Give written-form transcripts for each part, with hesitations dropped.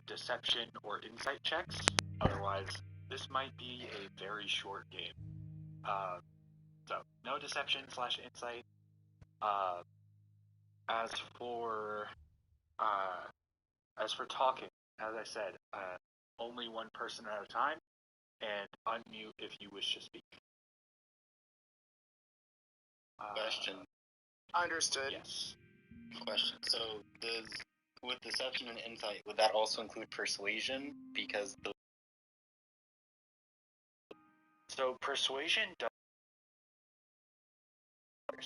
deception or insight checks. Otherwise, this might be a very short game. So no deception/insight. As for talking, as I said, only one person at a time, and unmute if you wish to speak. Question. Understood. Yes. Question. So with deception and insight, would that also include persuasion? Because So persuasion does.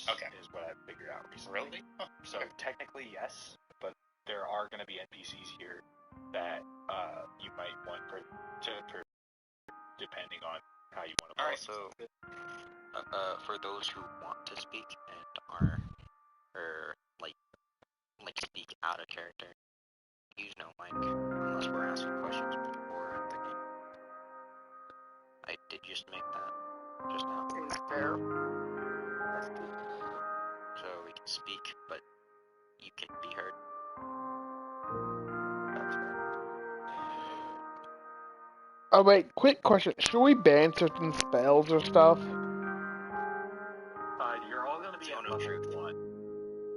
Okay. Is what I figured out recently. Really? Huh. So technically yes, but there are going to be NPCs here that you might want depending on how you want to play. Alright, so for those who want to speak and are like speak out of character, use no mic unless we're asking questions before the game. I did just make that just now. Seems fair. So we can speak, but you can be heard. That's fair. Oh wait, quick question. Should we ban certain spells or stuff? You're all going to be Zone on of level Truth. 1.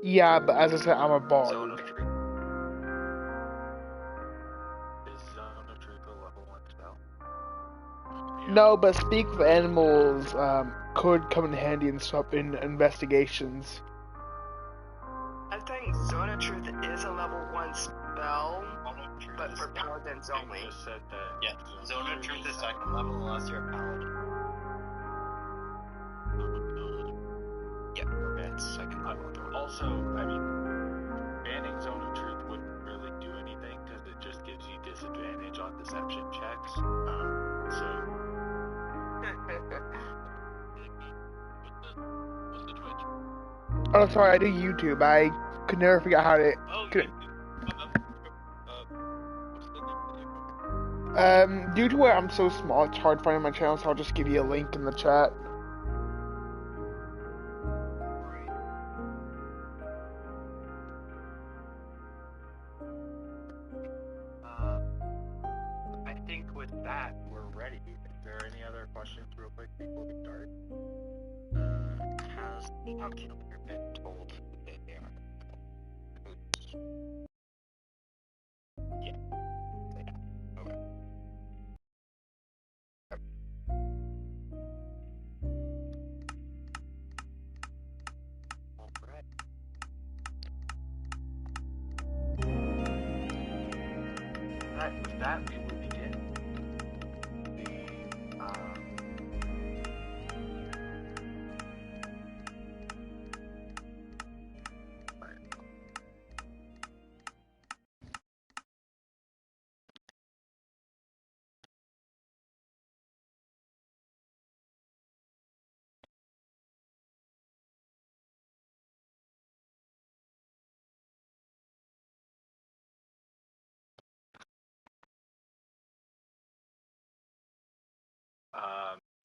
Yeah, but as I said, I'm a bard. Zone of Truth. Is Zone of Truth a level 1 spell? No, but speak with animals could come in handy in investigations. I think Zone of Truth is a level 1 spell, but for paladins only. You just said that. yeah, Zone of Truth is second level unless you're a paladin. Yeah, it's second level. Also, I mean, banning Zone of Truth wouldn't really do anything because it just gives you disadvantage on deception checks. What's the Twitch? Oh, sorry, I do YouTube. I could never figure out how to. Oh, Could, what's the name? due to where I'm so small, it's hard finding my channel, so I'll just give you a link in the chat. I think with that, we're ready. Is there any other questions real quick before we start? Has the killer been told who they are? Yeah. Okay. Alright. Alright, with that, we will begin.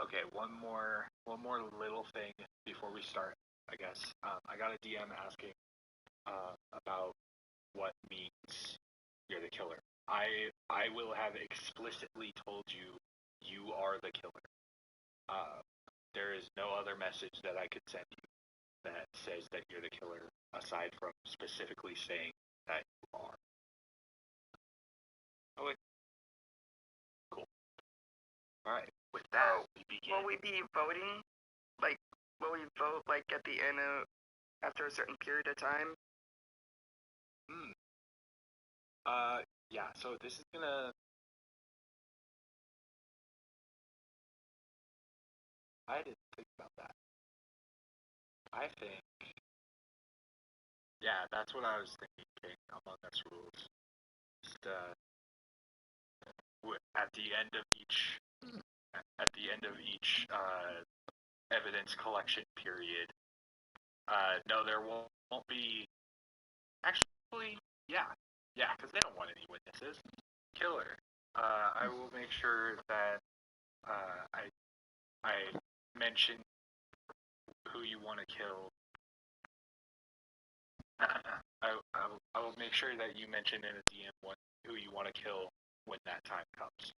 Okay, one more little thing before we start, I guess. I got a DM asking about what means you're the killer. I will have explicitly told you you are the killer. There is no other message that I could send you that says that you're the killer, aside from specifically saying that you are. Okay. Cool. Alright, with that, we begin. Will we be voting? Like, will we vote, like, at the end of, after a certain period of time? Yeah, so this is gonna... I didn't think about that. I think... Yeah, that's what I was thinking, Among Us rules. Just, at the end of each evidence collection period, no, there won't be... Actually, yeah, because they don't want any witnesses. Killer. I will make sure that I mention who you want to kill. I will make sure that you mention in a DM who you want to kill when that time comes.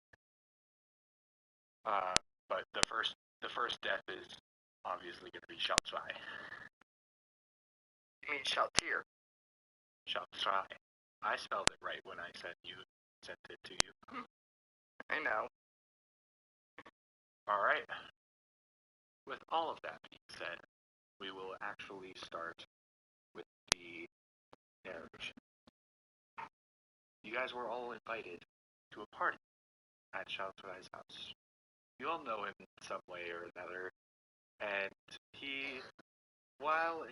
But the first death is obviously going to be Shaltrai. You mean Shaltir? Shaltrai. I spelled it right when I sent it to you. I know. All right. With all of that being said, we will actually start with the narration. You guys were all invited to a party at Shaltrai's house. You all know him in some way or another, and he, while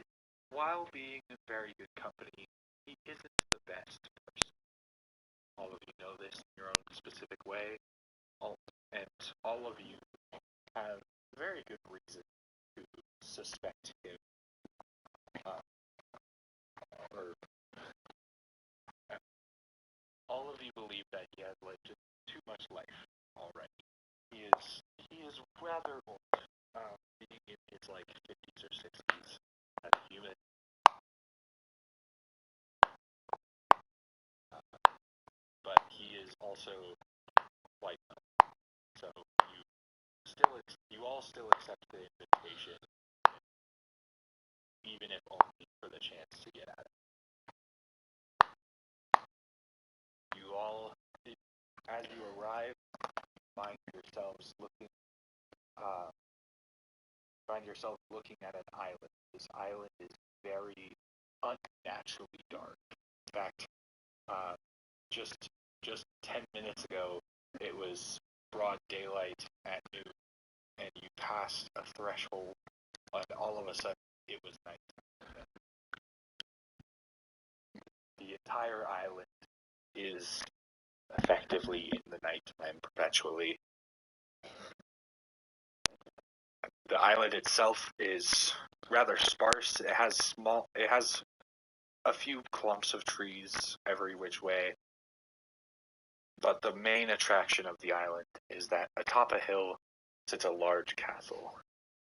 being in very good company, he isn't the best person. All of you know this in your own specific way, and all of you have very good reason to suspect him, or all of you believe that he has lived just too much life already. He is rather old, being in his 50s or 60s as a human. But he is also quite young. So you all still accept the invitation, even if only for the chance to get at it. You all, as you arrive, find yourselves looking at an island. This island is very unnaturally dark. In fact, just 10 minutes ago, it was broad daylight at noon, and you passed a threshold, and all of a sudden, it was night. The entire island is effectively in the nighttime perpetually. The island itself is rather sparse. It has a few clumps of trees every which way. But the main attraction of the island is that atop a hill sits a large castle.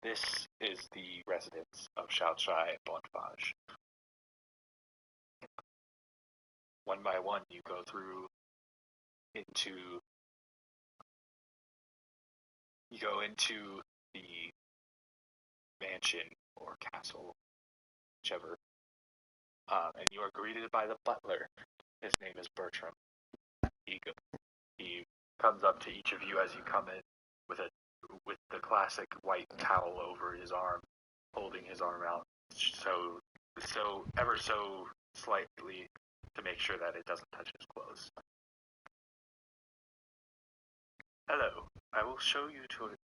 This is the residence of Shaltrai Bonfage. One by one, you go into the mansion or castle, whichever, and you are greeted by the butler. His name is Bertram. He comes up to each of you as you come in with the classic white towel over his arm, holding his arm out so ever so slightly to make sure that it doesn't touch his clothes. Hello, I will show you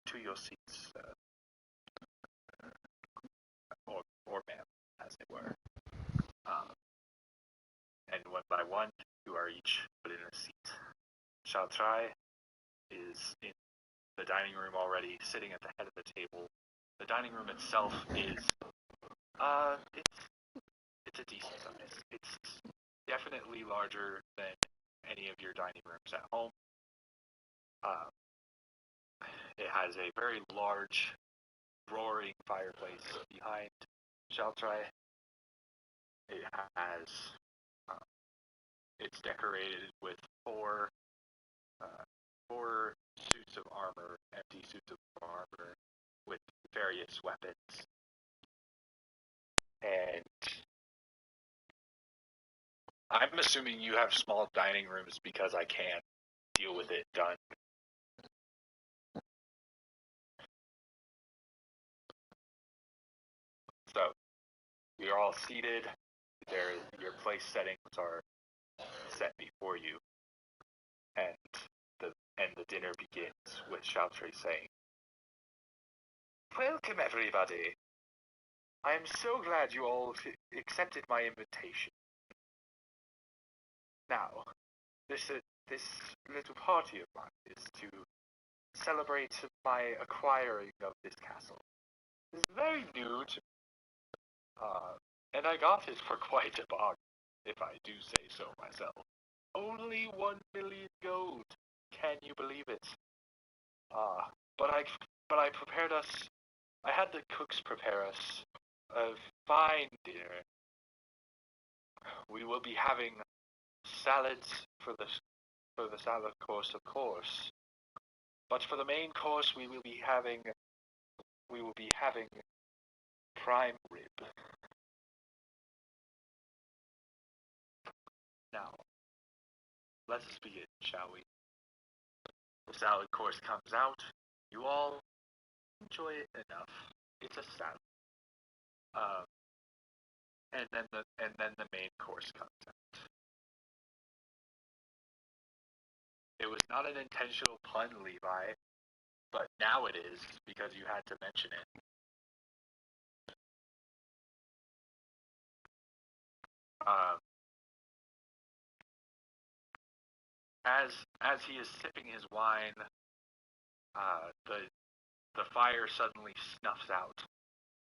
to your seats, or ma'am, as it were. And one by one, you are each put in a seat. Shaltrai is in the dining room already, sitting at the head of the table. The dining room itself is, it's a decent size. It's definitely larger than any of your dining rooms at home. It has a very large, roaring fireplace behind Shaltrai. It's decorated with four suits of armor, empty suits of armor, with various weapons. And I'm assuming you have small dining rooms because I can't deal with it done. So, you're all seated. Your place settings are set before you. And the dinner begins with Shaltrai saying, "Welcome, everybody. I am so glad you all accepted my invitation. Now, this little party of mine is to celebrate my acquiring of this castle. It's very new to me, and I got it for quite a bargain, if I do say so myself. Only 1 million gold. Can you believe it? But I prepared us. I had the cooks prepare us a fine dinner. We will be having salads for the salad course, of course. But for the main course, we will be having prime rib. Now, let us begin, shall we? The salad course comes out. You all enjoy it enough. It's a salad. And then the main course comes out. It was not an intentional pun, Levi, but now it is because you had to mention it. As he is sipping his wine, the fire suddenly snuffs out,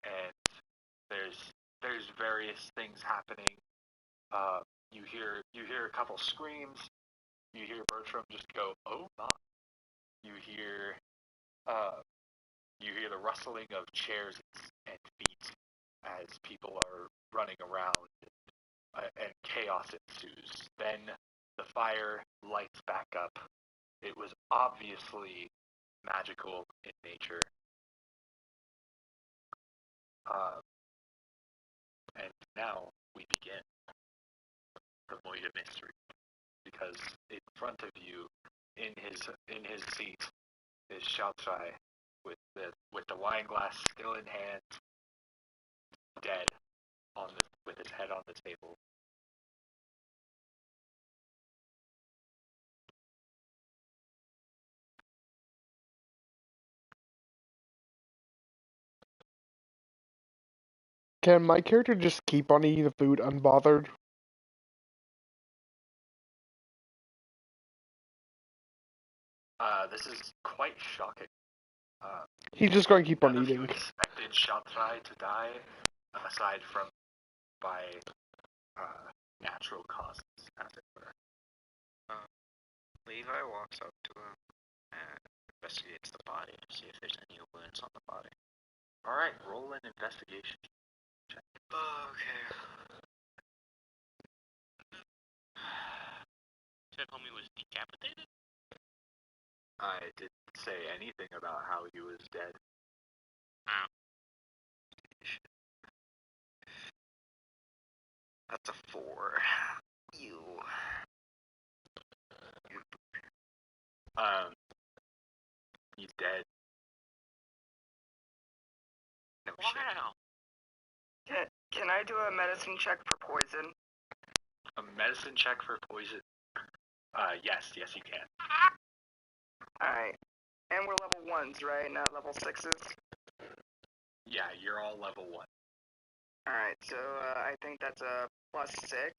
and there's various things happening. You hear a couple screams. You hear Bertram just go, "Oh my!" You hear the rustling of chairs and feet as people are running around, and chaos ensues. Then the fire lights back up. It was obviously magical in nature. And now we begin the Void of Mystery, because in front of you, in his seat, is Shaltrai with the wine glass still in hand, dead with his head on the table. Can my character just keep on eating the food unbothered? This is quite shocking. He's just going to keep on None of you eating. expected Shaltrai to die, aside from by natural causes, as it were. Levi walks up to him and investigates the body to see if there's any wounds on the body. Alright, roll an investigation check. Okay. Said homie was decapitated? I didn't say anything about how he was dead. That's a 4. You. He's dead. No shit. Can I do a medicine check for poison? A medicine check for poison? Yes, you can. Alright. And we're level 1s, right? Not level 6s? Yeah, you're all level 1. Alright, so I think that's a +6.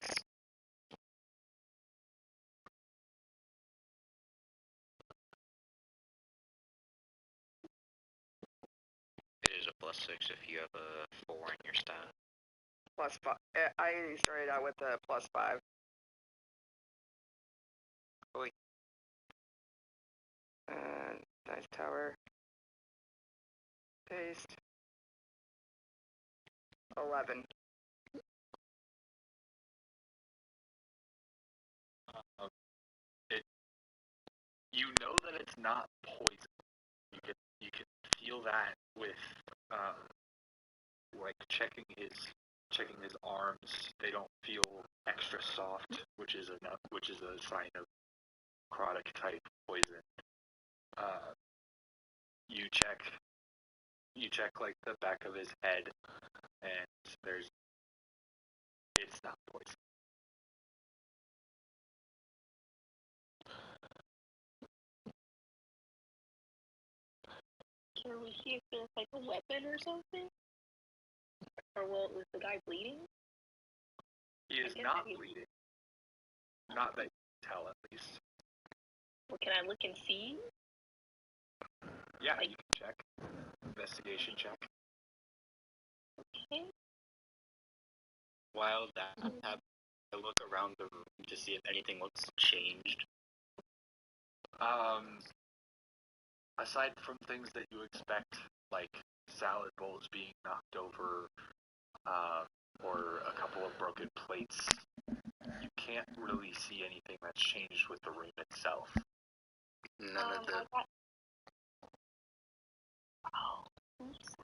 It is a +6 if you have a 4 in your stat. +5. I started out with a +5. Oi. Nice tower. Paste. 11. You know that it's not poison. You can feel that with like checking his arms. They don't feel extra soft, which is a sign of necrotic type poison. You check like the back of his head, and it's not poison. Can we see if there's like a weapon or something? Or was the guy bleeding? He is not bleeding. Not that you can tell, at least. Well, can I look and see? Yeah, you can check. Investigation check. Okay. While that happens, I look around the room to see if anything looks changed. Aside from things that you expect, like salad bowls being knocked over, or a couple of broken plates, you can't can't really see anything that's changed with the room itself. None of the. I got... Oh, let me just...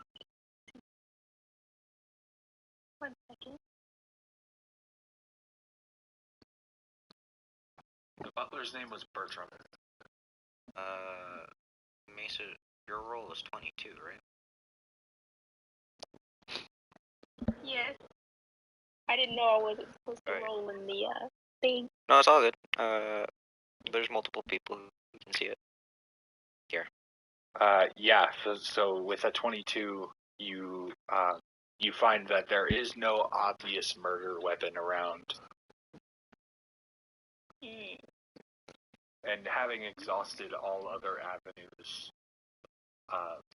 1 second. The butler's name was Bertram. Mesa, your roll is 22, right? Yes. I didn't know I wasn't supposed to Alright. roll in the thing. No, it's all good. There's multiple people who can see it. Yeah. So with a 22, you find that there is no obvious murder weapon around, Mm. and having exhausted all other avenues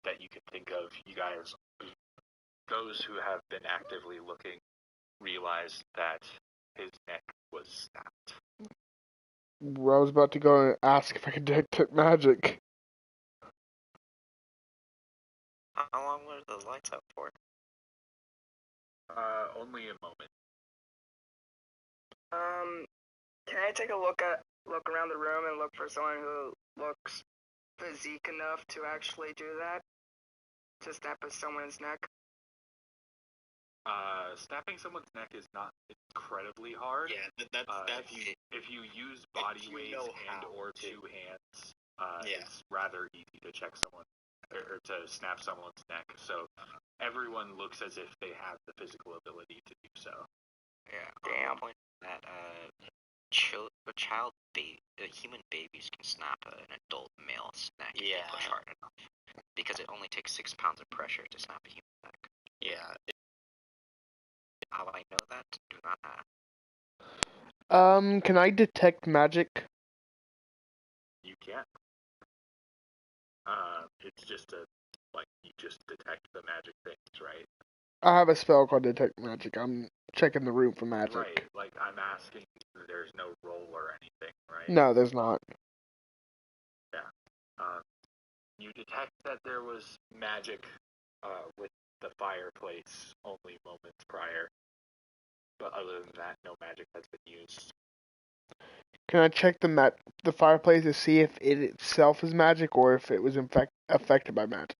that you could think of, you guys, those who have been actively looking, realize that his neck was snapped. Well, I was about to go and ask if I could detect magic. How long were the lights out for? Only a moment. Can I take a look around the room and look for someone who looks physique enough to actually do that? To snap at someone's neck? Snapping someone's neck is not incredibly hard. Yeah, that's If you use body you weight know and how or to. two hands, Yeah. it's rather easy to check someone or to snap someone's neck. So everyone looks as if they have the physical ability to do so. Yeah. Damn. Point that human babies can snap an adult male's neck if they push hard enough, because it only takes 6 pounds of pressure to snap a human neck. Yeah. How I know that? Do not ask. Can I detect magic? You can't. It's just you just detect the magic things, right? I have a spell called Detect Magic. I'm checking the room for magic. Right. Like I'm asking, there's no roll or anything, right? No, there's not. You detect that there was magic with the fireplace only moments prior, but other than that, no magic has been used. Can I check the fireplace to see if it itself is magic or if it was affected by magic?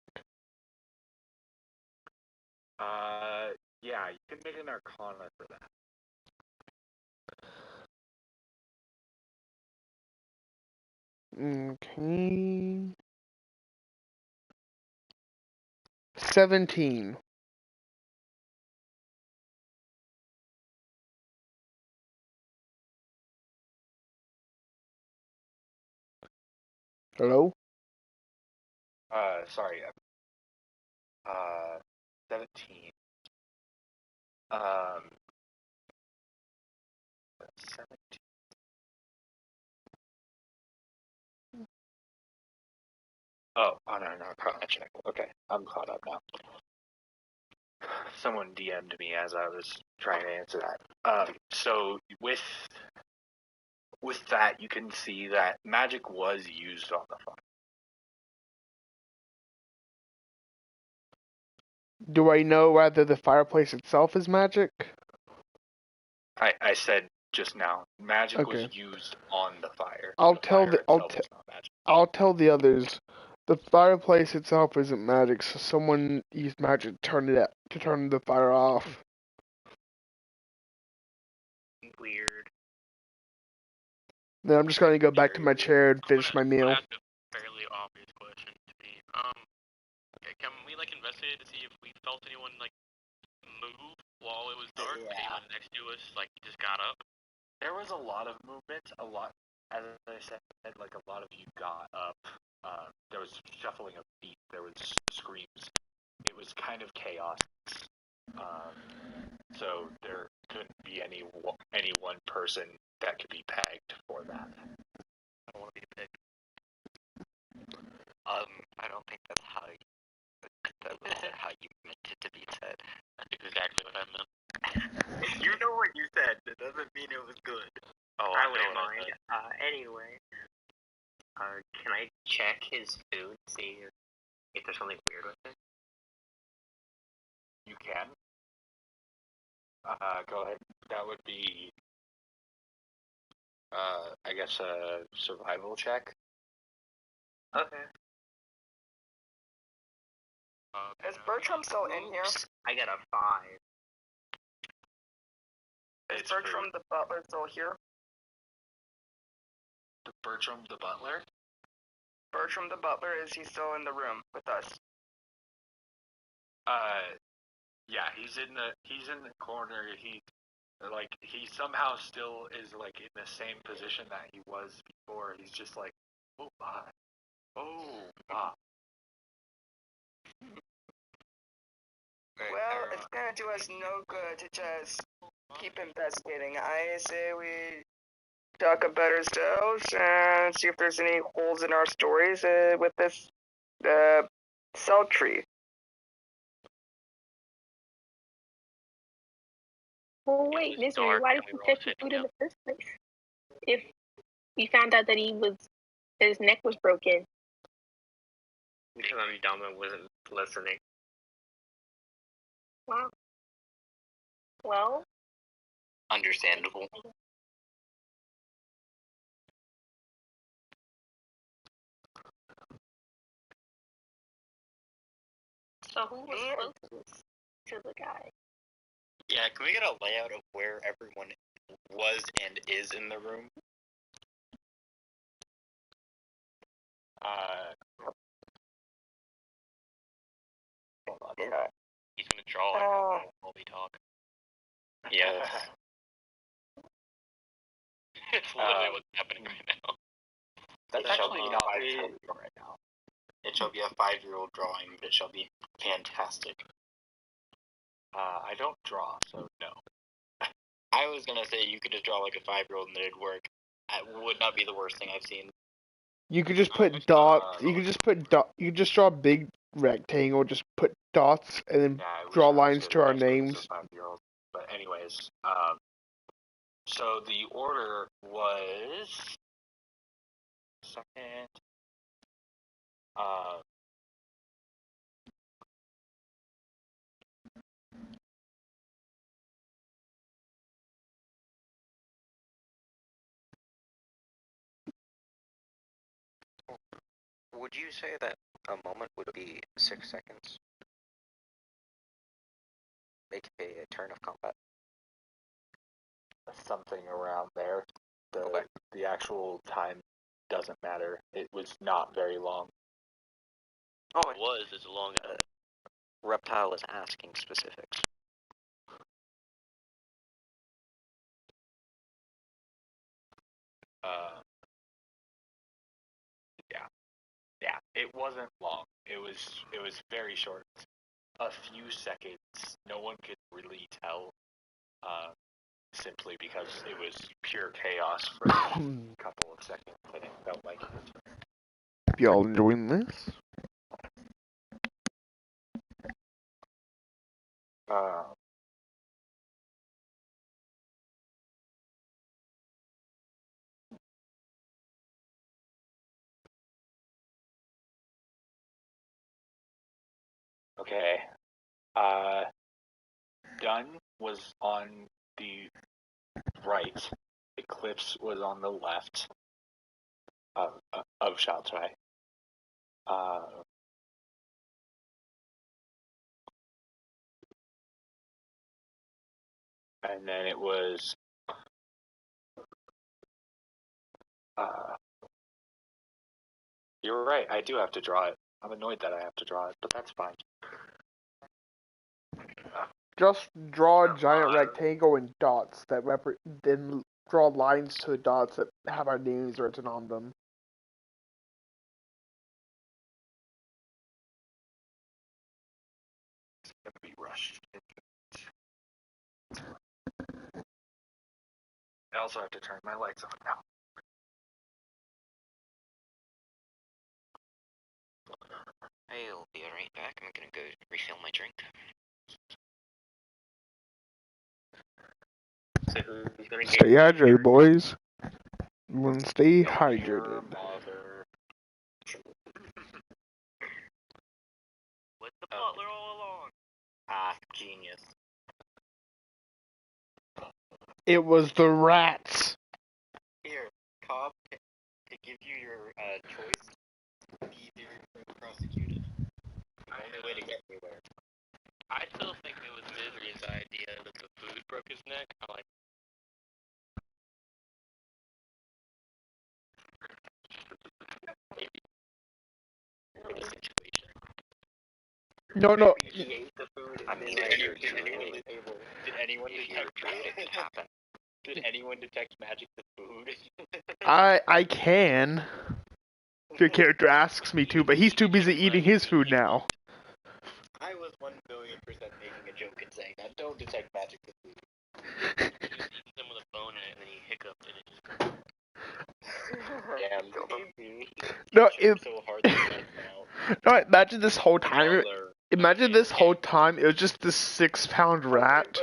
Yeah, you can make an Arcana for that. Okay. 17. Hello? Sorry. 17. 17. Oh, no, Arcana check. Okay, I'm caught up now. Someone DM'd me as I was trying to answer that. So with that, you can see that magic was used on the fire. Do I know whether the fireplace itself is magic? I said just now, magic Okay. was used on the fire. I'll The tell fire the itself is not magic. I'll tell the others. The fireplace itself isn't magic, so someone used magic to turn the fire off. Weird. Then I'm just gonna go back to my chair and finish my meal. That's a fairly obvious question to me. Can we investigate to see if we felt anyone move while it was dark? Yeah. Anyone next to us just got up? There was a lot of movement. As I said, a lot of you got up. There was shuffling of feet. There was screams. It was kind of chaos. So there couldn't be any one person that could be pegged for that. I don't want to be picked. I don't think that's how you meant it to be said. That's exactly what I meant. You know what you said. That doesn't mean it was good. Oh, I know wouldn't what I mind. said. Anyway, can I check his food, see if there's something weird with it? You can. Go ahead. That would be I guess, a survival check. Okay. Is Bertram still in here? I got a 5. Is It's for Bertram the butler still here? Bertram the butler. Bertram the butler, is he still in the room with us? Yeah, he's in the corner. He somehow still is like in the same position that he was before. He's just like, oh my, oh my. Well, it's gonna do us no good to just keep investigating. I say we talk about ourselves and see if there's any holes in our stories with this cell tree. Well, It wait, was Misery, dark why and did we you were all touch the sitting food in down. the first place? If we found out that his neck was broken. Because I'm dumb and wasn't listening. Wow. Well, Understandable. so who was closest to the guy? Yeah, can we get a layout of where everyone was and is in the room? Hold on. Yeah. He's gonna draw it while we talk. Yeah. It's literally what's happening right now. That's It shall actually be not a very 5-year-old real right now. It shall be a 5-year-old drawing, but it shall be fantastic. I don't draw, so no. I was gonna say you could just draw like a 5-year-old and it'd work. That would not be the worst thing I've seen. You could just put dots. You could just put dot. You could just draw a big rectangle. Just put dots and then Yeah, I wish draw I was lines as to our expert as a names. 5-year-old. But anyways, so the order was second. Would you say that a moment would be 6 seconds? AKA a turn of combat. Something around there. Okay. The actual time doesn't matter. It was not very long. Oh, It was as long as Reptile is asking specifics. Yeah, it wasn't long. It was very short. A few seconds. No one could really tell. Simply because it was pure chaos for a couple of seconds, and it felt like it. Y'all enjoying this? Okay. Dunn was on the right. Eclipse was on the left of shots, right? And then it was you're right, I do have to draw it. I'm annoyed that I have to draw it, but that's fine. Just draw a giant rectangle and dots that then draw lines to the dots that have our names written on them. It's gonna be rushed. I also have to turn my lights on now. I'll be right back. I'm gonna go refill my drink. So who's gonna Stay get hydrated, boys. Everyone stay Your hydrated. mother. with the butler all along. Genius. It was the rats. Here, cough give you your choice. Be very prosecuted. The only way to get anywhere. I still think it was Misery's idea that the food broke his neck. I like. For the situation. No. He ate the food. I And mean, then, if like, you're he was druid- on the table. Did anyone If you're a detect druid, it could happen. Did anyone detect magic to food? I can. If your character asks me to, but he's too busy eating his food now. I was 1,000,000% making a joke and saying that. Don't detect magic to food. He was eating them with a bone in it, and then he hiccuped, and it just. Damn, No, so hard to get out. no. Imagine this whole time. Butler. Imagine this whole time. It was just this 6-pound rat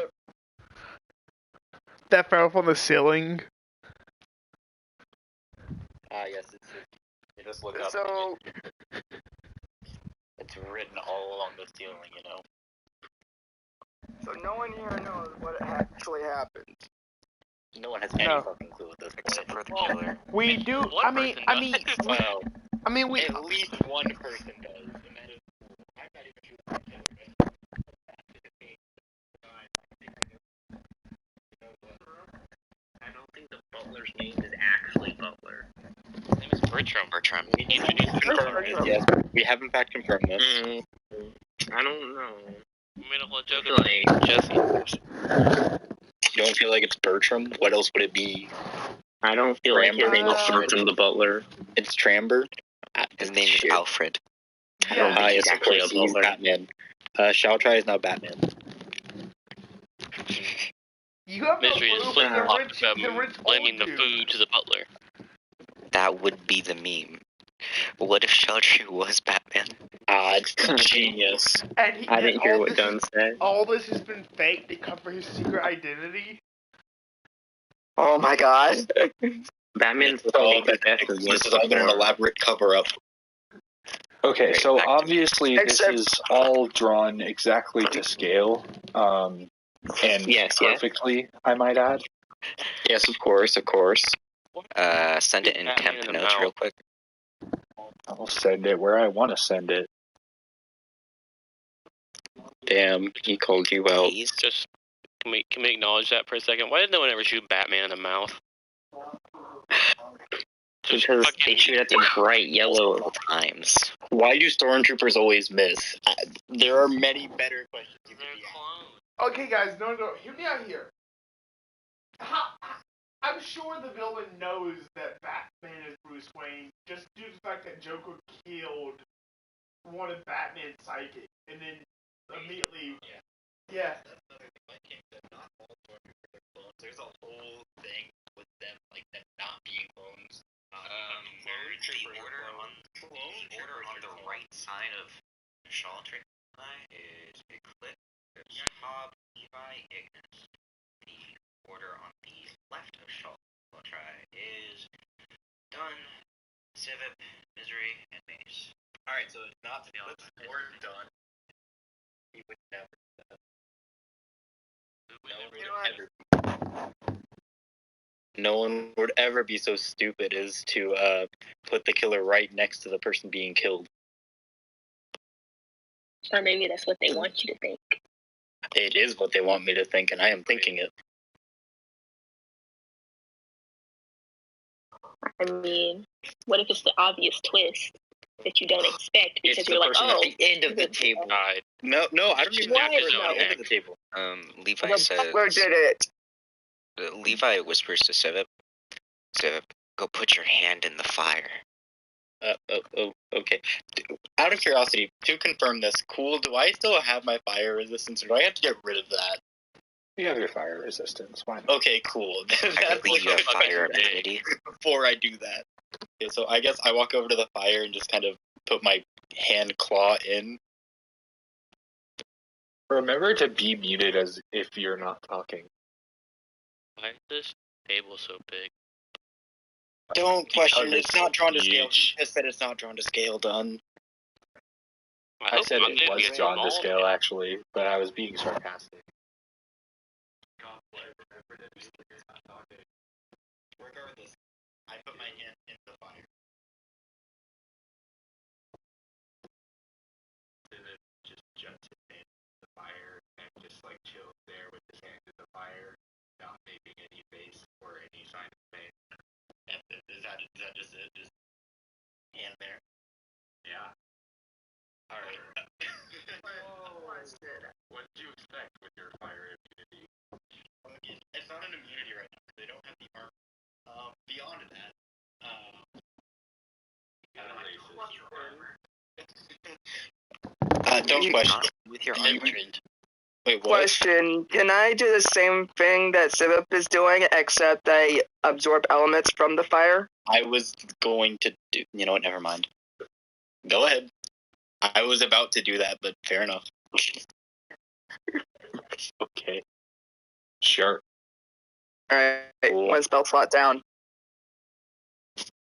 that fell from the ceiling. Yes, it's. You just look up. So, It's written all along the ceiling, you know. so no one here knows what actually happened. No one has any No. fucking clue at this point. Except for the killer. We do. One person does. Well, We. at least one person does, and that is. I'm not even sure the killer is. I don't think the butler's name is actually Butler. His name is Bertram. Bertram. We need to confirm this. Yes, we have in fact confirmed this. I don't know. We made a whole joke Like, about Jesse. You don't feel like it's Bertram? What else would it be? I don't feel like his name is Alfred. Bertram the Butler. It's Tramber? His name is Alfred. I don't think Yes, he's of actually a course, he's butler. Batman. Shaltry is now Batman. You have no Misery is clue, flip but flopping from the rich blaming the old dude. food to the butler. That would be the meme. What if Sheltry was Batman? It's genius. And I didn't hear what Dunn said. All this has been fake to cover his secret identity. Oh my god. Batman's This has all been an elaborate cover-up. Okay, so obviously this Except- is all drawn exactly to scale, and Yes. perfectly, I might add. Yes, of course. Send it in Batman temp in the notes mouth. real quick. I'll send it where I want to send it. Damn, he called you out. Please. Just can we acknowledge that for a second? Why did no one ever shoot Batman in the mouth? Just Because fucking- they shoot at the bright yellow. Multiple times. Why do stormtroopers always miss? There are many better questions you could They're be asking. clones. Okay, guys, no, hear me out here. I'm sure the villain knows that Batman is Bruce Wayne, just due to the fact that Joker killed one of Batman's psychic, and then immediately, yeah. There's a whole thing with them, like, them not being clones. The order on the right side of Sheltry is Eclipse, Hob, Levi, Ignis. The order on the left of Sheltry is Dunn, Civip, Misery, and Mace. Alright, so it's not Phillips or Dunn. He would never do that. No one would ever be so stupid as to put the killer right next to the person being killed. Or maybe that's what they want you to think. It is what they want me to think, and I am thinking it. I mean, what if it's the obvious twist that you don't expect because It's you're the like, person oh, at the end of the table. No, I don't even What? know the person No. at the end of the table. Levi The says. butler did it. Levi whispers to Civip, go put your hand in the fire. Okay. Out of curiosity, to confirm this, cool, do I still have my fire resistance, or do I have to get rid of that? You have your fire resistance. Why not? Okay, cool. I That's believe you have what I fire did immunity. before I do that. Okay, so I guess I walk over to the fire and just kind of put my hand claw in. Remember to be muted as if you're not talking. Why is this table so big? Don't question it. Because It's not drawn to scale. huge. You just said it's not drawn to scale, done. I hope said not it gonna was get drawn to small. scale, actually, but I was being sarcastic. Regardless, I put my hand in the fire. Is that just it? Just hand there? Yeah. Alright. What did you expect with your fire immunity? It's not an immunity right now because they don't have the armor. Beyond that, don't question. With your You- armor? Wait, what? Question: can I do the same thing that Sivip is doing, except I absorb elements from the fire? I was going to do. You know what? Never mind. Go ahead. I was about to do that, but fair enough. Okay. Sure. Alright, Cool. one spell slot down.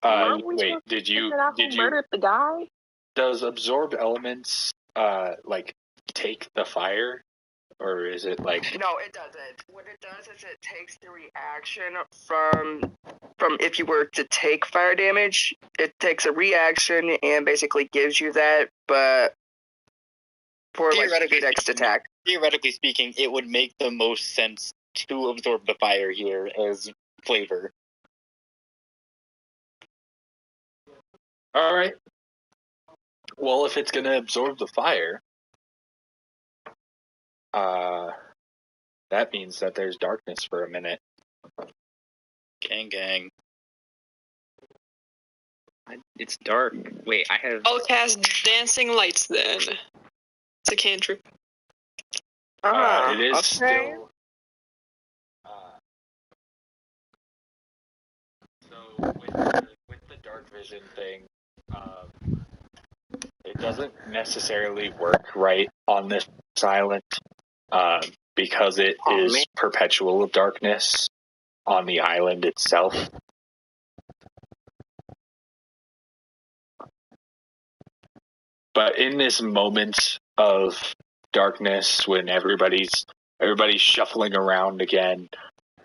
Weren't we Wait, supposed did to you figure out who murdered the guy? does absorb elements like take the fire, or is it like No, it doesn't. What it does is it takes the reaction from if you were to take fire damage, it takes a reaction and basically gives you that, but for like Theoretically the next speaking- attack. Theoretically speaking, it would make the most sense to absorb the fire here as flavor. all right? Well, if it's gonna absorb the fire, that means that there's darkness for a minute. Gang. It's dark. Wait, I have. I'll cast dancing lights then. It's a cantrip. It is okay. still. So with the dark vision thing, it doesn't necessarily work right on this island because it is perpetual darkness on the island itself. But in this moment of darkness, when everybody's shuffling around again,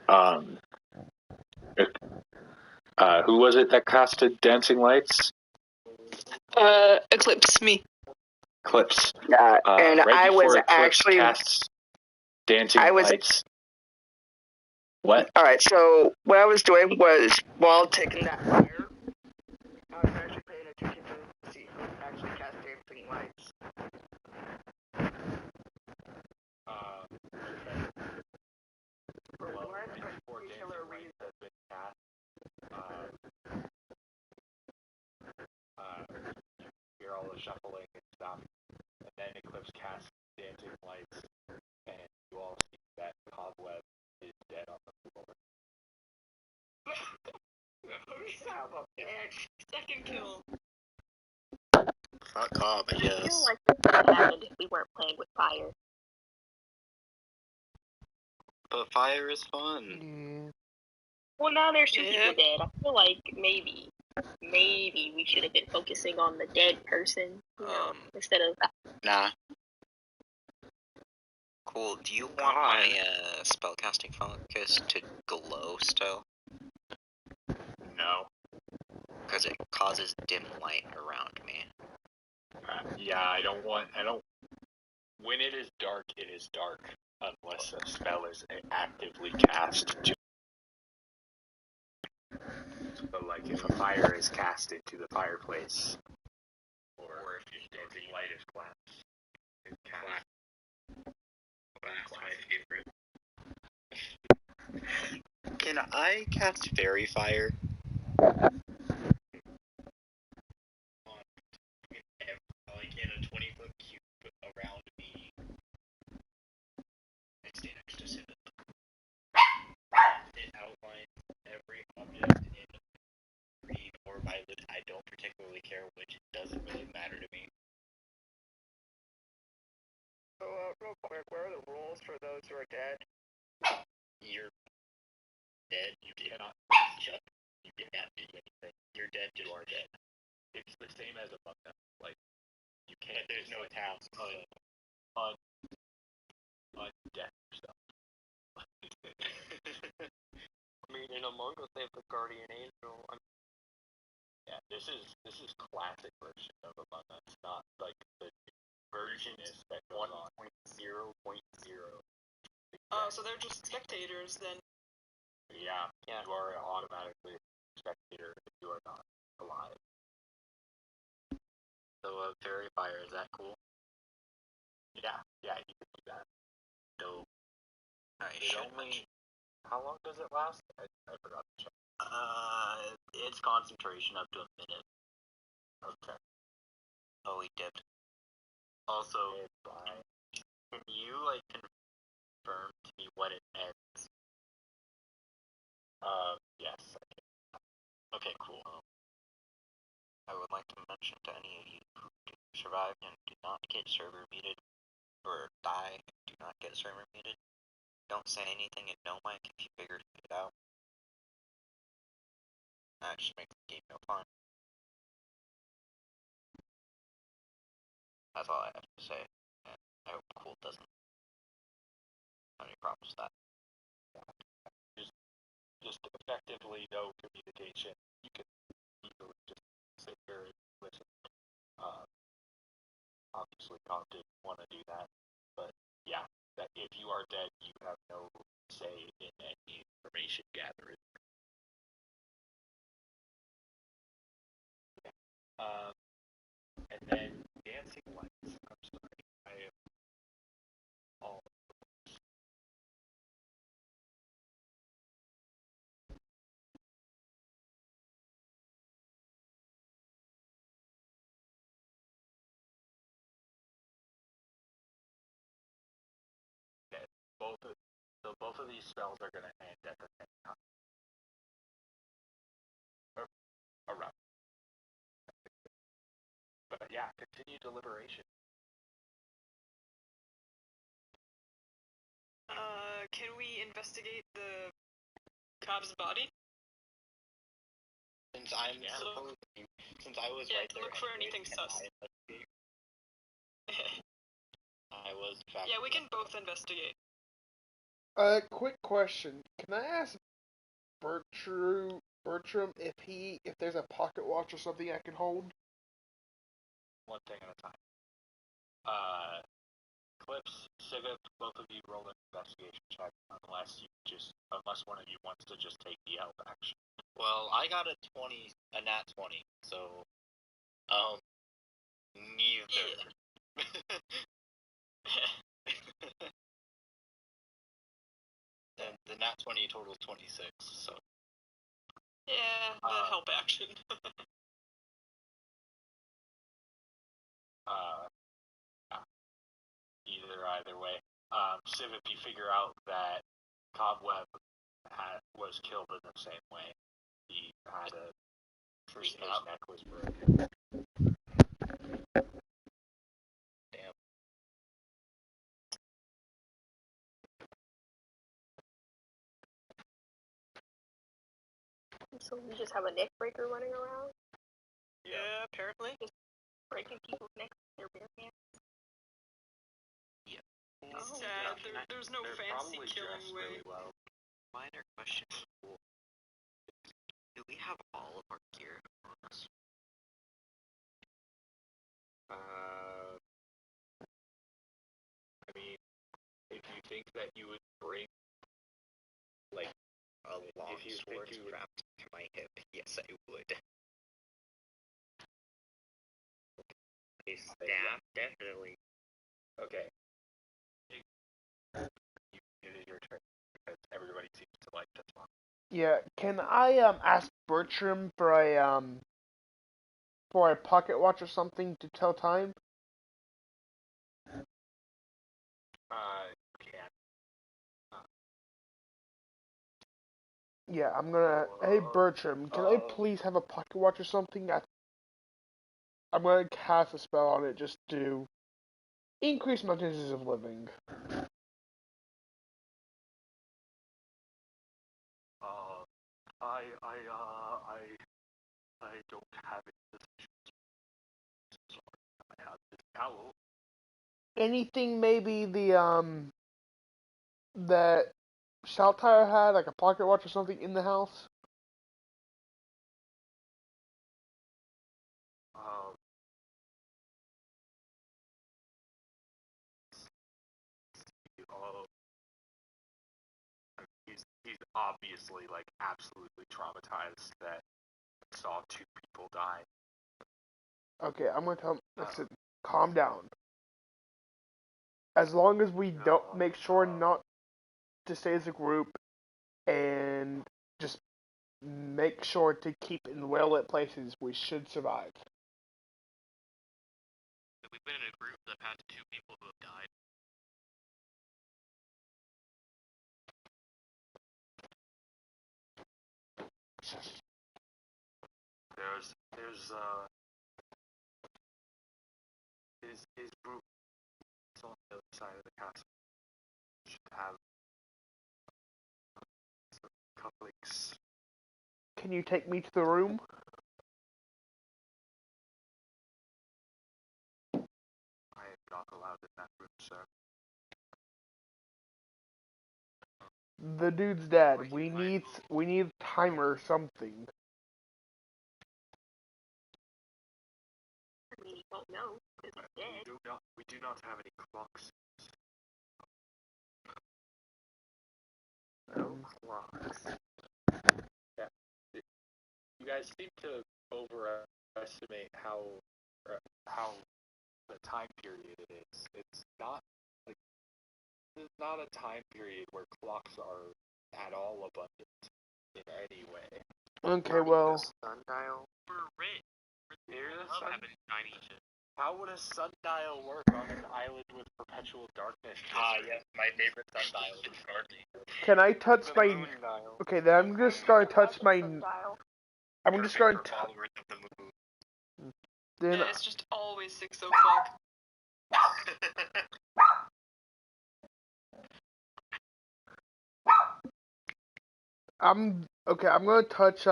who was it that casted dancing lights? Eclipse me. Eclipse. Yeah, and right I was before Eclipse actually casts dancing I was- lights. What? Alright, so what I was doing was while taking that fire, I was actually paying attention to see who actually cast dancing lights. For Well, what right before particular dancing lights reason? has been cast, you're all shuffling and stuff, and then Eclipse casts dancing lights, and you all see that Cobweb is dead on the floor. Son of a bitch. Second kill. Fuck Cobb, I I feel guess. like this would have happened if we weren't playing with fire. But fire is fun. Well, now there's two Yeah. people dead. I feel like maybe we should have been focusing on the dead person, instead of. Nah. Cool. Do you want my spellcasting focus to glow still? No. Because it causes dim light around me. Yeah, I don't. When it is dark, it is dark, unless a spell is actively cast to. But like if a fire is cast into the fireplace, or if your dancing light is cast. That's my favorite. Can I cast fairy fire? Like in a 20-foot cube around me. I stay next to Civet. It outlines every object in green or violet. I don't particularly care which. It doesn't really matter to me. So, real quick, what are the rules for those who are dead? You're dead. You cannot jump. You can't do anything. You're dead. You are dead. It's the same as Among Us. Like you can't. But there's no tasks. Undeath yourself. I mean, in Among Us, they have the Guardian Angel. Yeah, this is classic version of Among Us, not like the version is that goes on. 1.0.0. So they're just spectators then. Yeah, you are automatically spectator if you are not alive. So fairy fire, is that cool? Yeah, you can do that. Dope. I It should only. mention. How long does it last? I forgot to check. It's concentration up to a minute. Okay. Oh, he dipped. Also, Bye. can you confirm to me what it ends? Yes. Okay, cool. I would like to mention to any of you who survived and do not get server muted, or die and do not get server muted, don't say anything and no mic if you figured it out. That just makes the game no fun. That's all I have to say. And I hope Cool doesn't have any problems with that. Just effectively no communication. You can easily just sit here and listen. Obviously, Cobb didn't want to do that, but yeah, that if you are dead, you have no say in any information gathering. And then dancing lights. I'm sorry, I am all. Both of these spells are going to end at the same time. Or around. But yeah, continue deliberation. Can we investigate the Cobb's body? Since I was right there. Look for anyway, anything can sus. I was. In fact, Yeah, we can both investigate. Quick question. Can I ask Bertram if there's a pocket watch or something I can hold? One thing at a time. Clips, Civic, both of you roll an investigation check unless one of you wants to just take the help action. Well, I got a nat 20, so neither. And the nat 20 totals 26, so. Yeah, the help action. Either way. Civic, you figure out that Cobweb was killed in the same way. He had his neck was broken. Damn. So we just have a neck breaker running around, Yeah, apparently. breaking people's necks with their bare hands. It's Oh. sad. There's no They're fancy probably killing dressed way. really well. Minor question. Do we have all of our gear on us? I mean, if you think that you would bring, like, A long if you sword think you would, strapped to my hip, yes I would. A staff, definitely. okay. It is your turn because everybody seems to like this one. Yeah, can I ask Bertram for a pocket watch or something to tell time? Can. Yeah, I'm gonna. Hey Bertram, can I please have a pocket watch or something? I'm gonna cast a spell on it just to increase my chances of living. I don't have it. I have this towel. Anything maybe that Saltire had, like a pocket watch or something in the house? He's obviously, like, absolutely traumatized that saw 2 people die. Okay, I'm gonna tell him, listen, calm down. As long as we don't make sure not to stay as a group and just make sure to keep in well-lit places, we should survive. We've been in a group that has 2 people who have died. There's his group is on the other side of the castle. Should have some colleagues. Can you take me to the room? I am not allowed in that room, sir. The dude's dead. We need timer or something. I mean, he won't know because he's dead. We do not have any clocks. No clocks. Yeah. You guys seem to overestimate how the time period it is. It's not like this is not a time period where clocks are at all abundant in any way. Okay, well, Sundial. We're rich. Here's I a love sun- having shiny shit. How would a sundial work on an island with perpetual darkness? Yes, my favorite sundial is Dorothy. can I touch The my... moon dial. Okay, then I'm just gonna touch my... Sundial. I'm just gonna... followers of the moon. Then Yeah, it's just always 6 o'clock. I'm gonna touch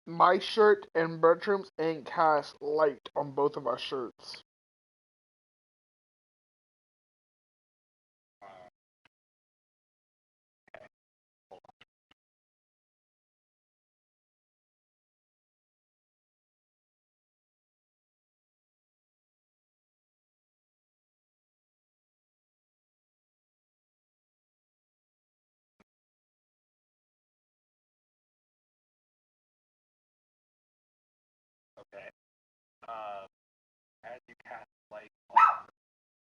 my shirt and Bertram's and cast light on both of our shirts. Okay. As you cast light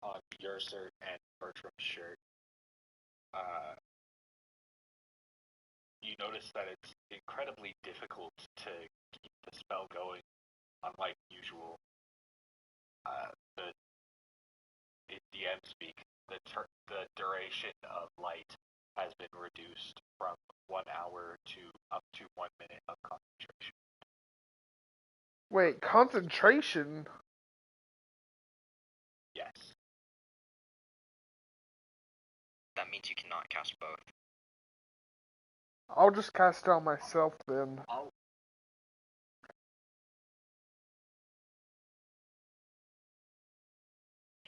on your shirt and Bertram's shirt, you notice that it's incredibly difficult to keep the spell going, unlike usual. In DM speak, the duration of light has been reduced from 1 hour to up to 1 minute of concentration. Wait, concentration? Yes. That means you cannot cast both. I'll just cast it on myself then.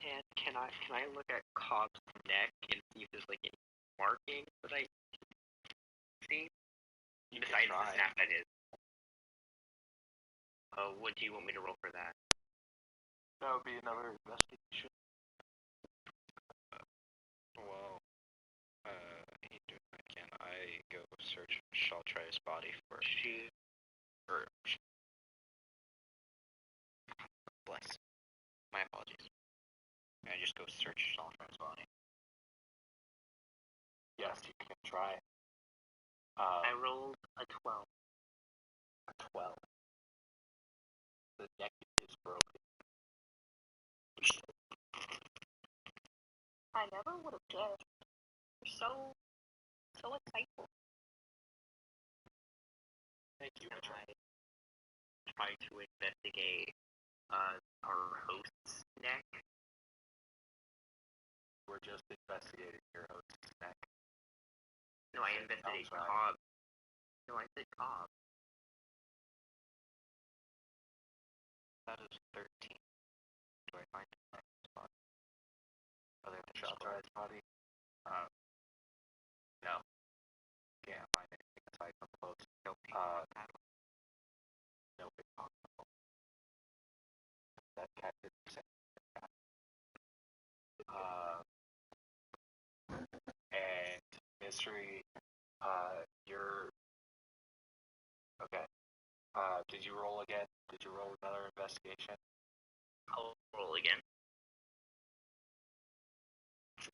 And can I look at Cobb's neck and see if there's like any markings that I see? You Besides can the try. snap that is. What do you want me to roll for that? That would be another investigation. Well, can I go search Shaltry's body for bless. My apologies. Can I just go search Shaltry's body? Yes, you can try. I rolled a 12. A 12. The neck is broken. I never would have guessed. You're so insightful. Thank you. Can I try to investigate our host's neck? We're just investigating your host's neck. No, I investigated Outside. Cobb. No, I said Cobb. That is 13. Do I find my spot? Other than Shaltry's body? No. Can't find anything aside from clothes. Nope. No big possible. That cat didn't say that. And Mystery, You're okay. Did you roll again? Did you roll another investigation? I'll roll again.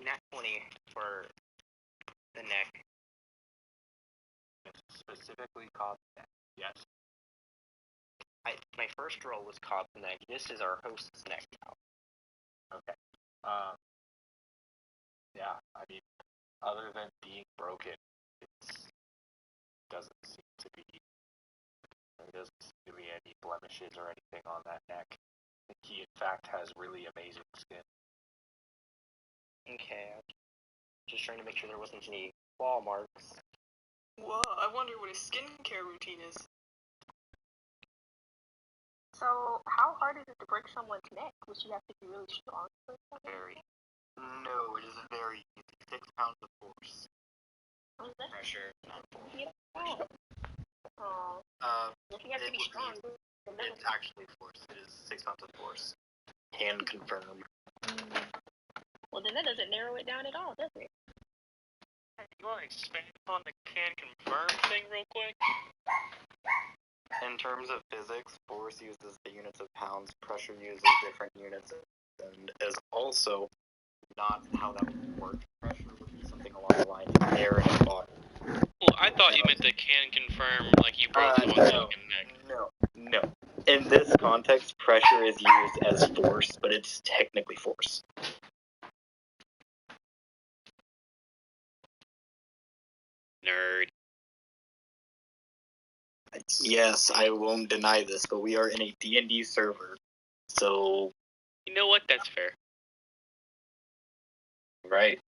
Nat 20 for the neck. It's specifically called neck. Yes. My first roll was Cobb's neck. This is our host's neck now. Okay. Yeah. I mean, other than being broken, doesn't seem to be. There doesn't seem to be any blemishes or anything on that neck. I think he, in fact, has really amazing skin. Okay. Just trying to make sure there wasn't any claw marks. Well, I wonder what his skincare routine is. So, how hard is it to break someone's neck? Would you have to be really strong for that? Very. No, it is very easy. 6 pounds of force. What is that? Pressure, not force. Yeah. Oh. If you have to be strong, It's actually force. It is 6 pounds of force. Can confirm. Well, then that doesn't narrow it down at all, does it? You want to expand upon the can confirm thing real quick? In terms of physics, force uses the units of pounds, pressure uses different units, and is also not how that would work. Pressure would be something along the lines of air in a bottle. Well, I thought you meant the can confirm, like you broke someone's neck. No. In this context, pressure is used as force, but it's technically force. Nerd. Yes, I won't deny this, but we are in a D&D server, so... You know what? That's fair. Right.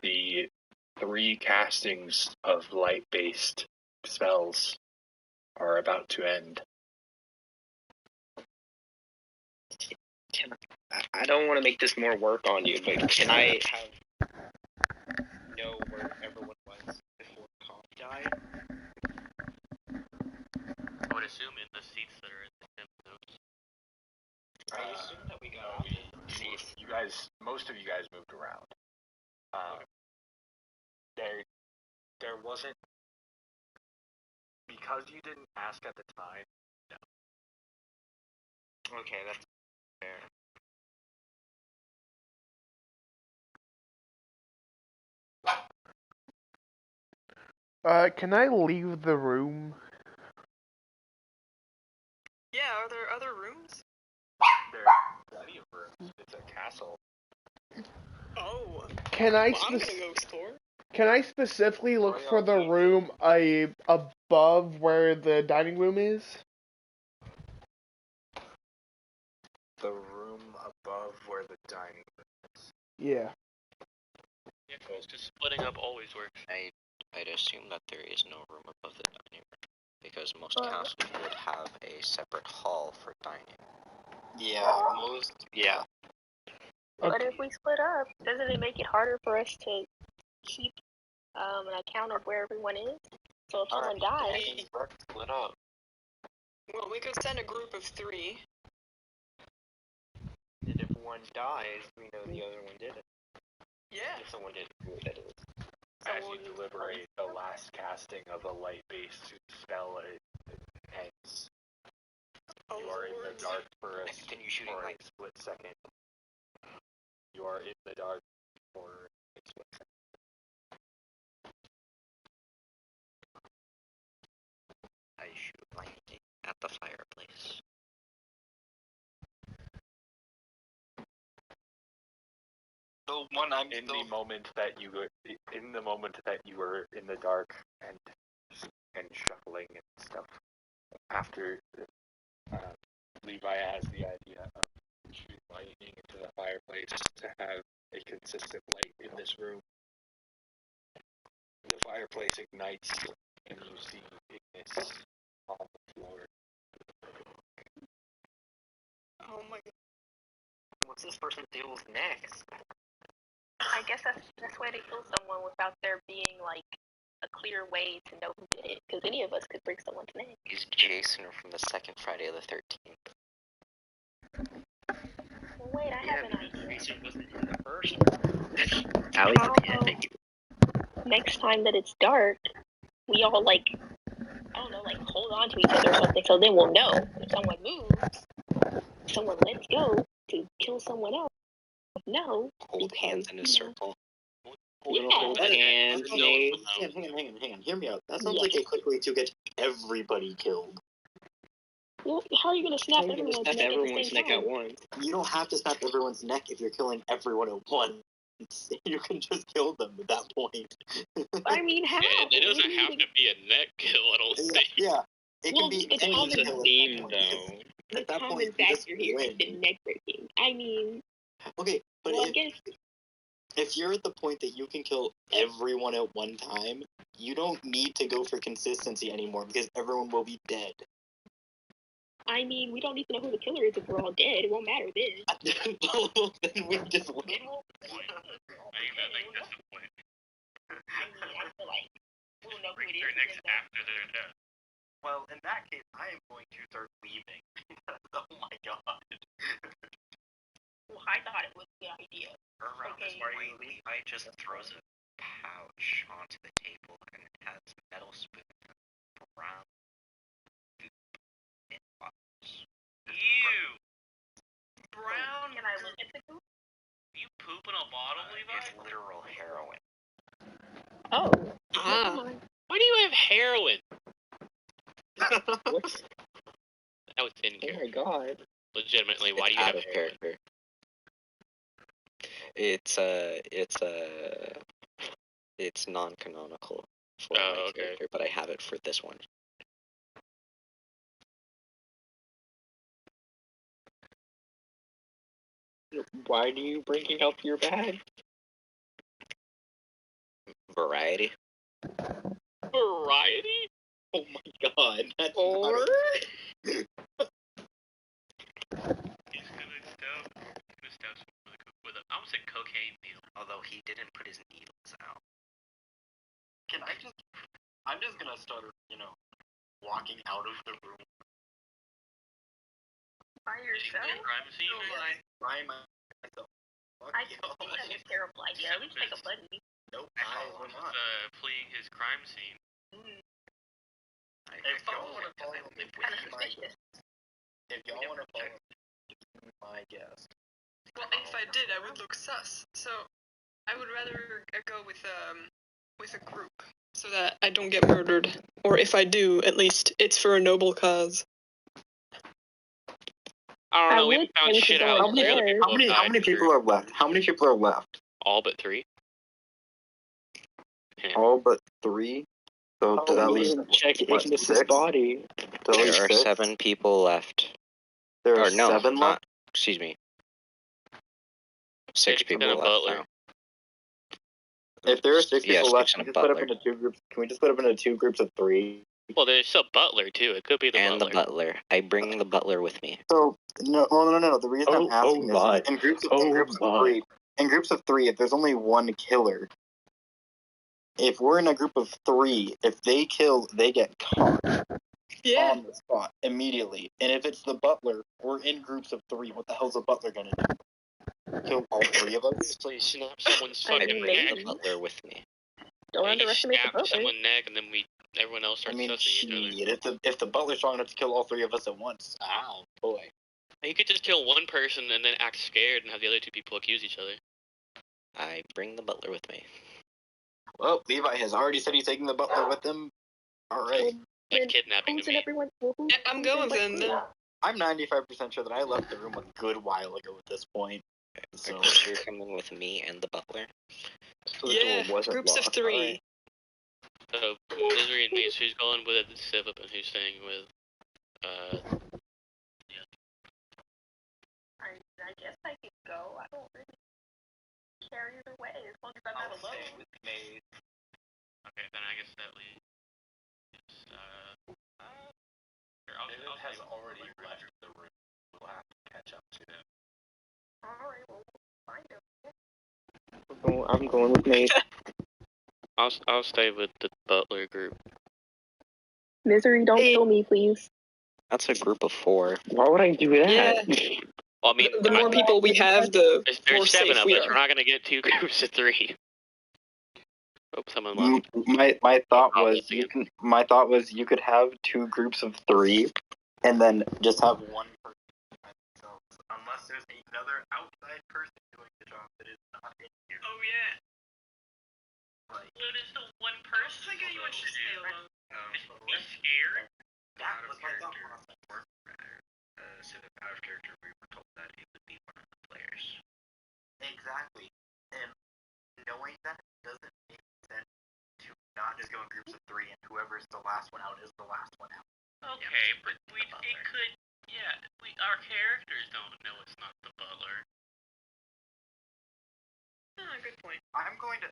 The 3 castings of light-based spells are about to end. I don't want to make this more work on you, but can I know where everyone was before Comp died? I would assume in the seats that are in the temples. I assume that we got off the seats. You guys, most of you guys moved around. There wasn't, because you didn't ask at the time. No. Okay, that's fair. Can I leave the room? Yeah, are there other rooms? There's plenty of rooms. It's a castle. Oh. Can I Well, I'm gonna go explore. Can I specifically look for the room above where the dining room is? The room above where the dining room is. Yeah. Yeah, because splitting up always works. I'd assume that there is no room above the dining room, because most castles would have a separate hall for dining. Yeah. But if we split up, doesn't it make it harder for us to keep an account of where everyone is? So if someone dies... Split up. Well, we could send a group of 3. And if one dies, we know the other one did it. Yeah. If someone didn't do it, As you deliberate, the last casting of a light-based spell ends. Oh, You are in the dark for a split second. You are in the dark for a split second. I shoot lightning at the fireplace. In the moment that you were in the dark and shuffling and stuff, after Levi has the idea of shooting lightning into the fireplace to have a consistent light in this room. The fireplace ignites and you see Ignis on the floor. Oh my god. What's this person deals next? I guess that's the best way to kill someone without there being, like, a clear way to know who did it. Because any of us could break someone's neck. He's Jason from the second Friday the 13th. Well, wait, I have an idea. Research wasn't in the first. At least at the ending. next time that it's dark, we all like, I don't know, like hold on to each other or something, so then we'll know if someone moves, someone lets go to kill someone else. No, Hold hands in a circle. Yeah. Hang on. Hear me out. That sounds like a quick way to get everybody killed. Well, how are you gonna snap everyone's neck at the same time? at once. You don't have to snap everyone's neck if you're killing everyone at once. You can just kill them at that point. I mean, how? It doesn't have to be a neck kill, I don't think. Yeah. It Well, can be it's any common kill theme, at that point. though. The At that common point, you just factor here is win. the neck breaking. I mean, Okay, but well, I guess if you're at the point that you can kill everyone at one time, you don't need to go for consistency anymore because everyone will be dead. I mean, we don't need to know who the killer is if we're all dead. It won't matter then. Then we just win. I think that's the point. I mean, I feel like we'll know who it They're is. next after they're dead. Well, in that case, I am going to start leaving. Oh my god. Well, I thought it was a good idea. Around this Okay. party, Levi just throws a pouch onto the table and it has metal spoons and brown goop in bottles. Ew! Brown? Can I look at the group? You poop in a bottle, Levi? It's literal heroin. Oh. Ah. Never mind. Why do you have heroin? What's... That was in Oh character. my god. Legitimately, why do you Out have of heroin? character. It's non-canonical for Oh, my okay. character, but I have it for this one. Why do you bring up your bag? Variety. Variety? Oh my god, that's Or... He's gonna stuff with a, I would say cocaine needle. Although he didn't put his needles out. I'm just gonna start, walking out of the room. By Is he in yourself? the crime scene? By myself. Fuck I you. think that's a terrible idea. We should take a buddy. Nope, I I follow will him. not. Fleeing his crime scene. I If follow y'all him because I wanna live Kind of with him. suspicious. If y'all want to follow my guest. Well, if I did, I would look sus. So I would rather go with a group so that I don't get murdered. Or if I do, at least it's for a noble cause. I don't know, we would found tend to shit go out. with her. How many people are left? How many people are left? All but 3. Yeah. All but 3. So does that leave check what, Ignis's 6? body. There are 7 people left. There are Or no, 7 left. excuse me. 6 Six and people a left butler. now. If there are 6 Yeah, people 6 left, and can a we split up butler. into 2 groups? Can we just split up into 2 groups of 3? Well, there's a butler, too. It could be the And butler. the butler. I bring the butler with me. So no. The reason I'm asking is in groups of 3. In groups of 3, if there's only one killer, if we're in a group of 3, if they kill, they get caught Yeah. on the spot immediately. And if it's the butler, we're in groups of 3. What the hell's the butler gonna do? Kill all 3 of us? Please snap someone's I fucking mean, neck. The butler with me. Don't Yeah, you underestimate the snap butler. someone's neck, and then everyone else I starts mean, sussing each other. if the butler's strong enough to kill all 3 of us at once, ow, boy. You could just kill one person and then act scared and have the other 2 people accuse each other. I bring the butler with me. Well, Levi has already said he's taking the butler with him. Alright. Like Then kidnapping Who's to in me. everyone? Well, who's Yeah, I'm going in then. I'm 95% sure that I left the room a good while ago at this point. So, So you're coming with me and the butler? Yeah, groups of 3. So, Misery and Mace, who's going with Civ and who's staying with, I guess I could go. I don't really care either way as long as I'm not alone. Okay, then I guess that leaves, I'll has say- already left the room. We'll have to catch up to him. Alright, well, we'll find him. I'm going with Nate. I'll stay with the butler group. Misery, don't kill me, please. That's a group of 4. Why would I do that? Yeah. Well, I mean, The more people we have, the more there's 7 safe of we us. are. We're not gonna get 2 groups of 3. Oh, someone left. My thought I'll was you could have 2 groups of 3, and then just have one person by themselves, unless there's another outside person doing the job that is not in here. Oh yeah. Like, What is the one I person? was thinking you would just stay alone. He's scared. that was my thought process. So that out of character, we were told that it would be one of the players. Exactly. And knowing that doesn't make sense to not just go in groups of 3 and whoever's the last one out is the last one out. Okay, but it could. Yeah, our characters don't know it's not the butler. Good point. I'm going to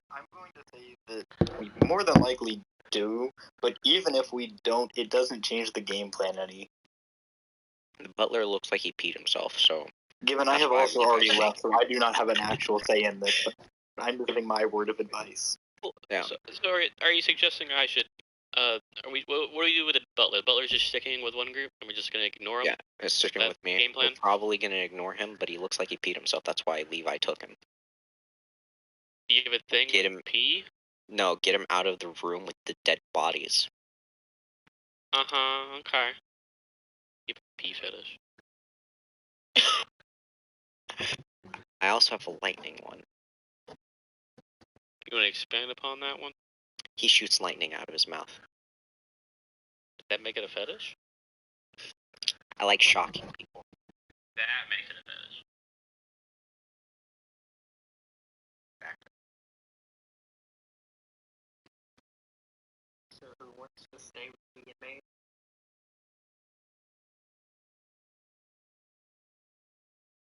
say that we more than likely do, but even if we don't, it doesn't change the game plan any. The butler looks like he peed himself, so... Given I That's have why also we already guys- left, so I do not have an actual say in this, but I'm just giving my word of advice. Yeah. So are you suggesting I should? What do we do with the butler? The butler's just sticking with one group, and we're just gonna ignore him. Yeah, it's sticking that with me. game plan? We're probably gonna ignore him, but he looks like he peed himself. That's why Levi took him. Do you have a thing? Get with him- pee. No, get him out of the room with the dead bodies. Okay. You have a pee fetish. I also have a lightning one. You want to expand upon that one? He shoots lightning out of his mouth. Did that make it a fetish? I like shocking people. That makes it a fetish. So who wants to stay with me and May?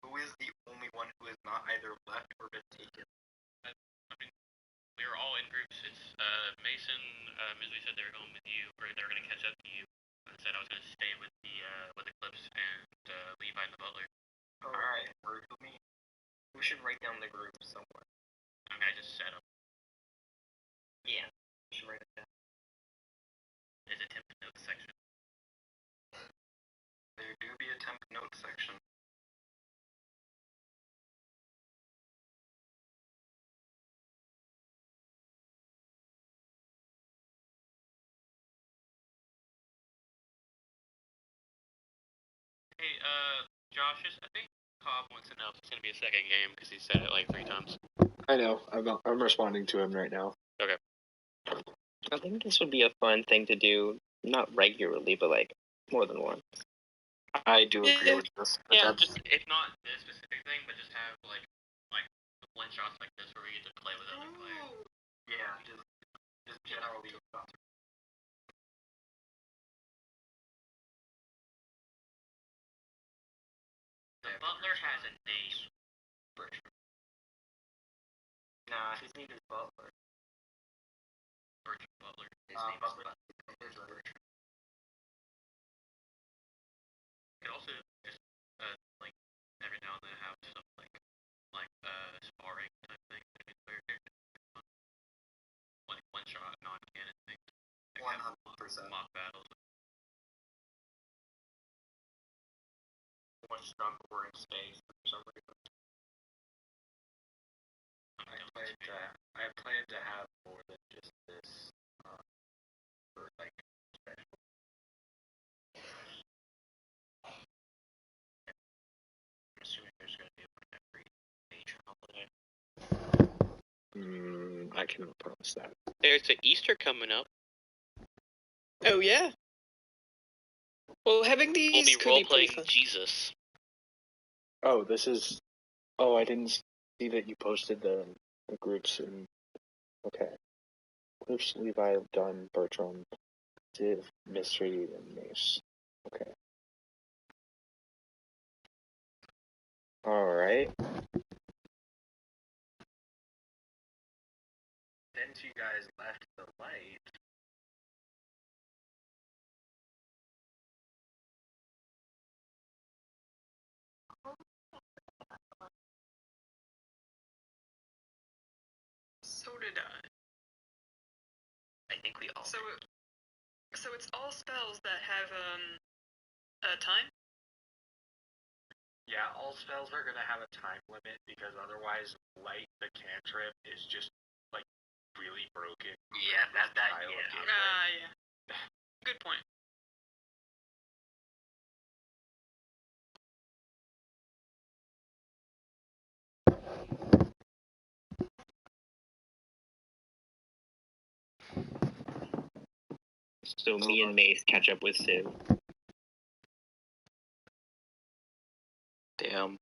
Who is the only one who has not either left or been taken? We were all in groups. It's Mason. Misery said they were going with you, or they were gonna catch up to you. I said I was gonna stay with the Clips and Levi and the Butler. Alright, who should write down the group somewhere? I mean, I just said them. Yeah. You should write it down. There's a temp notes section. There do be a temp note section. Hey, Josh, I think Cobb wants to know if it's gonna be a second game because he said it like 3 times. I know. I'm responding to him right now. Okay. I think this would be a fun thing to do, not regularly, but like more than once. I do agree with this. Yeah, just if not this specific thing, but just have like one shots like this where we get to play with other players. Yeah, just generally. The Butler has a name. Nah, his name is Butler. Bertrand Butler. His name is Butler. You could also just like every now and then have some like sparring type thing between player characters. Like one shot non-canon things. 100%. Mock battles. One strong or in space for some reason. I plan to have more than just this for like special. I'm assuming there's going to be one every major holiday. I cannot promise that. There's the Easter coming up. Oh yeah. Well, having We'll these be could role be pretty playing fun. Jesus. Oh, this is. Oh, I didn't see that you posted the groups and. Okay. Clips, Levi, Dunn, Bertram, Div, Mystery, and Mace. Okay. Alright. Since you guys left the light, So did I. I think we all. So it's all spells that have a time. yeah, all spells are gonna have a time limit because otherwise, light the cantrip is just like really broken. Yeah, that style of yeah. gameplay. Yeah. Good point. So me and Mace catch up with Civ. Damn.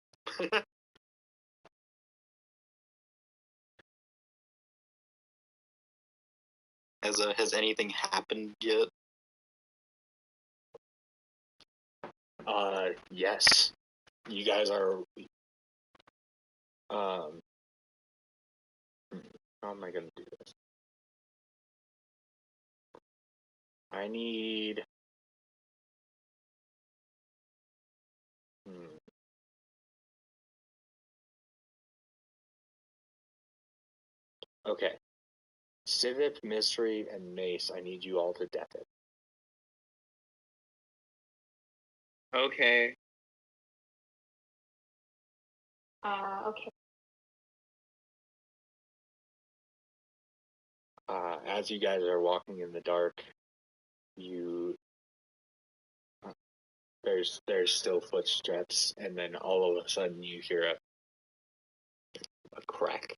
Has anything happened yet? Yes. You guys are. How am I gonna do this? I need. Okay. Civic, Mystery, and Mace, I need you all to death it. Okay. Okay. As you guys are walking in the dark, you there's still footsteps, and then all of a sudden you hear a crack.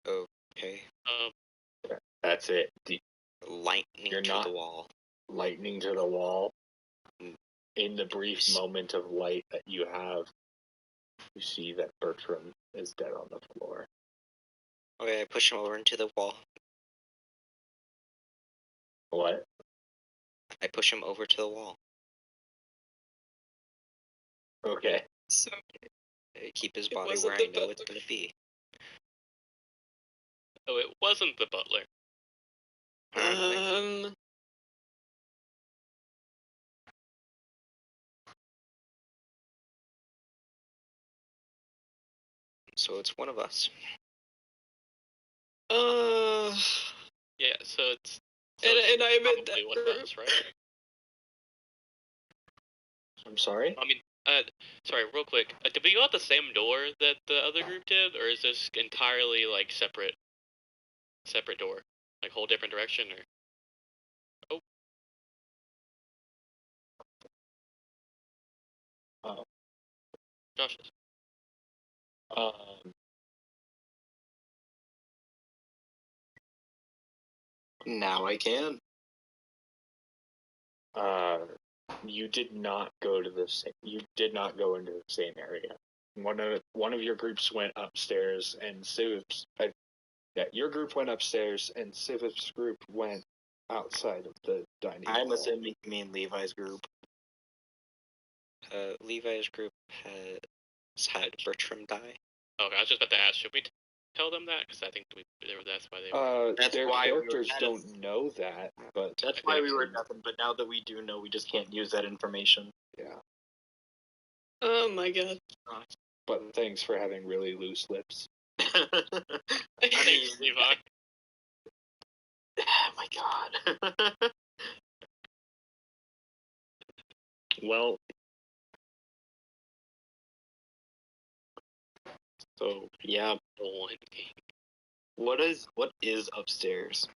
Okay. That's it. Lightning You're to not- the wall. Lightning to the wall. In the brief moment of light that you have, you see that Bertram is dead on the floor. Okay, I push him over into the wall. What? I push him over to the wall. Okay. So I keep his It body wasn't where the I know it's butler. gonna be. So it wasn't the butler. So it's one of us. Yeah, so it's and I admit probably that one of us, right? I'm sorry? I mean, sorry, real quick. Did we go out the same door that the other group did, or is this entirely like separate door, like whole different direction, or? Oh. Oh. Josh's. Now I can. You did not go to the same. You did not go into the same area. One of your groups went upstairs, and Civ's. Your group went upstairs, and Civ's group went outside of the dining hall. I'm assuming you mean Levi's group. Levi's group has had Bertram die. Okay, I was just about to ask, should we tell them that? Because I think that's why they were. That's their why characters don't know that, but That's why we were nothing. But now that we do know, we just can't use that information. Yeah. Oh my god. But thanks for having really loose lips. Thanks, Levi. Oh my god. Well, So yeah, what is upstairs?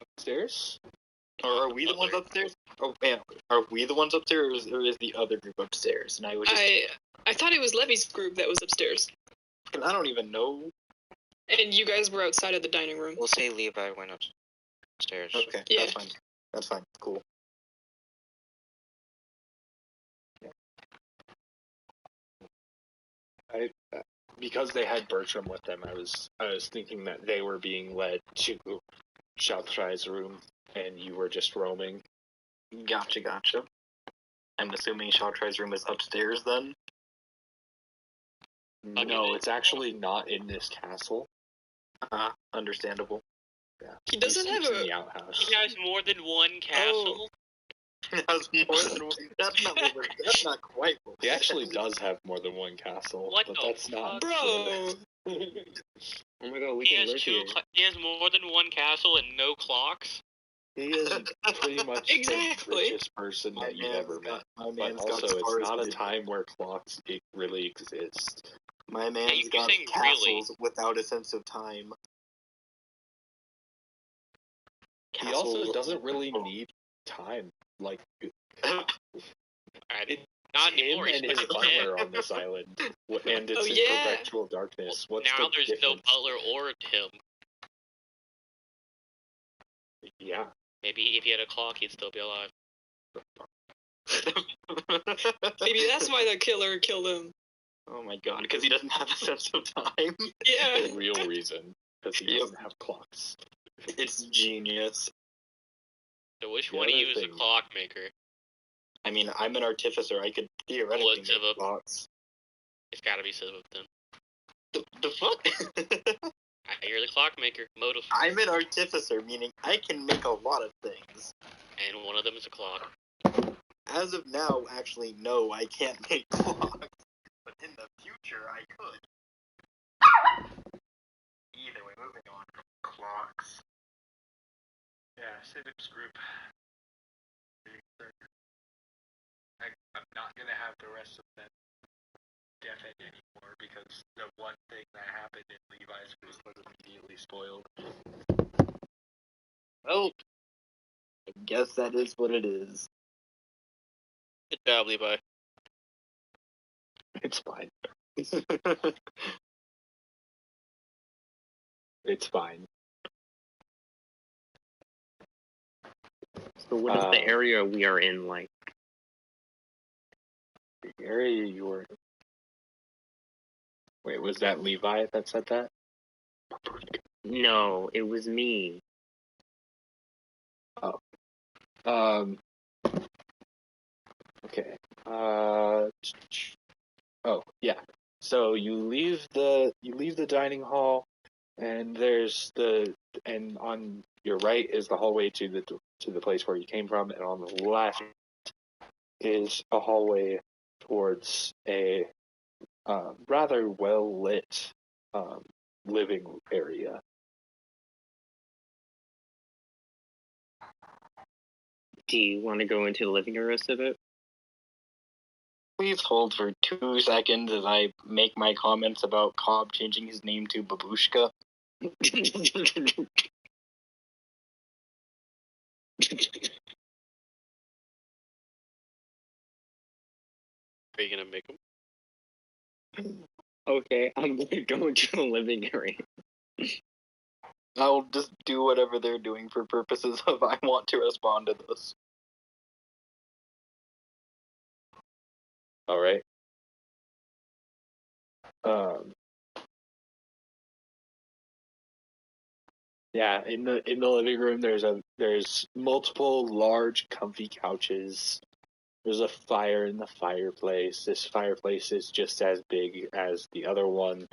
Upstairs? Or are we the ones upstairs? Oh man, are we the ones upstairs, or is the other group upstairs? And I was just I thought it was Levy's group that was upstairs, I don't even know. and you guys were outside of the dining room. We'll say Levi went upstairs. Okay, Yeah. that's fine. That's fine. Cool. Because they had Bertram with them, I was thinking that they were being led to Shaltrai's room, and you were just roaming. Gotcha. I'm assuming Shaltrai's room is upstairs then? No, it's actually not in this castle. Understandable. Yeah. He doesn't have sleeps in a. the outhouse. He has more than one castle. That's more than one. That's not quite. He actually does have more than one castle, What but the that's not. Bro! Oh my god, we He can has live here. he has more than one castle and no clocks. He is pretty much Exactly. the richest person that you've ever met. But also, it's not a time where clocks really exist. My man's you're got saying castles without a sense of time. He also doesn't really need time. Like, Not him anymore. and his butler on this island, and it's Oh, in yeah. perpetual darkness. What's now the there's difference? no butler or him. Yeah. Maybe if he had a clock, he'd still be alive. Maybe that's why the killer killed him. Oh my god, because he doesn't have a sense of time. Yeah. The real reason, because he doesn't have clocks. It's genius. So which The one of other you is a thing- clockmaker? I mean, I'm an artificer. I could theoretically it's make clocks. It's gotta be Civic then. The fuck? You're the clockmaker. Motive. I'm an artificer, meaning I can make a lot of things. And one of them is a clock. As of now, actually, no, I can't make clocks. But in the future, I could. Either way, moving on from clocks. Yeah, civics group. I'm not gonna have the rest of them deafen anymore because the one thing that happened in Levi's group was immediately spoiled. Well, I guess that is what it is. Good job, Levi. It's fine. It's fine. So what is the area we are in like? The area you were. Wait, was that Levi that said that? No, it was me. Oh. Okay. Oh yeah. So you leave the dining hall, and and on your right is the hallway to the place where you came from, and on the left is a hallway towards a rather well lit living area. Do you want to go into the living area of it? Please hold for 2 seconds as I make my comments about Cobb changing his name to Babushka. Are you gonna make him? Okay, I'm gonna go into the living area. I'll just do whatever they're doing for purposes of I want to respond to this. All right. Yeah, in the living room there's multiple large comfy couches. There's a fire in the fireplace. This fireplace is just as big as the other one.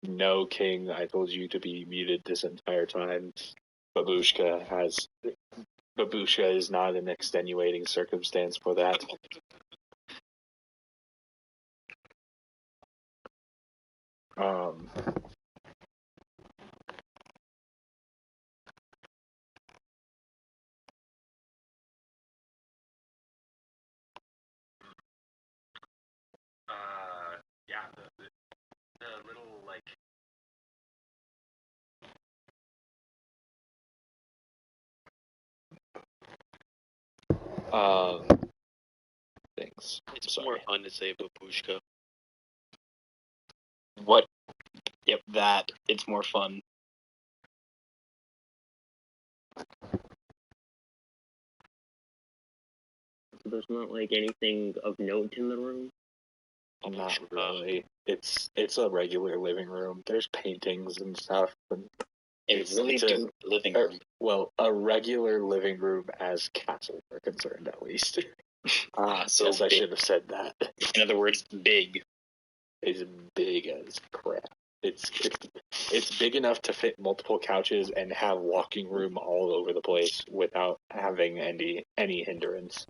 No, King, I told you to be muted this entire time. Babushka is not an extenuating circumstance for that. Yeah, the little like things. It's more fun to say babushka. What? Yep, that. It's more fun. So there's not like anything of note in the room? Not really. It's a regular living room. There's paintings and stuff. And It's really a living room. Well, a regular living room as castles are concerned, at least. So yes, I big. should have said that. In other words, big. It's big as crap. It's big enough to fit multiple couches and have walking room all over the place without having any hindrance.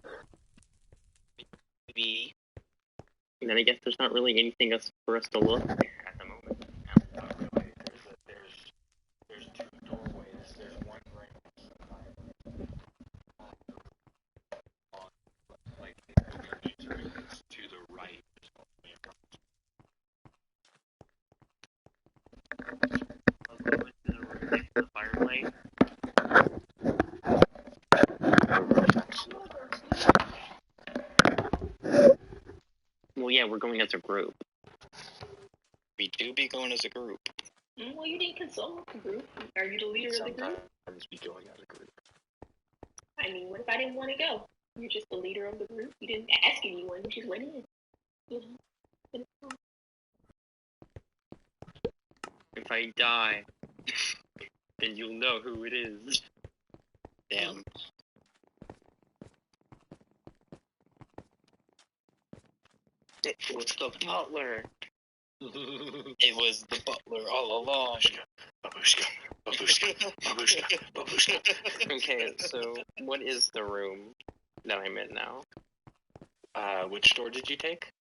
Maybe. And then I guess there's not really anything else for us to look at the moment. not really. There's two Well, yeah, we're going as a group. We do be going as a group. Well, you didn't consult the group. Are you the leader of the group? Sometimes we going as a group. I mean, what if I didn't want to go? You're just the leader of the group. You didn't ask anyone. You just went in. You know? If I die, then you'll know who it is. Damn. It was the butler. It was the butler all along. Babushka, babushka, babushka, babushka. Okay, so what is the room that I'm in now? Which door did you take?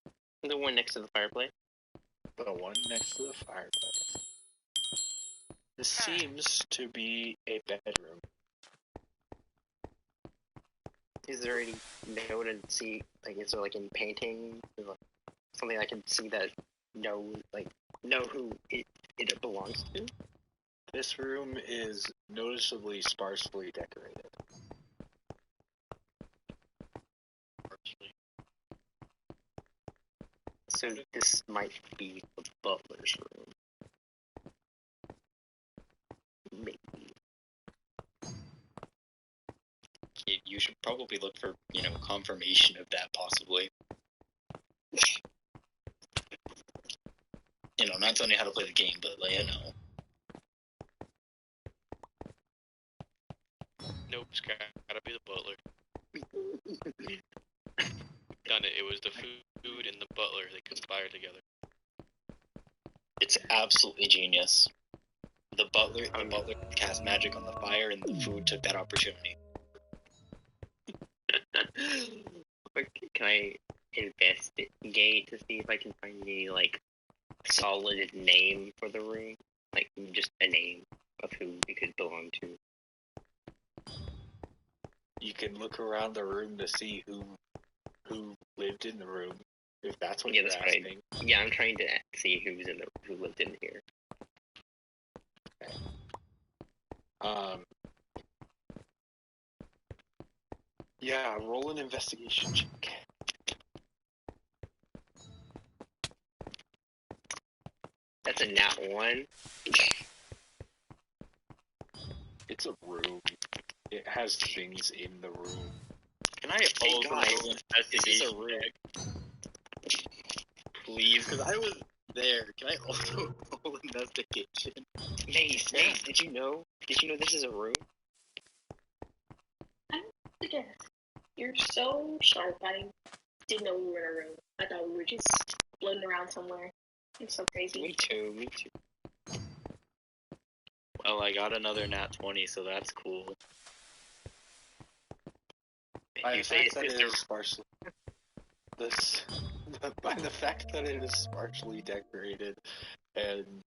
The one next to the fireplace. The one next to the fireplace. This seems to be a bedroom. Is there any note and see, like, is there like any painting, something I can see that know who it belongs to? This room is noticeably sparsely decorated. So this might be the butler's room. Maybe. You should probably look for, confirmation of that, possibly. Not telling you how to play the game, but Nope, it's gotta be the butler. Done it. It was the food and the butler. They conspired together. It's absolutely genius. The butler cast magic on the fire, and the food took that opportunity. Can I investigate to see if I can find any, solid name for the room? Like, just a name of who it could belong to. You can look around the room to see who lived in the room, if that's what you're asking. Yeah, I'm trying to see who lived in here. Okay. Yeah, roll an investigation check. That's a nat 1. It's a room. It has things in the room. Can I also roll an investigation check? Please, because I was there. Can I also roll investigation? Mace, did you know this is a room? I don't guess. You're so sharp. I didn't know we were in a room. I thought we were just floating around somewhere. It's so crazy. Me too. Well, I got another nat 20, so that's cool. By the fact that it is sparsely... By the fact that it is sparsely decorated and,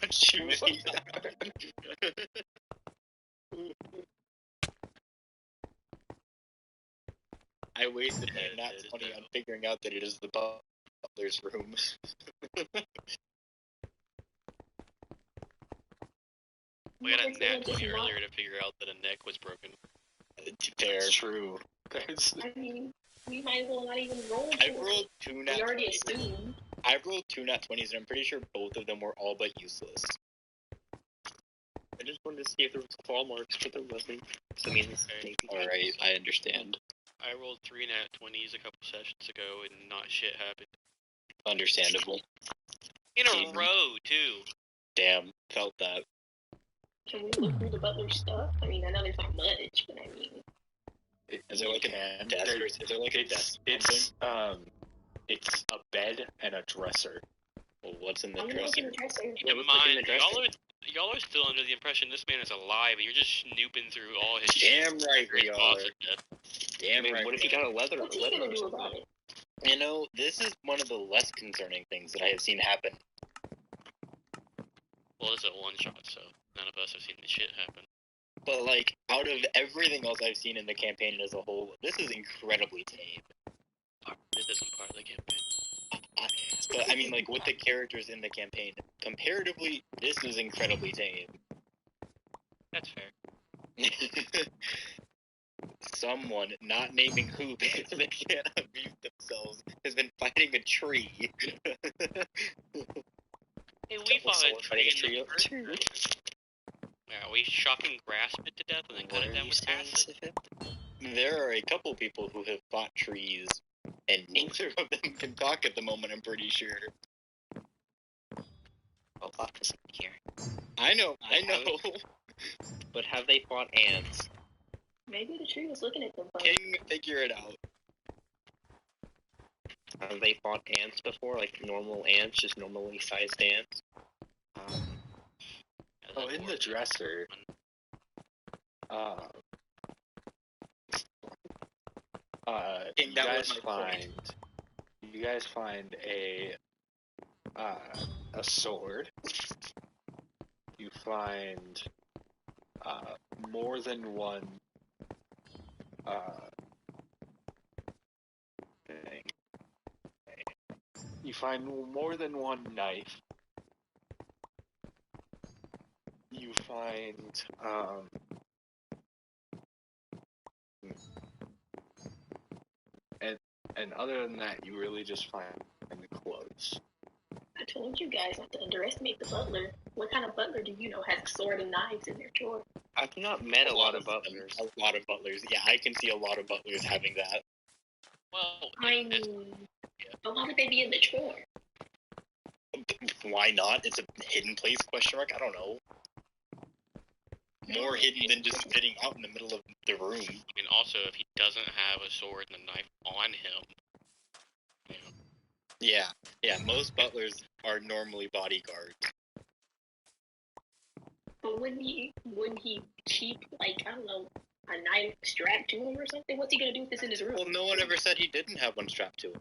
What you mean? I wasted my nat 20 on figuring out that it is the butler's room. We had a nat 20 earlier to figure out that a neck was broken. That's true. I mean, we might as well not even roll. I rolled 2 nat 20s. We already assumed. I rolled 2 nat 20s, and I'm pretty sure both of them were all but useless. I just wanted to see if there was claw marks, but there wasn't. So Alright, I understand. I rolled 3 nat 20s a couple sessions ago, and not shit happened. Understandable. In a row, too. Damn, felt that. Can we look through the butler's stuff? I mean, I know there's not much, but I mean... Is there like a desk? Is there like a desk? It's a bed and a dresser. Well, what's in the I'm dresser? looking at the dresser. Keep in mind, y'all are still under the impression this man is alive, and you're just snooping through all his Damn shit. right we are. Damn right. What if you got a leather? What's he gonna do about it? This is one of the less concerning things that I have seen happen. Well, it's a one-shot, so none of us have seen the shit happen. But, out of everything else I've seen in the campaign as a whole, this is incredibly tame. This isn't part of the campaign. But, with the characters in the campaign, comparatively, this is incredibly tame. That's fair. someone, not naming who because they can't unmute themselves, has been fighting a tree. Hey, we fought a tree in the up first to? place. Yeah, we shocking grasp it to death and then cut it down with acid. There are a couple people who have fought trees, and neither of them can talk at the moment, I'm pretty sure. Well, is here. I know. But have they fought ants? Maybe the tree was looking at them. King, figure it out. Have they fought ants before? Like normal ants, just normally sized ants? Oh, in the dresser. King, that was my point. You guys find a sword. You find more than one thing. You find more than one knife. You find and other than that, you really just find the clothes. I told you guys not to underestimate the butler. What kind of butler do you know has a sword and knives in their drawer? I've not met a lot of butlers. A lot of butlers. Yeah, I can see a lot of butlers having that. Well, I mean, but why would they be in the drawer? Why not? It's a hidden place, question mark? I don't know. More hidden than just sitting out in the middle of the room. I mean, also, if he doesn't have a sword and a knife on him, you know. Yeah, most butlers are normally bodyguards. But wouldn't he keep, like, I don't know, a knife strapped to him or something? What's he gonna do with this in his room? Well, no one ever said he didn't have one strapped to him.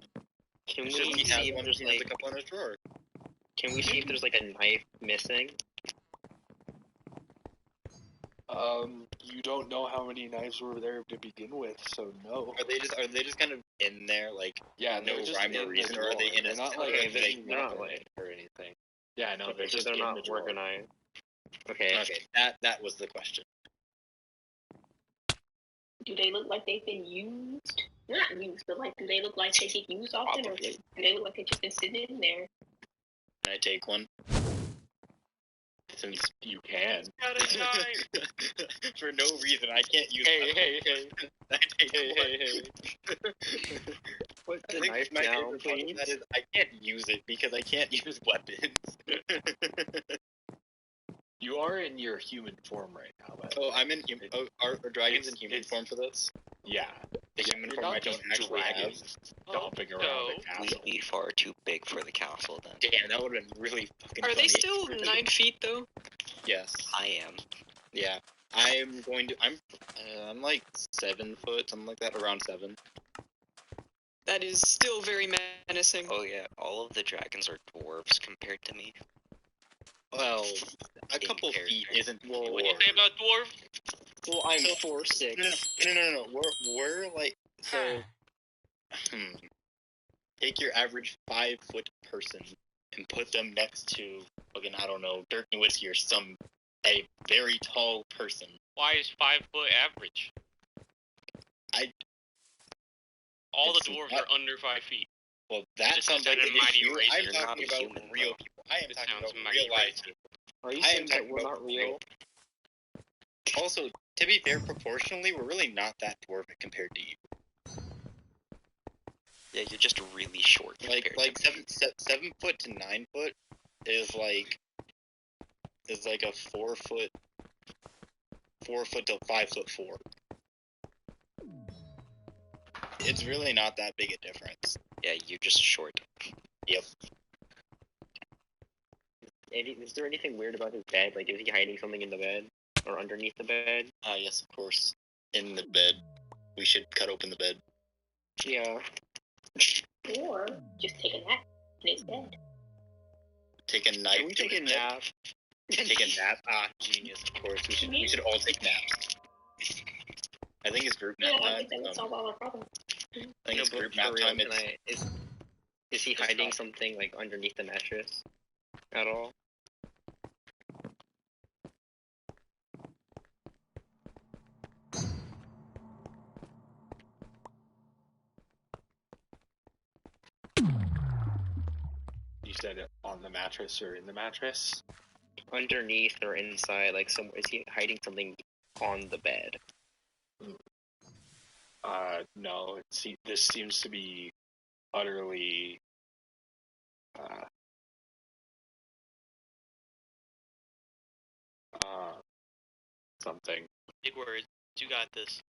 Can we It's just he see has if one, there's he has a like couple in his drawer. Can we see if there's like a knife missing? You don't know how many knives were there to begin with, so no. Are they just kind of in there, like, Yeah, no they're just rhyme or in reason, the or are they drawer. in a They're not like Okay, hanging they're up not like or anything. Yeah, no, they're So just they're in not the drawer. organized. Okay. Okay, that was the question. Do they look like they've been used? Not used, but like, do they look like they get used often, or do they look like they've just been sitting in there? Can I take one? Since you can. Got a knife! For no reason, I can't use Hey. I take one. Hey. Put I the think knife my down, favorite part of please. that is I can't use it because I can't use weapons. You are in your human form right now, but Oh, I'm in human. Oh, are dragons in human form for this? yeah. The human You're form I not don't just actually have. dragons stomping around the castle. Completely far too big for the castle then. Damn, that would have been really fucking Are funny. they still 9 feet though? Yes. I am. Yeah. I'm like 7 foot, something like that, around 7. That is still very menacing. Oh yeah, all of the dragons are dwarves compared to me. Well, a In couple character. feet isn't What do you say about dwarf? Well, I'm 4'6". No. We're like, so. Take your average 5-foot person and put them next to, fucking, I don't know, Dirk Nowitzki or a very tall person. Why is 5 foot average? All the It's dwarves not- are under 5 feet. Well, that This sounds is like an an mighty issue. race. I'm You're not talking a about human, real though. people. I am This talking sounds about mighty real life racist. people. Are you I am saying that talking we're about not real? Also, to be fair, proportionally, we're really not that dwarven compared to you. Yeah, you're just really short Like compared to me. 7 foot to 9 foot is like a 4 foot to 5 foot 4. It's really not that big a difference. Yeah, you're just short. Yep. Is there anything weird about his bed? Like, is he hiding something in the bed? Or underneath the bed? Yes, of course. In the bed. We should cut open the bed. Yeah. Or just take a nap in his bed. Take a knife. Can we to take his a bed. nap? Take a nap. Genius, of course. We should all take naps. I think it's group Yeah, nap I time. think that would solve all our problems. I think it's but group for nap real, time. is he it's hiding not. something like underneath the mattress at all? said on the mattress or in the mattress? Underneath or inside, like is he hiding something on the bed? No. This seems to be utterly something. Big words. You got this.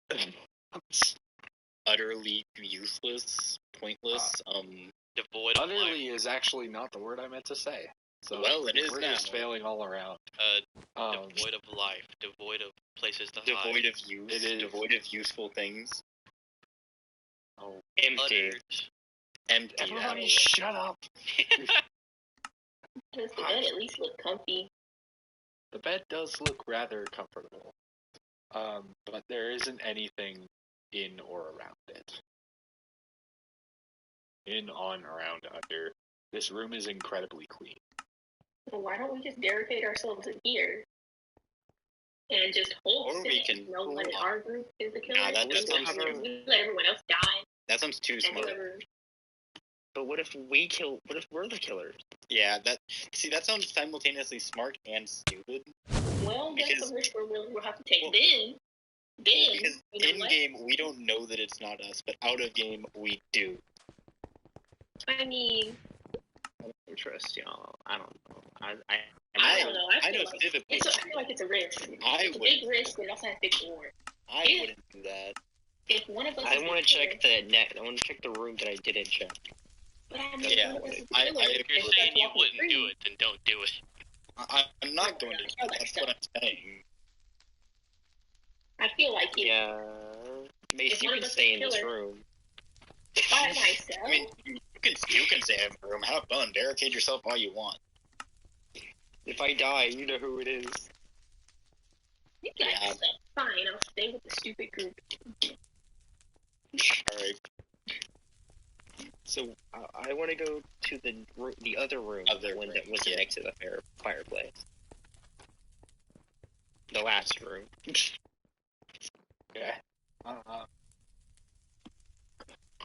Utterly useless, pointless, Devoid of Utterly life. is actually not the word I meant to say. So well, it is we're now. just failing all around. Devoid of life. Devoid of places to hide. Devoid of use. It is. Devoid of useful things. Oh, Empty. Empty. everybody, shut up. Does the bed at least look comfy? The bed does look rather comfortable, but there isn't anything in or around it. In, on, around, under. This room is incredibly clean. Well, why don't we just barricade ourselves in here? And just hold Or we still. can No one in pull our group is the killer. Nah, that we sounds- let everyone else die. That sounds too And smart. whoever. But what if we're the killers? Yeah, that sounds simultaneously smart and stupid. Well, that's Because- the risk we'll have to take. Well, Then, Because you know in what? game we don't know that it's not us, but out of game we do. I mean, I don't trust y'all. I don't know. I don't know. I feel like vividly. I feel like it's a risk. I It's a would. big risk, but it also has big reward. I wouldn't do that. If one of us I is want the to killer, check the net. I want to check the room that I didn't check. but I mean, Yeah, one of us is the I- killer. I- If you're and we're saying you walking wouldn't free. do it, then don't do it. I'm not going to do that. That's what I'm saying. I feel like if Yeah. Mace, If you one can of us stay is in this killer- room. by myself, I mean, you can stay in the room, have fun, barricade yourself all you want. If I die, you know who it is. you got yeah. stuff. Fine, I'll stay with the stupid group. Alright. So I want to go to the other room, Other the one room, that was yeah. next to the fireplace. The last room. Okay.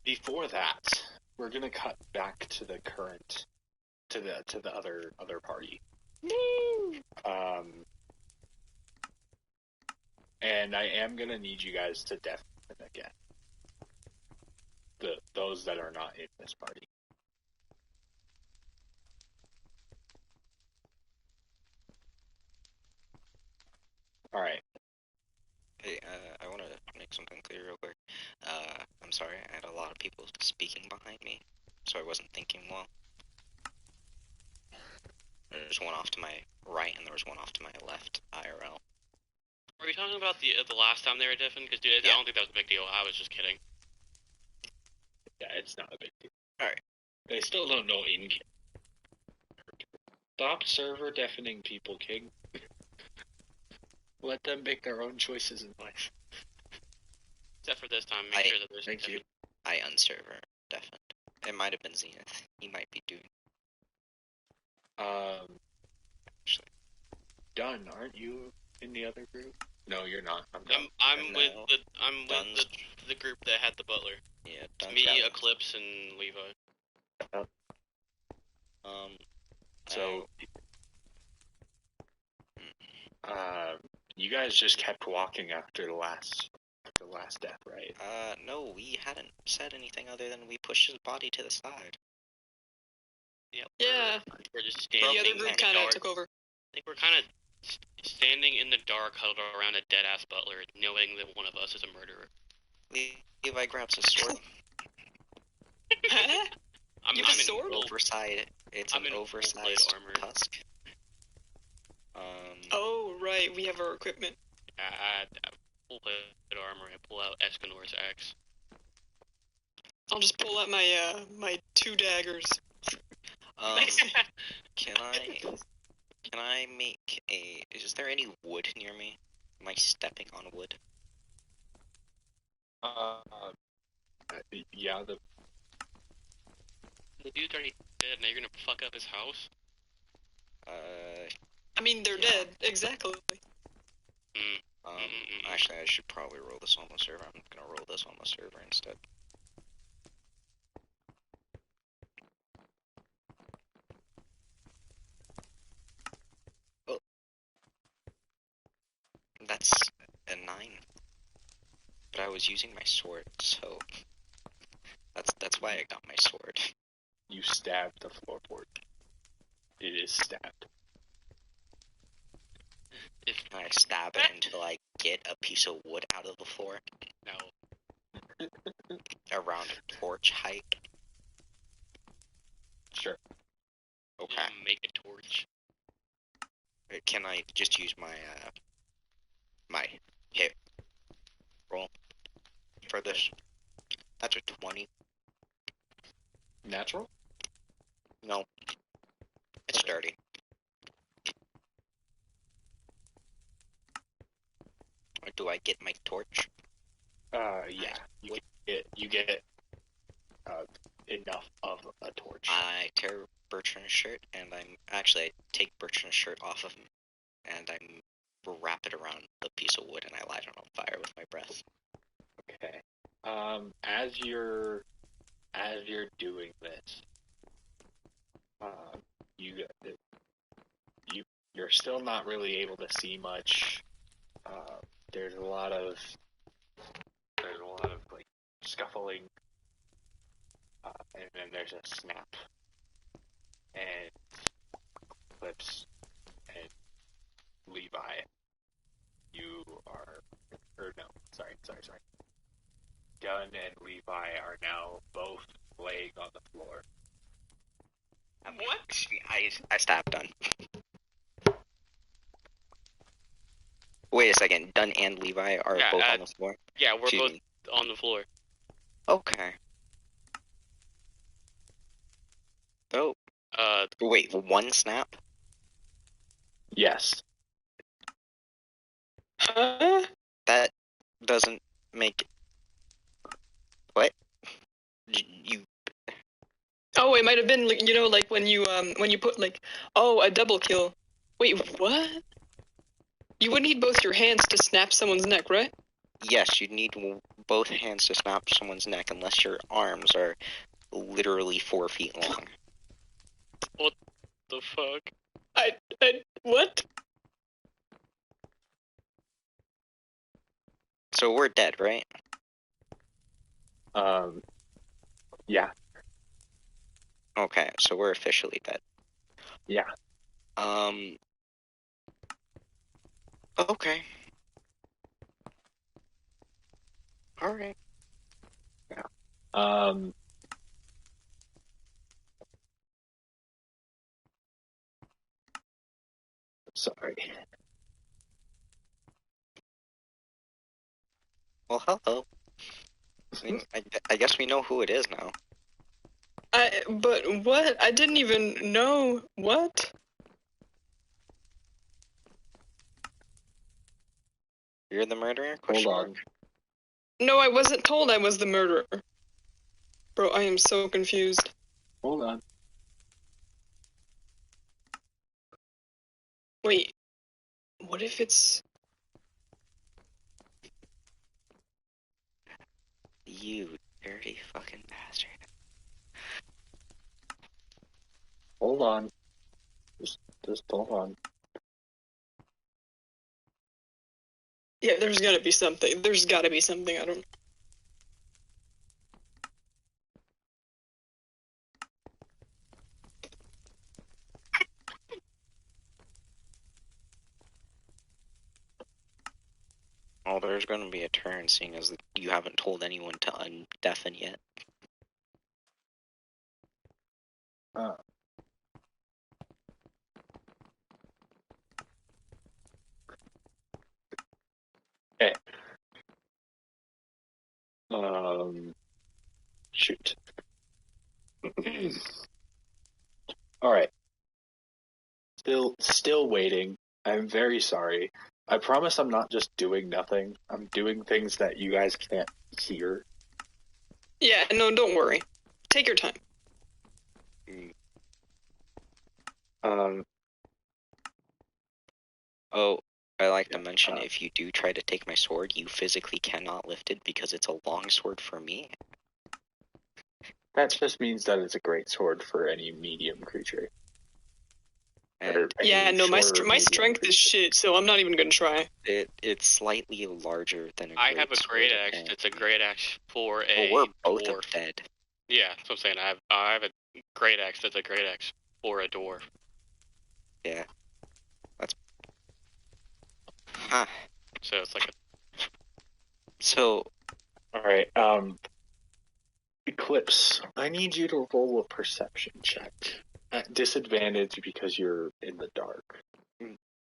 Before that, we're gonna cut back to the current, to the other party. And I am gonna need you guys to deafen again. Those that are not in this party. All right. Hey, I want to make something clear real quick. I'm sorry, I had a lot of people speaking behind me, so I wasn't thinking well. There's one off to my right, and there was one off to my left, IRL. Are we talking about the last time they were different? Because, dude, I don't think that was a big deal. I was just kidding. Yeah, it's not a big deal. Alright. They still don't know in-game. Stop server deafening people, King. Let them make their own choices in life. Except for this time, make sure that there's... Thank you. I unserver deafened. It might have been Zenith. He might be doing. Actually, Done. Aren't you in the other group? No, you're not. I'm done. I'm And with now, the group that had the butler. yeah, It's done. me, Eclipse, and Levi. So, you guys just kept walking after the last death, right? No, we hadn't said anything other than we pushed his body to the side. Yep. Yeah. We're just The standing other in group the kind of dark. took over. I think we're kind of standing in the dark, huddled around a dead-ass butler, knowing that one of us is a murderer. Levi grabs a sword. I'm You have a in sword? full- Oversized. It's I'm an in oversized full-plate armor. tusk. Oh, right. We have our equipment. I full plate armor. I pull out Escanor's axe. I'll just pull out my my 2 daggers. Can I make a? Is there any wood near me? Am I stepping on wood? Yeah, The dude's already dead. Now you're gonna fuck up his house. I mean, they're Yeah. dead. Exactly. Actually, I should probably roll this on the server. I'm gonna roll this on the server instead. was using my sword, so that's why I got my sword. You stabbed the floorboard. It is stabbed. If Can I stab it until I get a piece of wood out of the floor? no, Around a torch height? Sure. Okay. make a torch. Can I just use my my hit roll for this? That's a 20. Natural? No. It's dirty. Or do I get my torch? Yeah. You get enough of a torch. I tear Bertrand's shirt, and I take Bertrand's shirt off of him, and I wrap it around the piece of wood, and I light it on fire with my breath. Okay. As you're doing this, you're still not really able to see much. There's a lot of like scuffling, and then there's a snap, and Clips and Levi, you are, or no, sorry. Gunn and Levi are now both laying on the floor. What? I stabbed Dunn. Wait a second, Dunn and Levi are Yeah, both on the floor? Yeah, we're Excuse both me. on the floor. Okay. Oh. Wait, one snap? Yes. Huh? That doesn't make... What? You... Oh, it might have been, like, you know, like when you put, like, oh, a double kill. Wait, what? You would need both your hands to snap someone's neck, right? Yes, you need both hands to snap someone's neck unless your arms are literally 4 feet long. What the fuck? What? So we're dead, right? Yeah. Okay, so we're officially dead. Yeah. Okay. Alright. Yeah. Sorry. Well, hello. I mean, I guess we know who it is now. But what? I didn't even know. What? You're the murderer? Hold on. No, I wasn't told I was the murderer. Bro, I am so confused. Hold on. Wait. What if it's... You dirty fucking bastard. Hold on. Just hold on. Yeah, there's gotta be something. There's gotta be something, I don't... Oh, there's gonna be a turn, seeing as you haven't told anyone to undeafen yet. Okay. Shoot. All right. Still waiting. I'm very sorry. I promise I'm not just doing nothing. I'm doing things that you guys can't hear. Yeah, no, don't worry. Take your time. Oh, I like to mention, if you do try to take my sword, you physically cannot lift it because it's a long sword for me. That just means that it's a great sword for any medium creature. And Yeah, no, my shorter my medium strength is shit, so I'm not even gonna try. it's slightly larger than a I great have a sword, great axe. and- It's a great axe for Well, a we're both dwarf. dead. Yeah, that's what I'm saying. I have a great axe. That's a great axe for a dwarf. Yeah. That's... Huh. So it's like a So, Alright, Eclipse, I need you to roll a perception check. At disadvantage because you're in the dark.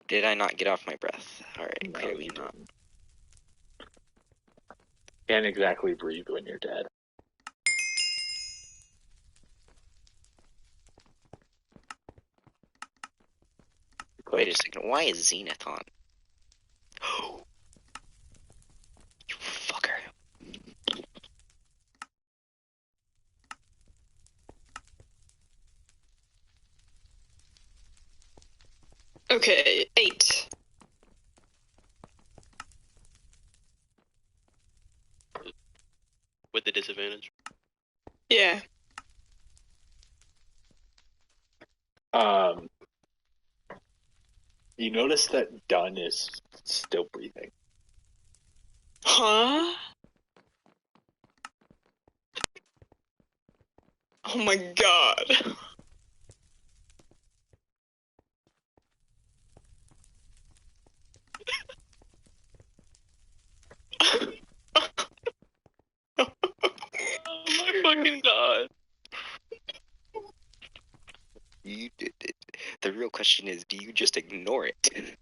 did I not get off my breath? Alright, No, clearly you not. didn't. Can't exactly breathe when you're dead. Wait a second, why is Zenith on? You fucker. Okay, 8. with the disadvantage. Yeah. You notice that Dunn is still breathing. Huh? Oh my god. Oh my fucking god. You did it. The real question is, do you just ignore it?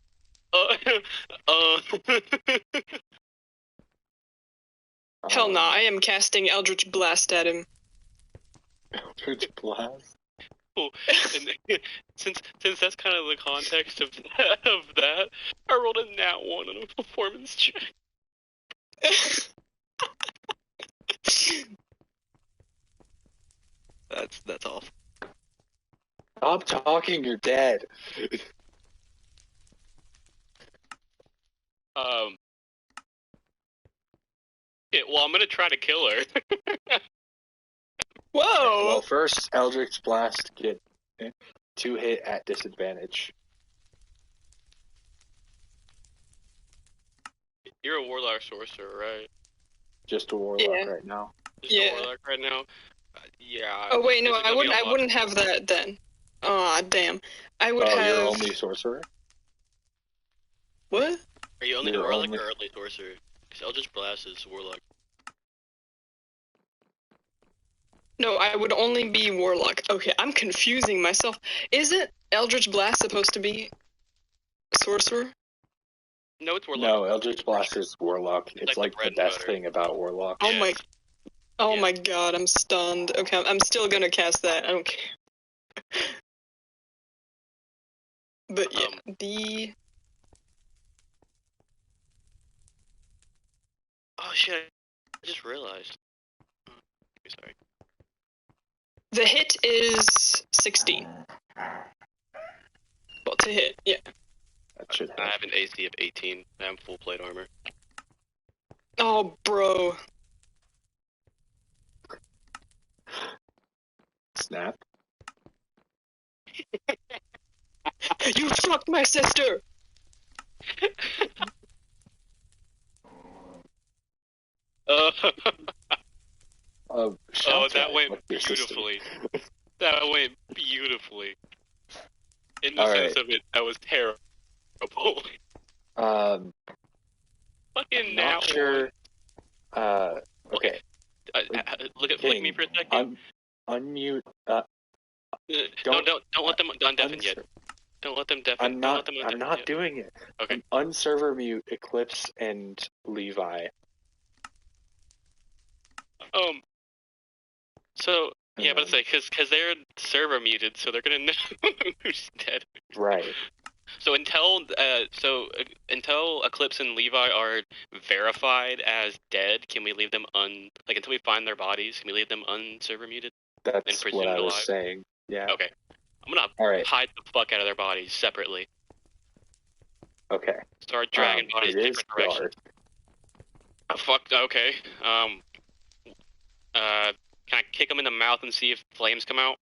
Hell nah, I am casting Eldritch Blast at him. Eldritch Blast? And since that's kind of the context of that, I rolled a nat 1 on a performance check. That's awful. Stop talking, you're dead. Yeah, well, I'm gonna try to kill her. Whoa! Well, first, Eldritch Blast get 2 hit at disadvantage. You're a warlock sorcerer, right? Just a warlock Yeah. right now. Just a warlock right now. Yeah. Oh wait, no, this is I gonna be a wouldn't. I lot. wouldn't have that then. Aw, damn. I would have. You're only sorcerer? What? Are you only You're warlock only- or only sorcerer? Because Eldritch Blast is warlock. No, I would only be warlock. Okay, I'm confusing myself. Isn't Eldritch Blast supposed to be sorcerer? No, it's warlock. No, Eldritch Blast is warlock. It's like the bread and best butter. thing about warlock. Oh my. Oh my god, I'm stunned. Okay, I'm still gonna cast that. I don't care. But yeah, the. Oh shit! I just realized. Sorry. The hit is 16. Well, to hit, yeah. That should I have an AC of 18. I have full plate armor. Oh, bro. Snap. You fucked my sister! Oh, shout that out went with your sister. beautifully. That went beautifully. In the All sense right. of it, I was terrible. Fucking Fucking not nat sure. Okay. Look at me for a second. Unmute. Don't let them undeafen yet. Don't let them deafen. I'm Don't not. let them I'm undeafen not yet. doing it. Okay. Unserver mute Eclipse and Levi. So yeah, but it's like because they're server muted, so they're gonna know who's dead. Right. So until Eclipse and Levi are verified as dead, can we leave them until we find their bodies? Can we leave them unserver muted? That's and what I presumed was alive? saying. Yeah. Okay. I'm gonna All right. hide the fuck out of their bodies separately. Okay. Start dragging bodies it in is different directions. dark. Fuck. Okay. Can I kick him in the mouth and see if flames come out?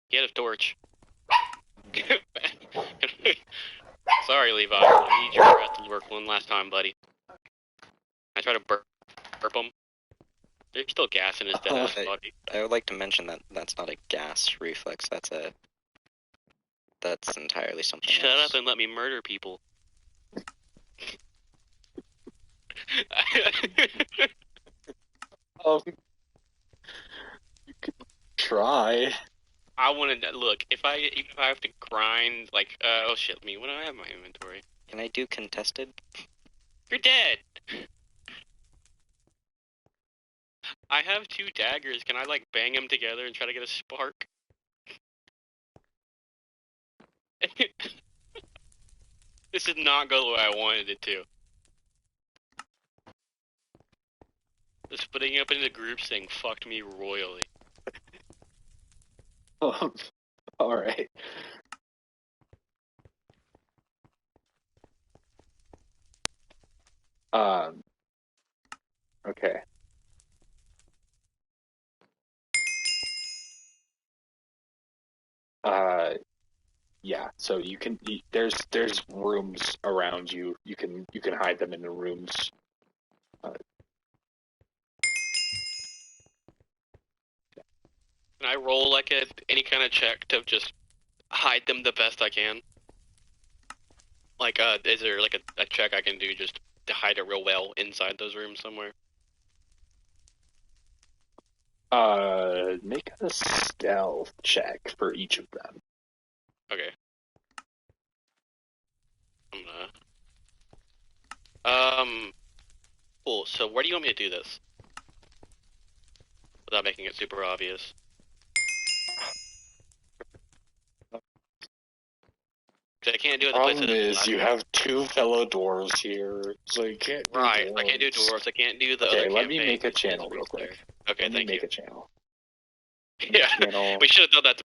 He had a torch. Can Sorry, Levi. I need your breath to work one last time, buddy. I try to burp him. There's still gas in his dead ass body. I would like to mention that that's not a gas reflex. That's entirely something Shut else. up and let me murder people. You could try. I want to look. Even if I have to grind, like, oh shit, what do I have in my inventory? Can I do contested? You're dead. I have 2 daggers. Can I like bang them together and try to get a spark? This did not go the way I wanted it to. The splitting up into groups thing fucked me royally. Alright. Okay. Yeah, so you can, there's rooms around you. You can hide them in the rooms. Can I roll like any kind of check to just hide them the best I can? Like, is there like a check I can do just to hide it real well inside those rooms somewhere? Make a stealth check for each of them. Okay. I'm gonna... Cool, so where do you want me to do this? Without making it super obvious. I can't do it the place Problem is, you have 2 fellow dwarves here, so you can't do Right, dwarves. I can't do dwarves, I can't do the okay, other let me campaign. make a channel real quick. Okay, let me thank make you. a channel. Yeah, channel. we should have done that.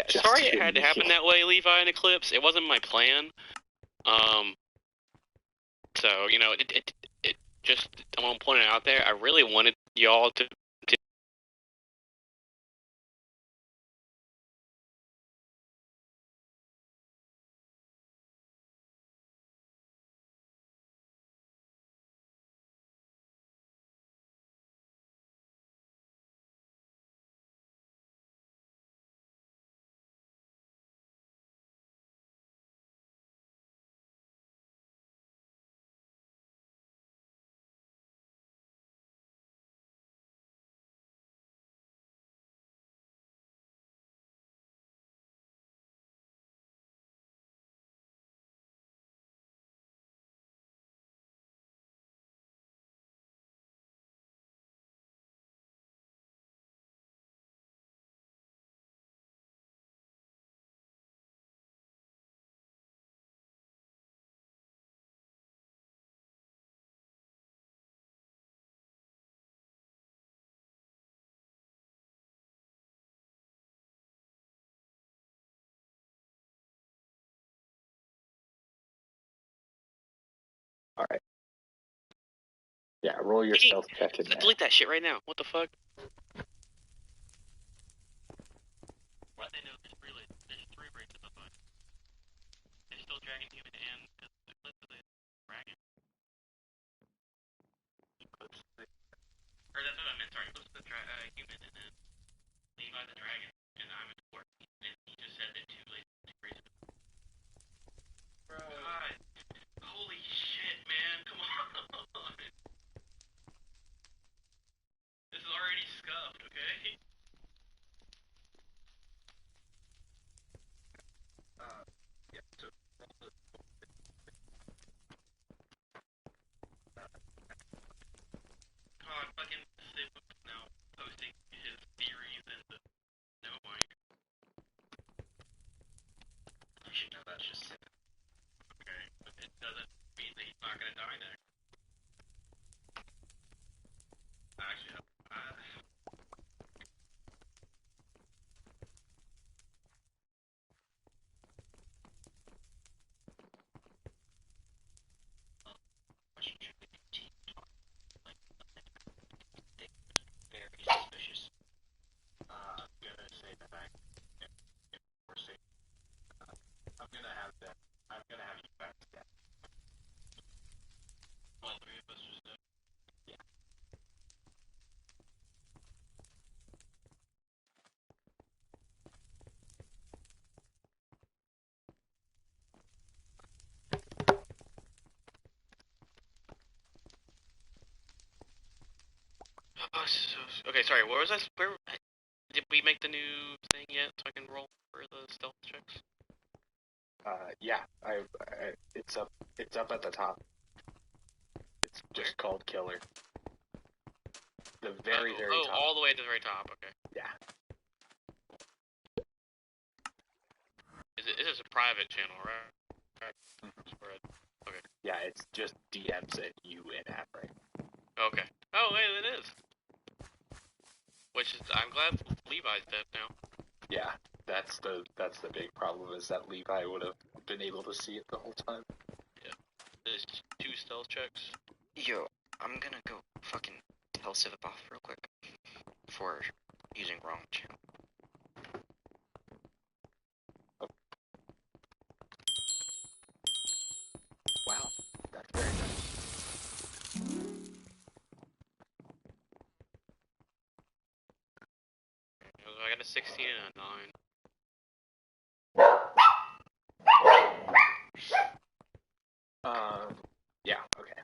Sorry it had to happen that way, Levi and Eclipse. It wasn't my plan. So, you know, it just, I want to point it out there. I really wanted y'all to Alright. Yeah, roll your stealth check in there. delete that shit right now. What the fuck? Why they know there's 3 races of fun. There's still dragon, human, and the dragon. Or that's what I meant, sorry. Eclipse the human, and then Levi the dragon, and I'm a dwarf. And he just said that 2 races. God. Holy shit, man. Come on. This is already scuffed, okay? Yeah, so Okay, sorry. What was this? Where did we make the new thing yet? So I can roll for the stealth checks. Yeah, it's up at the top. It's just called Killer. The very top. All the way to the very top. Okay. Yeah. This is a private channel, right? Okay. Yeah, it's just DMs and you in app, right? Okay. Oh, wait, it is. Which is, I'm glad Levi's dead now. Yeah, that's the big problem, is that Levi would have been able to see it the whole time. Yeah. There's 2 stealth checks. Yo, I'm gonna go fucking tell Civip off real quick for using wrong channel. Wow, that's very nice. I got a 16 and a 9. Yeah, okay.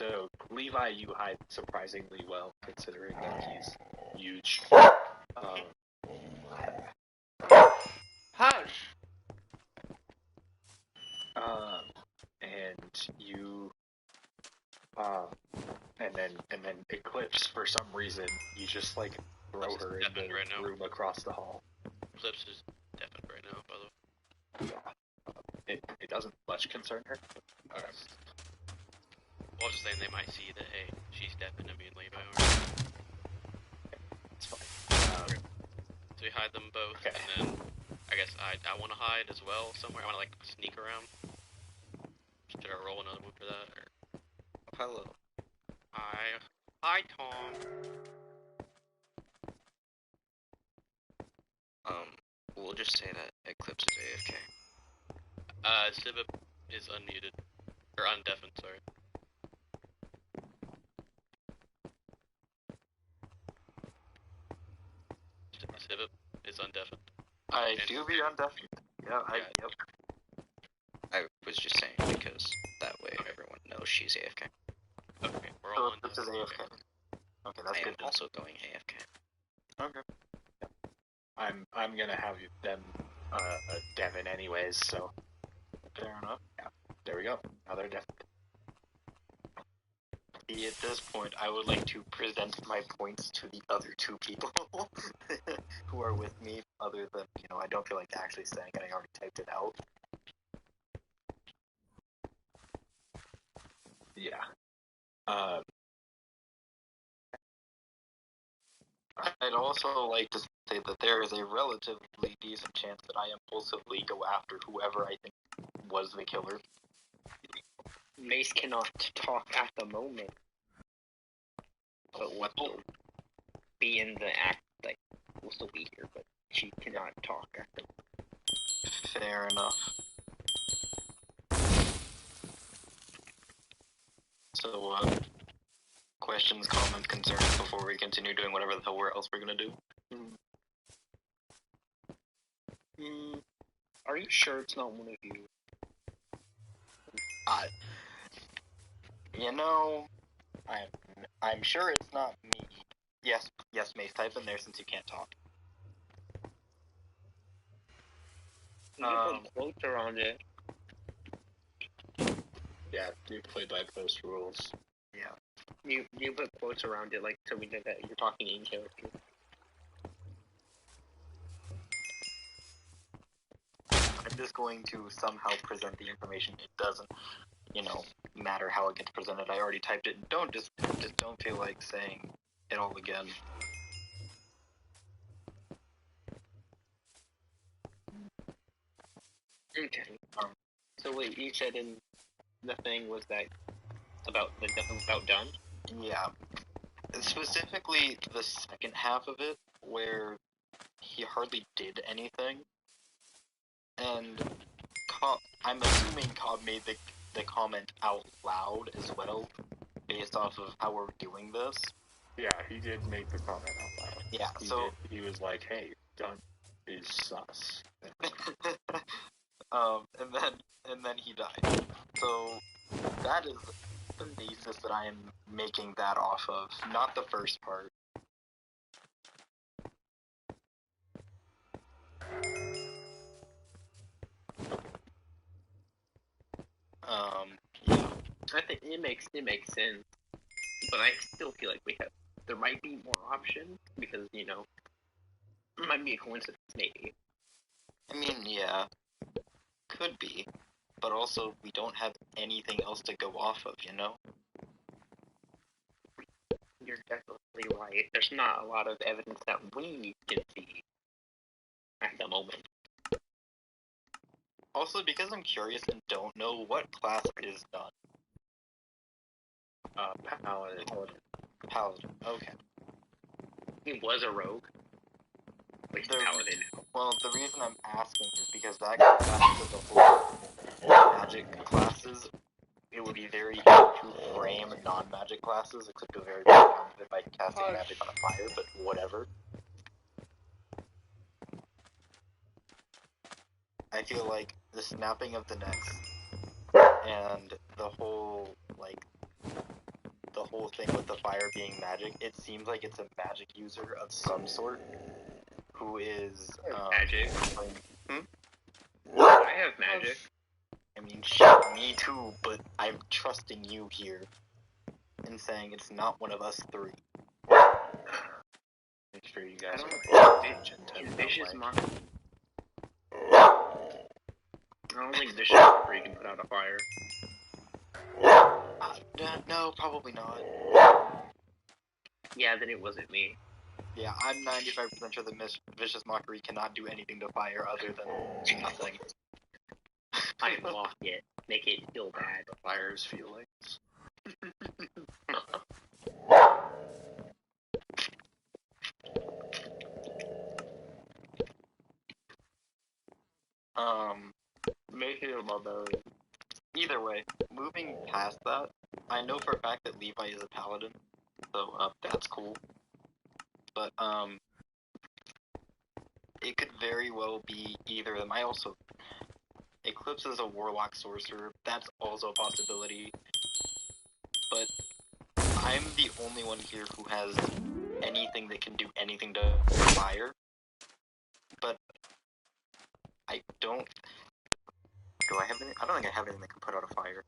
So, Levi, you hide surprisingly well, considering that he's huge. Hush! And you, and then Eclipse, for some reason, you just, like, throw her in the room across the hall. Eclipse is deafened right now, by the way. Yeah. It doesn't much concern her. Well, I was just saying they might see that, hey, she's deafened and being Levi. Or... It's fine. So we hide them both, okay. And then I guess I want to hide as well somewhere. I want to, like, sneak around. Should I roll another move for that? Or... Hello. Hi, Tom. We'll just say that Eclipse is AFK. Civip is unmuted. Or undeafened, sorry. Civip is undeafened. I do be undeafened. Yeah, yep. I was just saying because that way everyone knows she's AFK. Okay, we're all This is AFK. Okay, that's good. I am also going AFK. Okay. I'm gonna have them Devin anyways, so Fair enough. yeah. There we go. Now they're Devin. At this point, I would like to present my points to the other 2 people who are with me, other than, I don't feel like actually saying it, I already typed it out. Yeah. I'd also like to say that there is a relatively decent chance that I impulsively go after whoever I think was the killer. Mace cannot talk at the moment, but will be in the act, like, we'll still be here, but she cannot talk at the moment. Fair enough. So, questions, comments, concerns before we continue doing whatever the hell else we're gonna do? Are you sure it's not one of you? I'm sure it's not me. Yes, Mace, type in there since you can't talk. You put quotes around it. Yeah, you play by post rules. Yeah. You put quotes around it, like, so we know that you're talking in character. I'm just going to somehow present the information. It doesn't, matter how it gets presented. I already typed it. Just don't feel like saying it all again. Okay. So wait, you said in the thing was that about done? Yeah. Specifically the second half of it, where he hardly did anything. And I'm assuming Cobb made the comment out loud as well, based off of how we're doing this. Yeah, he did make the comment out loud. Yeah, he was like, "Hey, Dun is sus." and then he died. So that is the basis that I am making that off of, not the first part. Yeah. I think it makes sense, but I still feel like there might be more options because it might be a coincidence maybe. I mean, yeah, could be, but also we don't have anything else to go off of, You're definitely right. There's not a lot of evidence that we can see at the moment. Also, because I'm curious and don't know, what class is done? Paladin. Paladin, okay. He was a rogue. Like paladin. Well, the reason I'm asking is because that goes back to the whole magic classes. It would be very easy to frame non-magic classes, except to a very big amount of it by casting magic on a fire, but whatever. I feel like the snapping of the necks and the whole thing with the fire being magic, it seems like it's a magic user of some sort who is magic. I have magic. I mean, shit, me too, but I'm trusting you here and saying it's not one of us three. Make sure you guys Can Vicious Mockery? I don't think Vicious Mockery can put out a fire. No, probably not. Yeah, then it wasn't me. Yeah, I'm 95% sure that Vicious Mockery cannot do anything to fire other than nothing. I mock it. Make it feel bad. The fire's feelings. Make it a barbarian. Either way, moving past that, I know for a fact that Levi is a paladin, so that's cool. But it could very well be either of them. Eclipse is a warlock sorcerer. That's also a possibility. But I'm the only one here who has anything that can do anything to fire. But I don't. Do I have anything? I don't think I have anything that can put out a fire.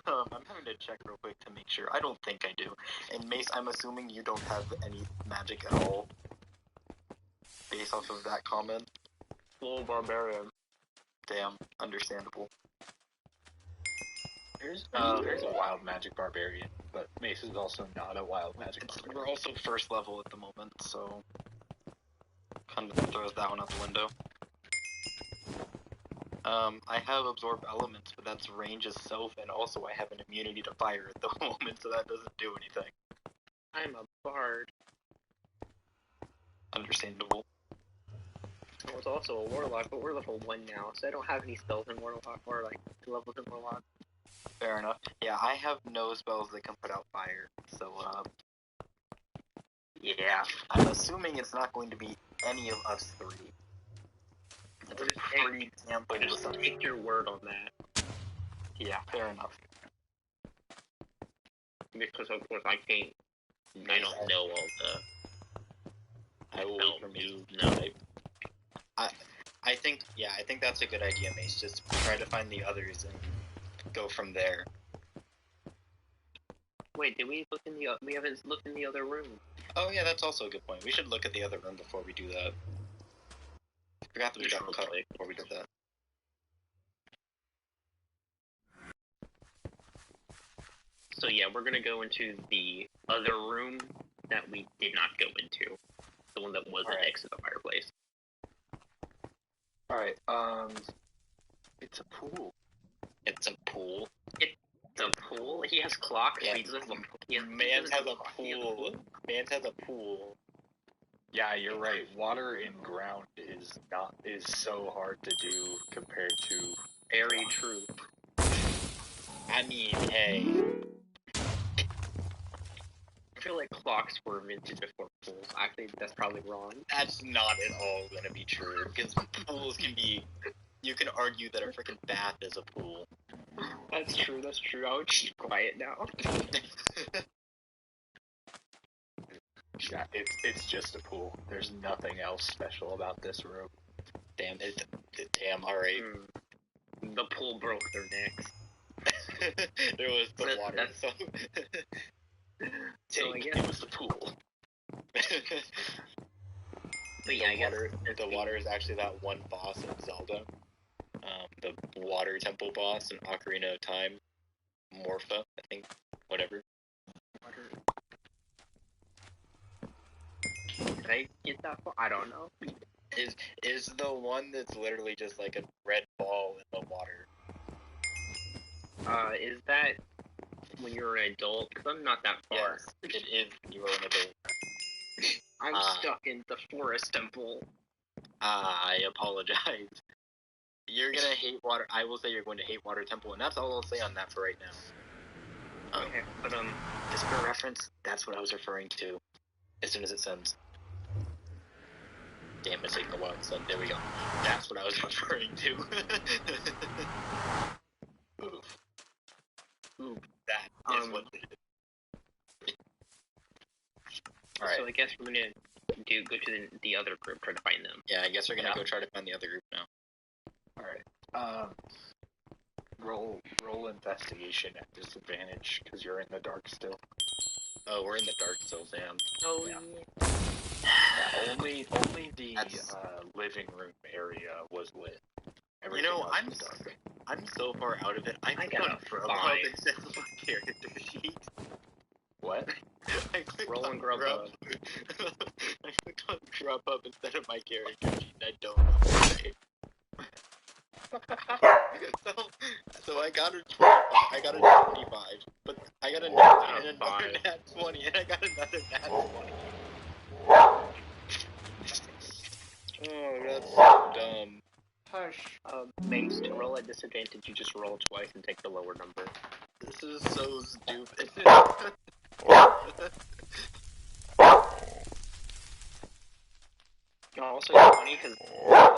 I'm having to check real quick to make sure. I don't think I do. And Mace, I'm assuming you don't have any magic at all. Based off of that comment. Full barbarian. Damn, understandable. There's a wild magic barbarian, but Mace is also not a wild magic barbarian. We're also first level at the moment, so kind of throws that one out the window. I have absorb elements, but that's range itself, and also I have an immunity to fire at the moment, so that doesn't do anything. I'm a bard. Understandable. I was also a warlock, but we're level 1 now, so I don't have any spells in warlock, or like levels in warlock. Fair enough. Yeah, I have no spells that can put out fire, so yeah, I'm assuming it's not going to be any of us three. It's a pretty ample Just take your word on that. Yeah, fair enough. Because of course I don't know all the. I will wait for me. No. I think that's a good idea, Mace. Just try to find the others and go from there. Wait, did we look in the? We haven't looked in the other room. Oh yeah, that's also a good point. We should look at the other room before we do that. I forgot that we got cut before we did that. So yeah, we're gonna go into the other room that we did not go into. The one that wasn't next to the fireplace. Alright, it's a pool. It's a pool? It's a pool? He has clocks. Yeah. Man has a pool. Man has a pool. Yeah, you're right. Water in ground is so hard to do compared to very true. I mean, hey. I feel like clocks were invented before pools. Actually, that's probably wrong. That's not at all gonna be true, because pools can be... You can argue that a freaking bath is a pool. That's true. That's true. I would just quiet now. Yeah, it's just a pool. There's nothing else special about this room. Damn, alright. The pool broke their necks. There was the That- water, that's- so... So I guess- it was the pool. But yeah, I guess the water is actually that one boss in Zelda. The water temple boss in Ocarina of Time. Morpha, I think. Whatever. Did I get that far? I don't know. Is the one that's literally just like a red ball in the water. Is that when you're an adult? Because I'm not that far. Yes, it is. You are an adult. I'm stuck in the forest temple. I apologize. You're gonna hate water. I will say you're going to hate water temple, and that's all I'll say on that for right now. Okay, but just for reference, that's what I was referring to. As soon as it sends. Damn, it's taking a while to send. There we go. That's what I was referring to. Oof. Ooh, that is what it is. Alright. So I guess we're gonna go to the other group, try to find them. Yeah, I guess we're gonna go try to find the other group now. Alright. Roll investigation at disadvantage, because you're in the dark still. Oh, we're in the dark still, Sam. Oh, yeah. Only the living room area was lit. Everything else I'm was dark. I'm so far out of it. I got clicked on a Grubhub 5. instead of my character sheet. What? I clicked Roll on on Grubhub. I clicked on Grubhub instead of my character sheet. I don't know why. so I got a 25. I got a 25, but I got another nat 20, and I got another nat 20. Oh, that's so dumb. Hush. Mace, to roll at disadvantage, you just roll twice and take the lower number. This is so stupid. Also, it's funny because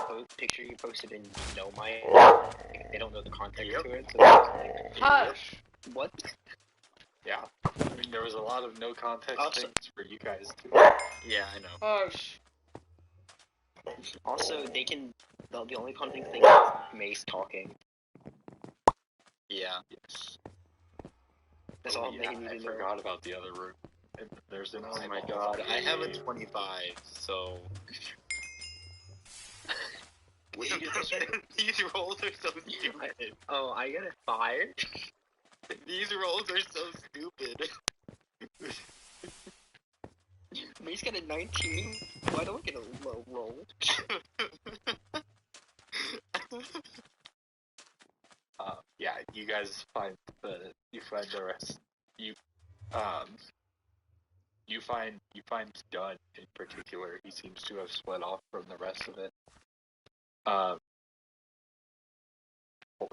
the picture you posted in they don't know the context to it. So like, Hush. What? Yeah. I mean, there was a lot of no context things for you guys, too. Yeah, I know. Hush. Also, they can. The only context thing is Mace talking. Yeah. Yes. That's all yeah, they need I to know. forgot about the other room. There's an Oh my god, I have a 25, so... These rolls are so stupid. Oh, I got a 5. These rolls are so stupid. Mace got a 19. Why don't I get a low roll? Yeah, you guys find the rest. You find Dunn in particular. He seems to have split off from the rest of it. Hold on.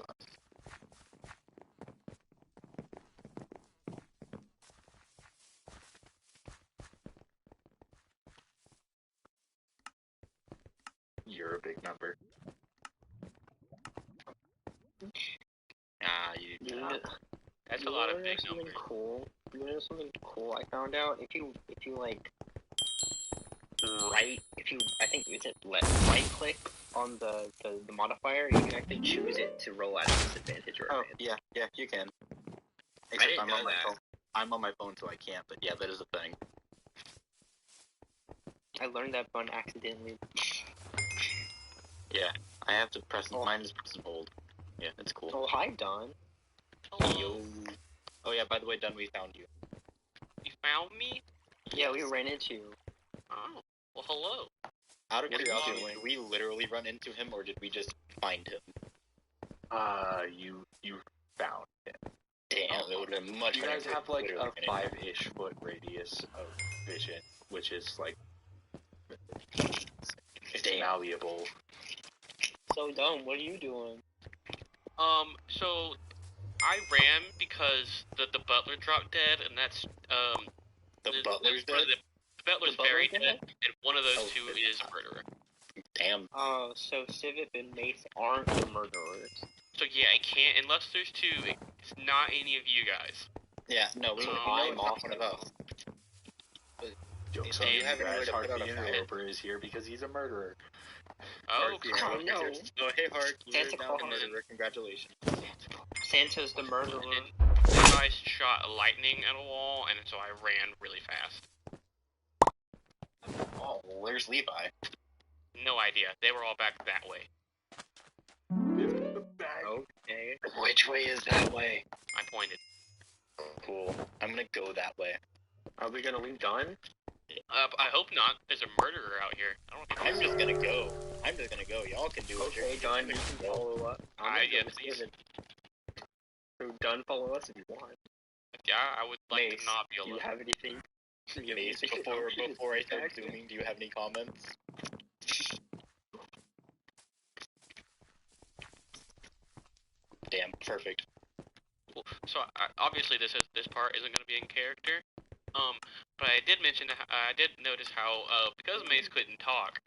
You're a big number. You That's a lot of big numbers. Cool. You know something cool I found out? If you like I think is it right click on the modifier, you can actually choose it to roll at a disadvantage or advantage. yeah, you can. Except didn't I'm know on my that. phone. I'm on my phone, so I can't. But yeah, that is a thing. I learned that fun accidentally. Yeah, I have to press. Mine is press and hold. Yeah, that's cool. Oh, hi, Don. Yo. Oh yeah, by the way, Dunn, we found you. You found me? Yeah, we ran into you. Oh, well, hello. Out of What are you curiosity, doing? did we literally run into him, or did we just find him? You found him. Damn, it would have been much You better. guys if have like literally a ran into him. 5-ish foot radius of vision, which is like it's malleable. So, Don, what are you doing? So I ran because the butler dropped dead, and that's The butler's dead? The butler's The very butler's dead, and one of those Oh, two is a murderer. Damn. So Civic and Mace aren't the murderers. So yeah, I can't unless there's two It's not any of you guys. Yeah, no, we know it's not one of us. So you you have any way guys, to put Hark out the a fire? Interloper is here because he's a murderer. Oh, Oh no. Oh, hey, Hark, you're Santa now the Claus. murderer. Congratulations. Santa's the murderer. Then I shot lightning at a wall, and so I ran really fast. Oh, where's Levi? No idea. They were all back that way. Okay. Which way is that way? I pointed. Cool. I'm gonna go that way. Are we gonna leave Dunn? I hope not. There's a murderer out here. I don't think I'm just gonna go. Y'all can do it. Okay, Dunn, you can follow us. Yeah, please. So Dunn, follow us if you want. Yeah, I would like Mace, to not be do you alone. have anything? Mace, before I start zooming, do you have any comments? Damn, perfect. So obviously this part isn't going to be in character. But I did mention I did notice how because Mace couldn't talk,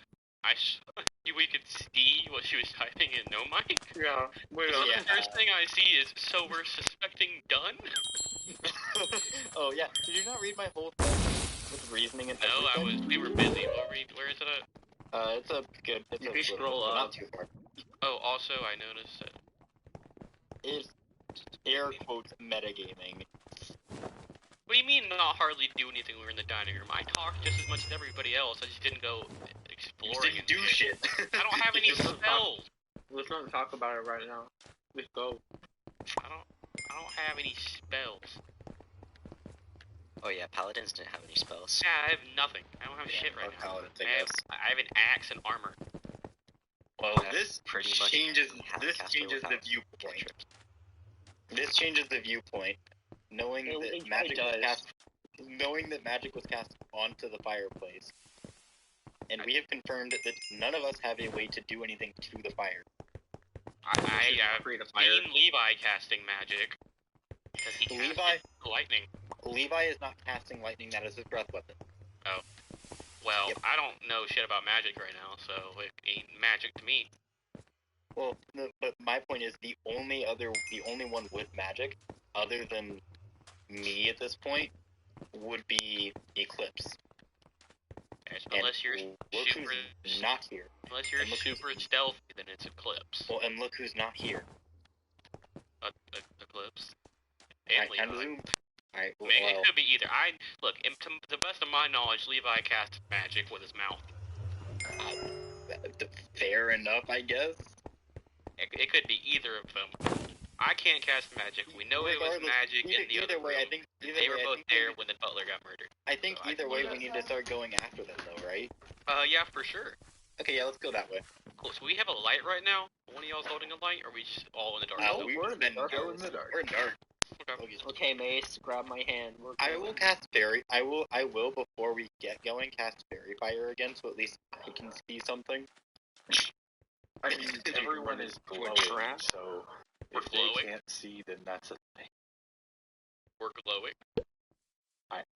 we could see what she was typing in no mic. Yeah. So the first thing I see is so we're suspecting Dunn. Oh yeah, did you not read my whole thing with reasoning and everything? We were busy. Where is it at? It's a good. It's You a can little, scroll but up. not too far. Oh, also I noticed that. It's air quotes metagaming. What do you mean not hardly do anything when we were in the dining room? I talked just as much as everybody else. I just didn't go exploring. You didn't do shit. I don't have any spells. Let's not talk about it right now. Let's go. I don't have any spells. Oh yeah, paladins didn't have any spells. Yeah, I have nothing. I don't have shit right now. Paladins, I guess. I have an axe and armor. Well, That's this pretty much changes. half This caster changes the without viewpoint. cantrips. This changes the viewpoint. Knowing that magic was cast onto the fireplace, and we have confirmed that none of us have a way to do anything to the fire. I have seen Levi casting magic because he casted lightning. Levi is not casting lightning. That is his breath weapon. Oh, well, Yep. I don't know shit about magic right now, so it ain't magic to me. Well, but my point is the only one with magic, other than me at this point, would be Eclipse. Yes, unless you're look super, who's not here. unless you're super stealthy, then it's Eclipse. Well, and look who's not here. Eclipse. And Levi. Alright, I mean, it could be either. To the best of my knowledge, Levi casts magic with his mouth. Fair enough, I guess. It could be either of them. I can't cast magic. We know it was magic in the other room. I think they were both there when the butler got murdered. I think either way we need to start going after them, though, right? Yeah, for sure. Okay, yeah, let's go that way. Cool. So we have a light right now. One of y'all's holding a light, or are we just all in the dark? We're in the dark. We're in the dark. Okay, Mace, grab my hand. I will cast fairy. I will before we get going cast fairy fire again, so at least I can see something. I mean, everyone is glowing, so We're if glowing? they can't see, then that's a thing. We're glowing.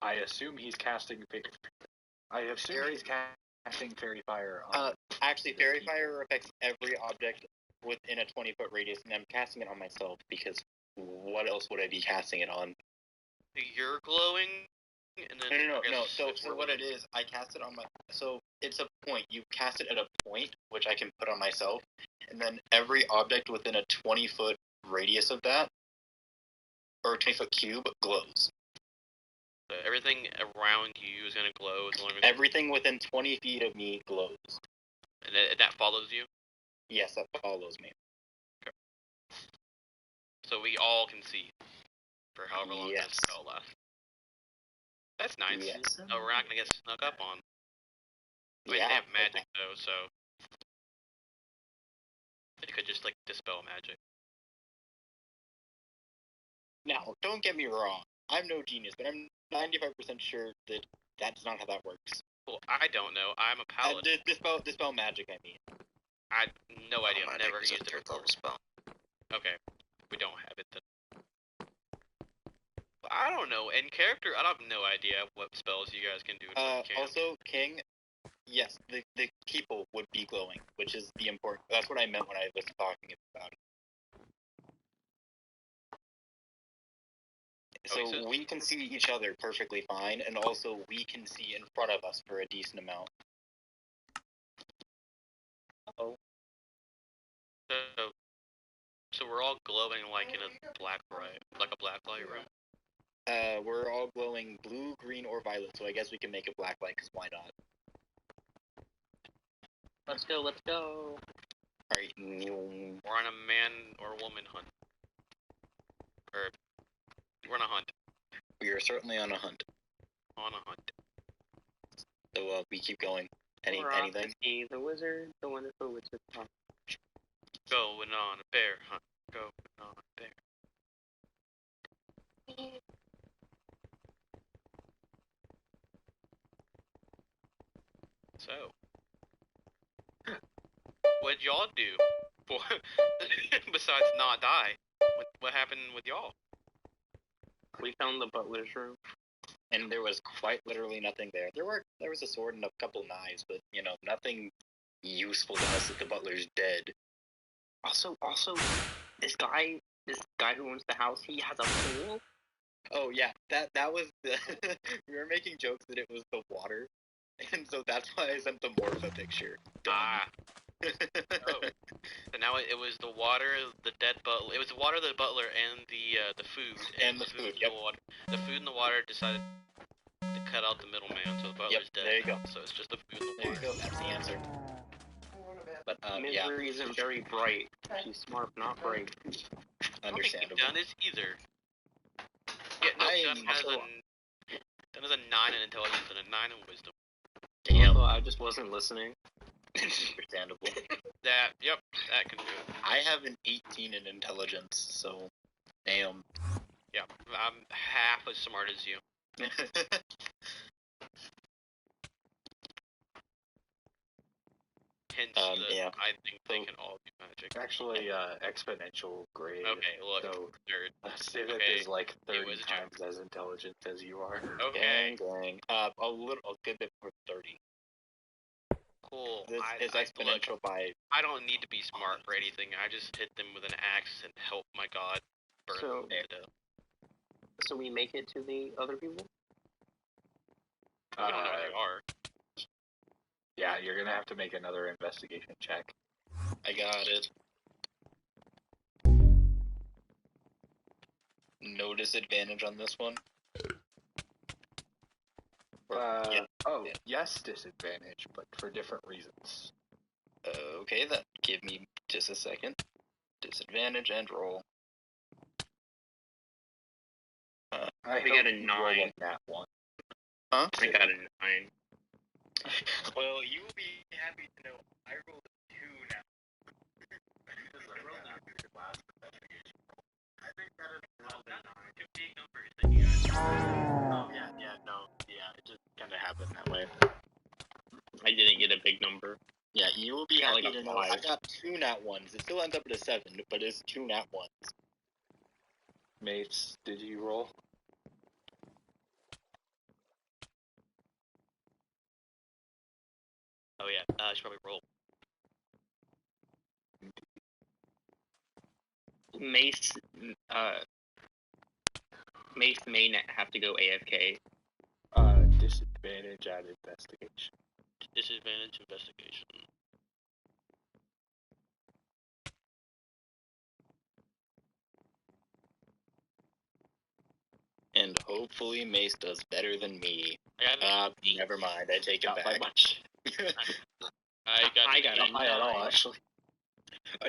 I assume he's casting. I assume he's casting fairy fire. Actually, fairy fire affects every object within a 20-foot radius, and I'm casting it on myself because what else would I be casting it on? You're glowing, and then No. So what it is, I cast it on my. So it's a point. You cast it at a point, which I can put on myself, and then every object within a 20-foot radius of that, or a 20-foot cube, glows. So everything around you is gonna glow as long as Everything within 20 feet of me glows. and that follows you. Yes, that follows me. So we all can see for however long Yes. this spell lasts. That's nice. Yes. Oh, we're not gonna get snuck up on. They Yeah. have magic though, so it could just like dispel magic. Now, don't get me wrong. I'm no genius, but I'm 95% sure that that's not how that works. Well, I don't know. I'm a paladin. Dispel magic, I mean. I no idea. I've never Magic is a used it third before. level spell. Okay, we don't have it then. I don't know. In character, I have no idea what spells you guys can do. And what you can't. Also, King, yes, the people would be glowing, which is the important. That's what I meant when I was talking about it. So Okay, so- we can see each other perfectly fine, and also we can see in front of us for a decent amount. So we're all glowing like in a black light room. We're all glowing blue, green, or violet, so I guess we can make a black light, because why not? Let's go. Alright, We're on a man or woman hunt. Or we're on a hunt. we are certainly on a hunt. So we keep going. We're off to Anything? see the wizard, the wonderful wizard. Going on a bear hunt. Going on a bear. So, what'd y'all do for besides not die? What happened with y'all? We found the butler's room. And there was quite literally nothing there. There was a sword and a couple knives, but nothing useful unless the butler's dead. Also, this guy who owns the house, he has a pool. Oh yeah, that was the we were making jokes that it was the water, and so that's why I sent the Morpha picture. Ah. Oh. So now it was the water, the dead butler. It was the water, the butler, and the food. And the food, yep. The food and the water decided to cut out the middleman, so the butler's dead. There you go. So it's just the food and the There water. you go. That's the answer. But yeah, Misery isn't very bright. She's smart, not bright. I don't think understandable. Dun is either. Yeah, no, Dun has a 9 in intelligence and a 9 in wisdom. Damn. Well, I just wasn't listening. Understandable. That can do it. I have an 18 in intelligence, so damn. Yeah, I'm half as smart as you. Hence, yeah. I think they can all do magic. Actually, exponential grade. Okay, look, So nerd. Civic Okay, is like it 30 was a times as intelligent as you are. Okay, Dang. A good bit more than 30. cool. This is exponential by. I don't need to be smart for anything. I just hit them with an axe and help my god burn them to death. So we make it to the other people? We don't know where they are. Yeah, you're gonna have to make another investigation check. I got it. No disadvantage on this one. Yes, disadvantage, but for different reasons. Okay, then. Give me just a second. Disadvantage and roll. We got a 9. That one. Huh? I got a 9. Well, you will be happy to know I rolled a 2 now. I think that is Two big numbers that you guys. it just kind of happened that way. I didn't get a big number. Yeah, you will be Yeah, happy like a to know I 5. got 2 nat 1s. It still ends up at a 7, but it's 2 nat 1s. Mates, did you roll? Oh yeah, I should probably roll. Mace may not have to go AFK. Disadvantage at investigation. Disadvantage investigation. And hopefully Mace does better than me. I got Never mind. I take it Not by back. much. I got a Not high at all, 9. actually.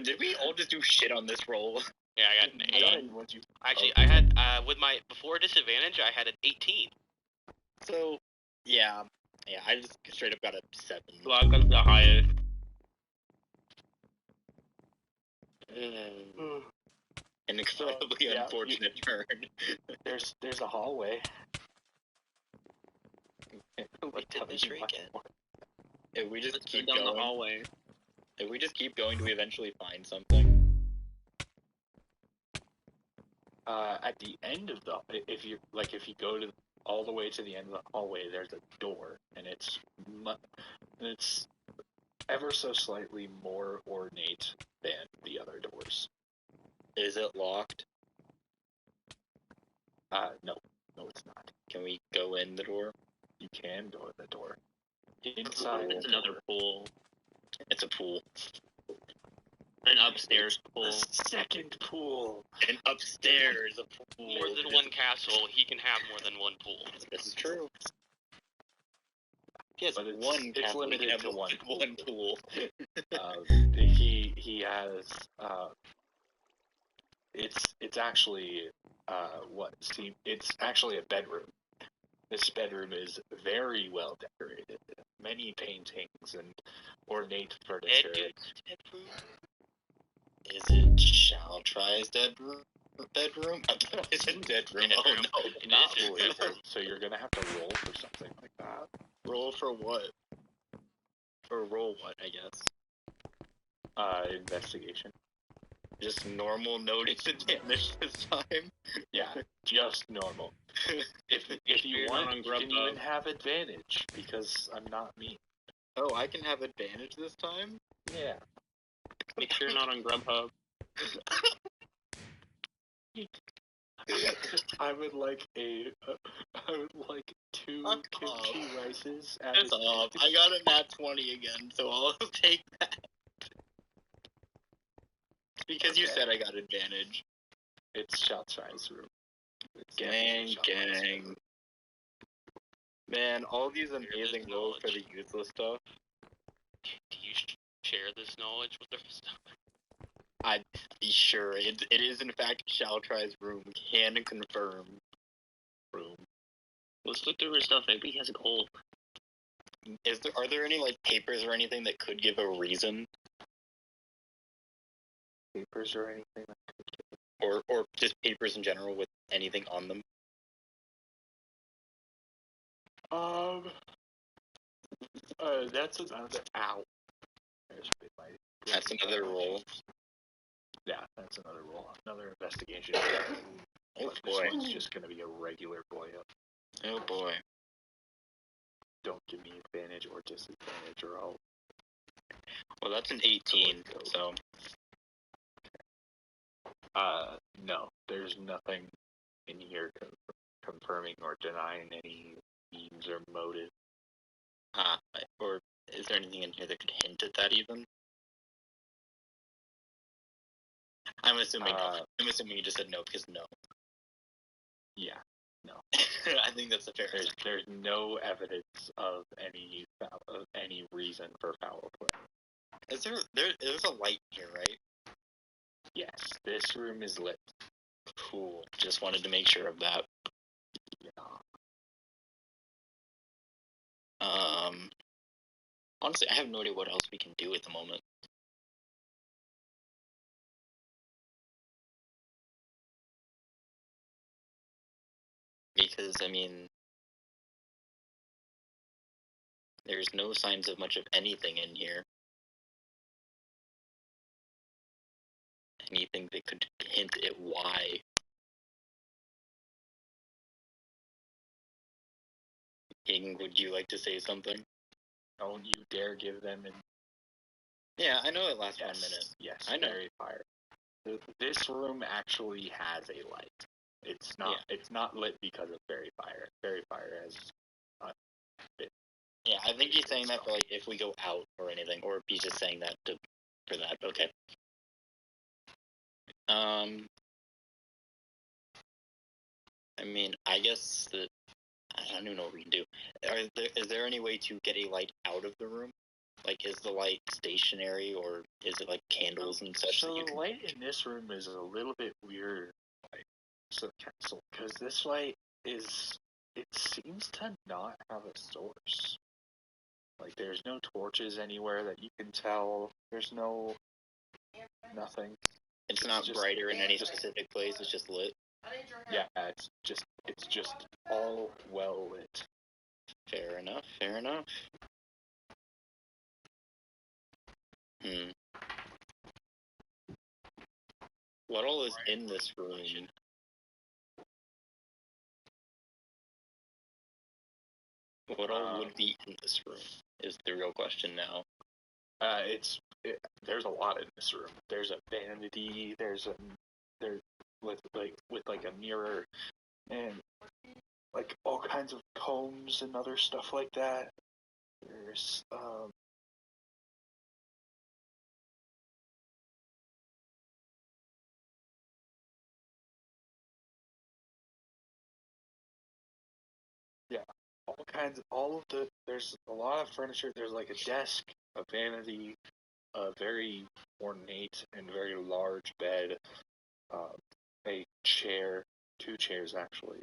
Did we all just do shit on this roll? Yeah, I got an 8. Done what you. Actually, Okay. I had with my before disadvantage, I had an 18. So, yeah, I just straight up got a 7. Well, I got the highest. An incredibly yeah, unfortunate turn. There's a hallway. What did this rig get? If we just Let's keep go down going, the hallway. if we just keep going, do we eventually find something? At the end of the, if you go to all the way to the end of the hallway, there's a door, and it's ever so slightly more ornate than the other doors. Is it locked? No, it's not. Can we go in the door? You can go in the door. What Inside if it's the another door. pool? It's a pool. An upstairs pool. A second pool. And upstairs a pool. More than one castle, he can have more than one pool. This is true. Yes, But one it's castle, limited you can to have one pool. one pool. He has it's actually it's actually a bedroom. This bedroom is very well decorated. Many paintings and ornate furniture. Is it Shaltry's bedroom? I thought I said bedroom. Oh no. Not really. So you're gonna have to roll for something like that. Roll for what? Or roll what, I guess. Investigation. Just normal notice and damage this time. Yeah, just normal. If you You're want, not on you can Grubhub. even have advantage because I'm not mean. Oh, I can have advantage this time? Yeah. Make sure you're not on Grubhub. I would like two Fuck kimchi off. rices. Piss off. I got a nat 20 again, so I'll take that. Because you Okay. said I got advantage. It's Shaltry's room. It's Gang, definitely Shaltry's gang. room. Man, all these amazing rolls for the useless stuff. Do you share this knowledge with the stuff? I'd be sure. It is, in fact, Shaltry's room. Can confirm. Room. Let's look through his stuff. Maybe he has gold. Are there any, like, papers or anything that could give a reason? Papers or anything? Or just papers in general with anything on them? That's another. Ow. That's another roll. Yeah, that's another roll. Another investigation. Oh This boy. one's just gonna be a regular boy up. Oh boy. Don't give me advantage or disadvantage or I'll. Well, that's an 18, so. No. There's nothing in here confirming or denying any means or motive. Or is there anything in here that could hint at that even? I'm assuming you just said no because no. Yeah, no. I think that's a fair answer. There's no evidence of any reason for foul play. There's a light here, right? Yes, this room is lit. Cool. Just wanted to make sure of that. Yeah. Honestly, I have no idea what else we can do at the moment. Because, I mean, there's no signs of much of anything in here. Anything that could hint at why. King, would you like to say something? Don't you dare give them an. Yeah, I know it lasts 1 minute. Yes, I know. Fairy Fire. This room actually has a light. It's not. Yeah. It's not lit because of Fairy Fire. Fairy Fire has. Yeah, I think he's saying that for, like, if we go out or anything, or if he's just saying that for that. Okay. I mean, I guess that I don't even know what we can do. Is there any way to get a light out of the room? Like, is the light stationary, or is it like candles and such? So that you the can... light in this room is a little bit weird, like, so castle, because this light is. It seems to not have a source. Like, there's no torches anywhere that you can tell. There's nothing. It's not just brighter in any specific place. It's just lit. Yeah, it's just all well lit. Fair enough. Fair enough. What all is in this room? What all would be in this room is the real question now. There's a lot in this room. There's a vanity. There's with a mirror and like all kinds of combs and other stuff like that. There's there's a lot of furniture. There's like a desk, a vanity, a very ornate and very large bed, a chair, two chairs actually,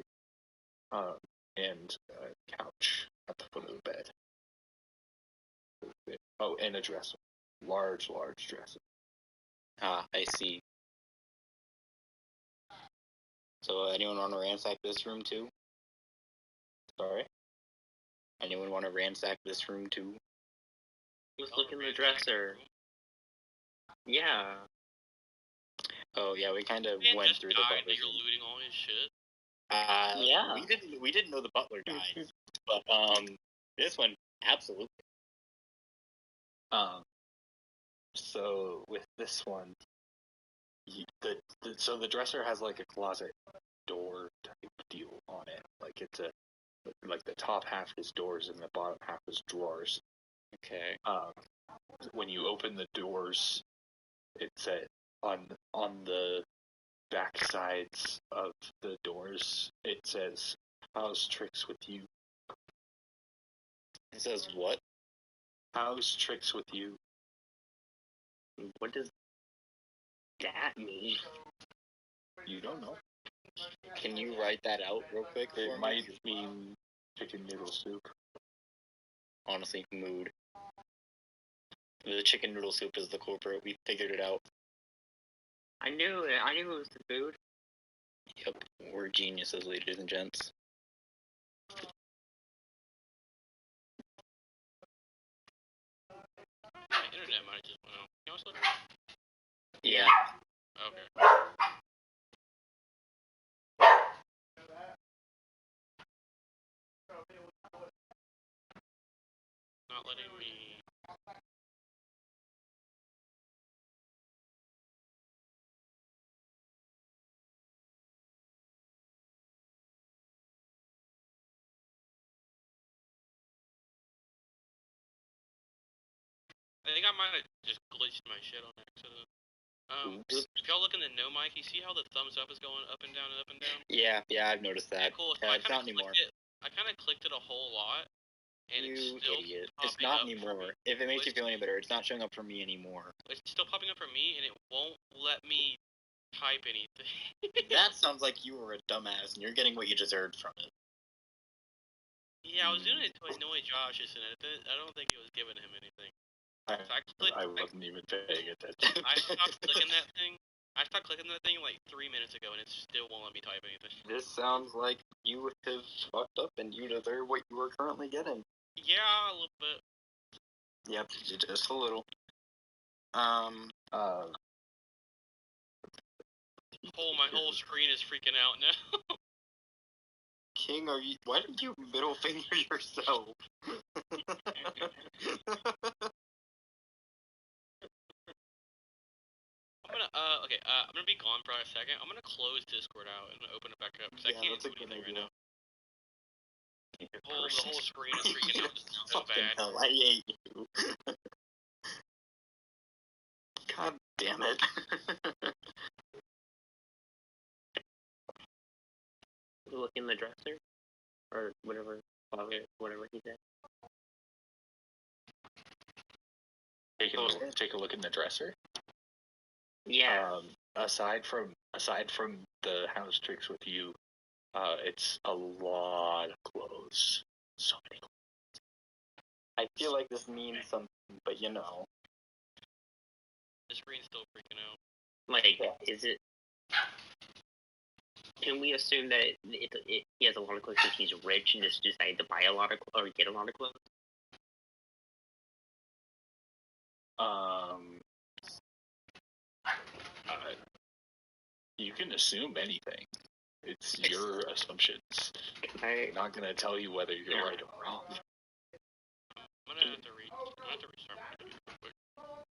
and a couch at the foot of the bed. Oh, and a dresser. Large dresser. Ah, I see. So, anyone want to ransack this room too? Sorry? Anyone want to ransack this room too? Let's look in the dresser. Yeah. Oh yeah, we kind of Man went just through the died and butler's you're room. looting all his shit. Yeah. We didn't know the butler died, but this one absolutely. So with this one, so the dresser has like a closet door type deal on it. Like it's like the top half is doors and the bottom half is drawers. Okay. When you open the doors, it's on the back sides of the doors. It says "How's tricks with you?" It says what? How's tricks with you? What does that mean? You don't know. Can you write that out real quick? It might mean chicken noodle soup. Honestly, mood. The chicken noodle soup is the culprit. We figured it out. I knew it. I knew it was the food. Yep, we're geniuses, ladies and gents. My internet might just went out. Can you also look? Yeah. Okay. Not letting me. I think I might have just glitched my shit on accident. If y'all look in the no mic, you see how the thumbs up is going up and down and up and down? Yeah, I've noticed that. Yeah, cool. So It's not anymore. I kind of clicked it a whole lot, and it's You still idiot. It's popping not up for anymore. me. If it makes you feel any better, it's not showing up for me anymore. It's still popping up for me, and it won't let me type anything. That sounds like you were a dumbass, and you're getting what you deserved from it. Yeah, I was doing it to annoy Josh, isn't it? I don't think it was giving him anything. So I wasn't even paying attention. I stopped clicking that thing. I stopped clicking that thing like 3 minutes ago, and it still won't let me type anything. This sounds like you have fucked up, and you deserve what you are currently getting. Yeah, a little bit. Yep, just a little. My whole screen is freaking out now. King, why did you middle finger yourself? I'm gonna be gone for a second. I'm gonna close Discord out and open it back up, because I can't do anything right now. The whole screen is freaking out so bad. Hell, I hate you. God damn it. Look in the dresser? Or whatever he said. Take a look in the dresser. Yeah. Aside from the house tricks with you, it's a lot of clothes. So many clothes. I feel like this means something, but you know. The screen's still freaking out. Like, is it... Can we assume that he has a lot of clothes because he's rich and just decided to buy a lot of or get a lot of clothes? You can assume anything. It's your assumptions. I'm not gonna tell you whether you're right or wrong. I'm gonna have to restart my computer real quick.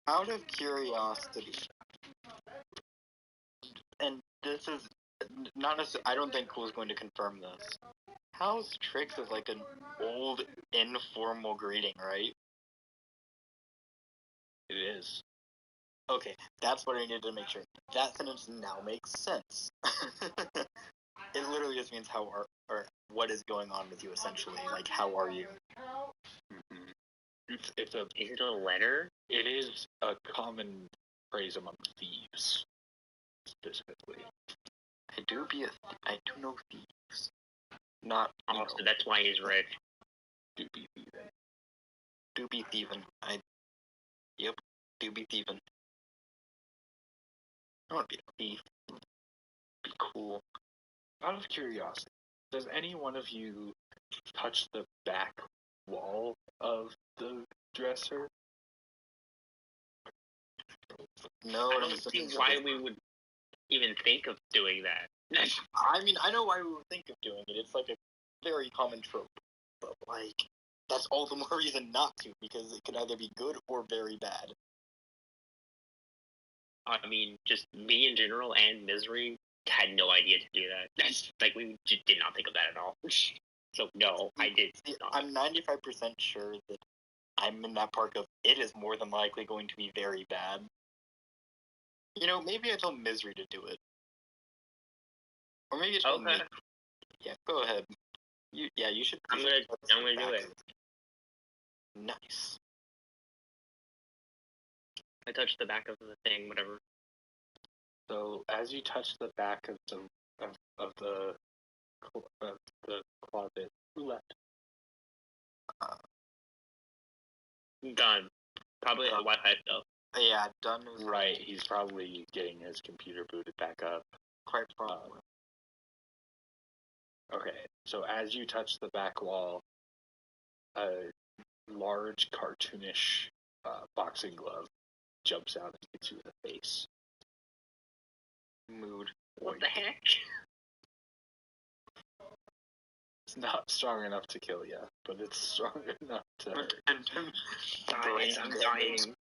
Out of curiosity, and this is not necessarily. I don't think Cool's going to confirm this. House Tricks is like an old informal greeting, right? It is. Okay, that's what I needed to make sure. That sentence now makes sense. It literally just means how are, or what is going on with you, essentially. Like, how are you? Mm-hmm. It's a. Is it a letter? It is a common phrase among thieves, specifically. I do know thieves. Not. Oh, so that's why he's rich. Do be thieving. Do be thieving. Yep. Do be thieving. I want to be a thief. Be cool. Out of curiosity, does any one of you touch the back wall of the dresser? No, I don't see why we would even think of doing that. I mean, I know why we would think of doing it. It's like a very common trope. But, like, that's all the more reason not to, because it could either be good or very bad. I mean, just me in general and Misery had no idea to do that. That's like we just did not think of that at all. So no, I did not. I'm 95% sure that I'm in that part of it is more than likely going to be very bad. You know, maybe I tell Misery to do it. Or maybe it's Okay. me. Yeah, go ahead. You should. I'm gonna do it. Nice. I touched the back of the thing, whatever. So as you touch the back of the closet, who left? Done. Probably the Wi-Fi stuff. Yeah, done. Right, he's probably getting his computer booted back up. Quite probably. Okay, so as you touch the back wall, a large cartoonish boxing glove jumps out and hits you in the face. Mood. What the heck? It's not strong enough to kill you, but it's strong enough to hurt. I'm dying.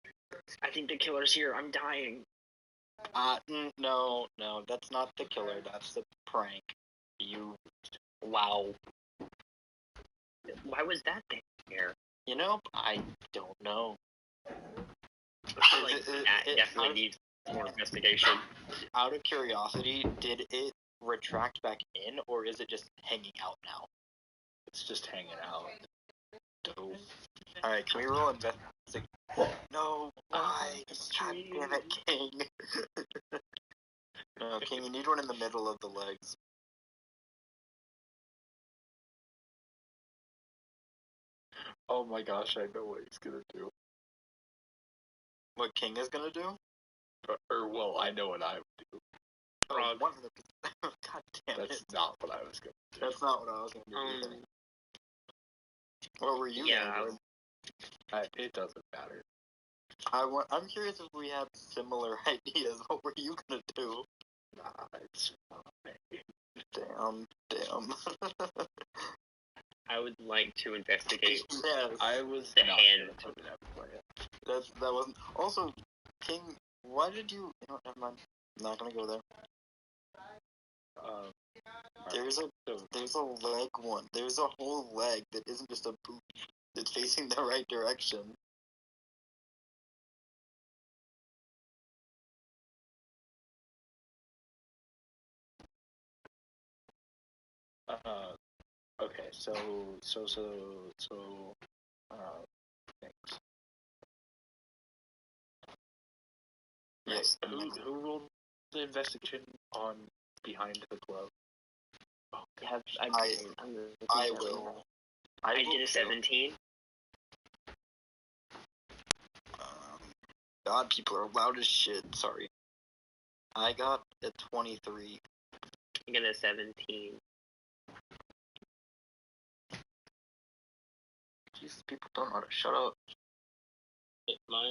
I think the killer's here. I'm dying. No, that's not the killer. That's the prank. Wow. Why was that thing here? You know, I don't know. I feel like that definitely needs more investigation. Out of curiosity, did it retract back in, or is it just hanging out now? It's just hanging out. Dope. Alright, can we roll investigation? No, why? God damn it, King. No, King, you need one in the middle of the legs. Oh my gosh, I know what he's gonna do. What King is gonna do? Well, I know what I would do. Oh, 100%. God damn it. That's not what I was gonna do. That's not what I was gonna do either. What were you gonna do? It doesn't matter. I'm curious if we have similar ideas. What were you gonna do? Nah, it's fine. Damn. I would like to investigate. Yes. I was The not hand. gonna put that plan. That wasn't. Also, King, why did you? You know, never mind. I'm not gonna go there. There's a leg one. There's a whole leg that isn't just a boot. It's facing the right direction. Okay, so, thanks. Yes. Who rolled the investigation on behind the glove? Oh, I will. I did a 17. God, people are loud as shit. Sorry. I got a 23. I got a 17. Jesus, people don't know how to shut up. My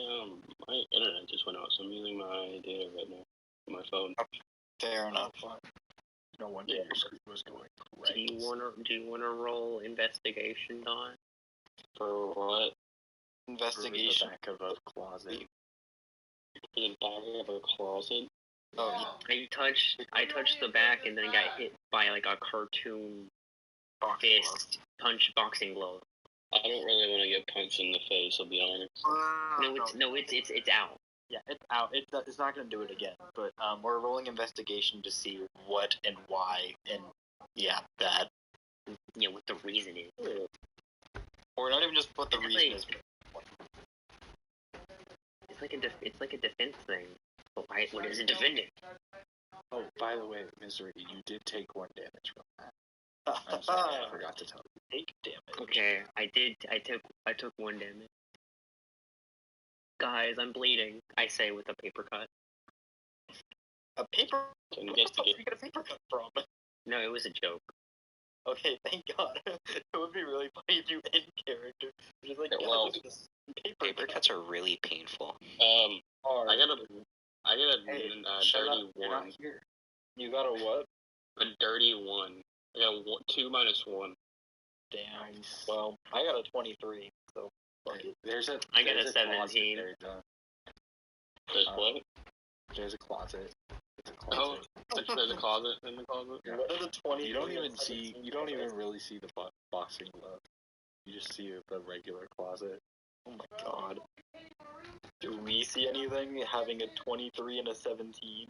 internet just went out, so I'm using my data right now on my phone. Fair enough. No wonder your screen was going right. Do you wanna roll investigation, Don? For what? Investigation. For the back of a closet. In the back of a closet? Oh, I touched the back and then got hit by like a cartoon fist punch boxing glove. I don't really want to get punched in the face, I'll be honest. It's out. Yeah, it's out. It's not going to do it again. But we're rolling investigation to see what and why, and yeah, that. Yeah, what the reason is. Or not even just what the It's reason like- is. It's like a defense thing. But why? What is it defending? Oh, by the way, Misery, you did take 1 damage from that. I'm sorry, I forgot to tell you. Take damage. Okay, I took 1 damage. Guys, I'm bleeding. I say with a paper cut. A paper? So Where the fuck did you get a paper cut from? No, it was a joke. Okay, thank God. It would be really funny if you end character. Just like, Yeah, yeah, well, look at this Paper cuts are really painful. I got a Hey, dirty shut up. You're not 1. here. You got a what? A dirty 1. I got a 2 minus 1. Damn. Well, I got a 23, so fuck it. I got a closet 17. there, John. There's what? There's a closet. It's a Oh, closet. there's a closet in the closet. Yeah. What are the 20? You don't even really see the boxing glove. You just see the regular closet. Oh my God. Do we see anything having a 23 and a 17?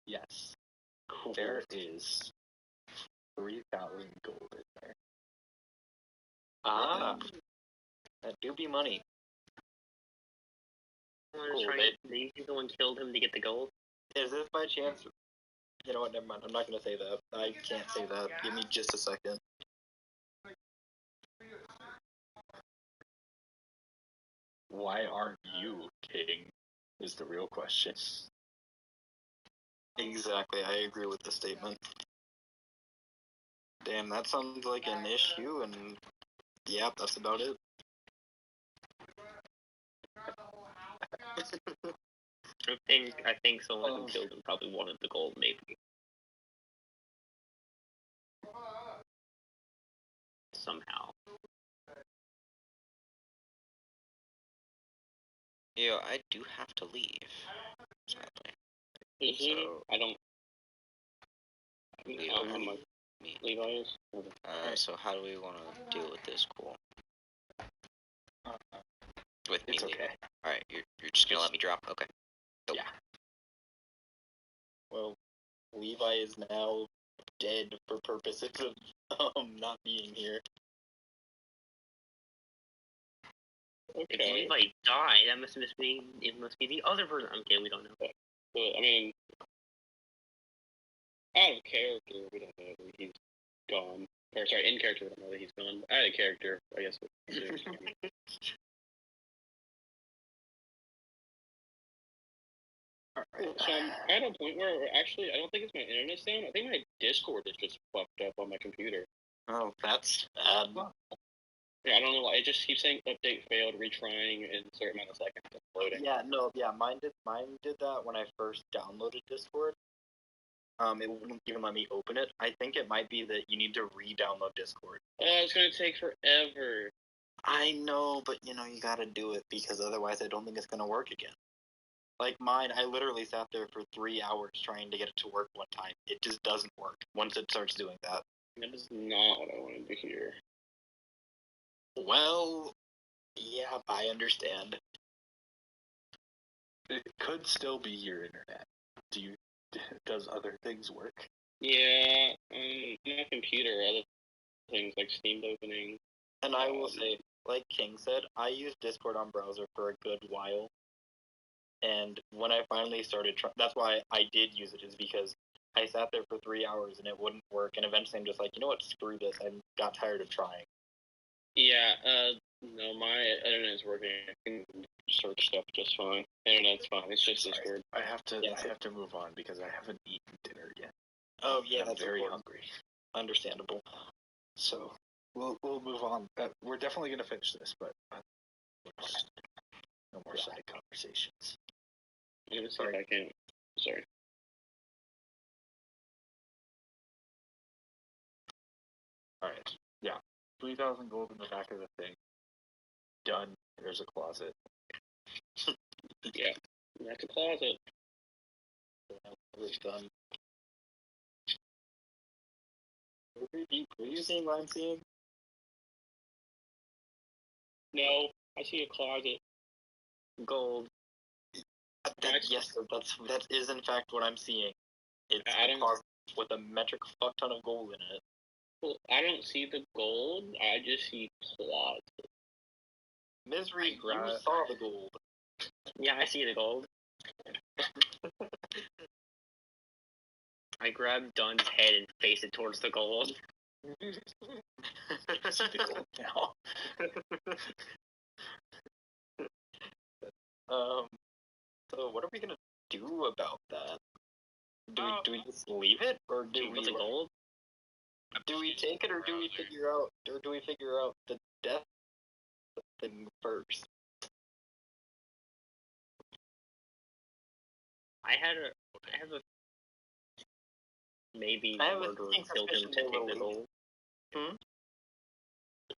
Yes. Cool. There is 3,000 gold in there. Ah. That do be money. Cool, Do you think someone killed him to get the gold? Is this by chance? You know what? Never mind. I'm not gonna say that. I can't say that. Give me just a second. Why aren't you king? Is the real question. Exactly. I agree with the statement. Damn, that sounds like an issue, and yeah, that's about it. I think someone who killed him probably wanted the gold, maybe. Somehow. Yeah, I do have to leave. Sadly. So, I don't. we How already much meet. Levi is? So how do we want to deal with this? Cool. With me It's leaving. okay. Alright, you're just gonna let me drop? Okay. Nope. Yeah. Well, Levi is now dead for purposes of not being here. If Okay. Levi died, it must be the other person. Okay, we don't know. But, I mean, out of character, we don't know that he's gone. Or, sorry, in character, we don't know that he's gone. Out of character, I guess. So I'm at a point where actually, I don't think it's my internet's down. I think my Discord is just fucked up on my computer. Oh, that's bad. Yeah, I don't know why. It just keeps saying update failed, retrying in a certain amount of seconds. It's loading. Yeah, no, yeah, mine did that when I first downloaded Discord. It wouldn't even let me open it. I think it might be that you need to re-download Discord. Oh, it's gonna take forever. I know, but you gotta do it because otherwise I don't think it's gonna work again. Like mine, I literally sat there for 3 hours trying to get it to work one time. It just doesn't work once it starts doing that. That is not what I wanted to hear. Well, yeah, I understand. It could still be your internet. Does other things work? Yeah, my computer, other things like Steam opening. And I will say, like King said, I used Discord on browser for a good while. And when I finally started trying, that's why I did use it, is because I sat there for 3 hours and it wouldn't work. And eventually I'm just like, you know what, screw this. I got tired of trying. Yeah, no, my internet is working. I can search stuff just fine. Internet's fine. It's just Discord. I have to move on because I haven't eaten dinner yet. Oh yeah, I'm that's very important. hungry. Understandable. So we'll move on. We're definitely gonna finish this, but no more side conversations. I'm gonna see if I can. Sorry. All right. Yeah. 3,000 gold in the back of the thing. Done. There's a closet. Yeah, that's a closet. It was done. Were you seeing what I'm seeing? No, I see a closet. Gold. Yes, that is in fact what I'm seeing. It's a closet with a metric fuck ton of gold in it. Well, I don't see the gold. I just see closet. Misery, you saw the gold. Yeah, I see the gold. I grab Dunn's head and face it towards the gold. I see the gold now. So what are we gonna do about that? Do we just leave it, or do we the gold? Do we take it, or do we figure out the death thing first? I have a maybe murderer killed him to take the gold.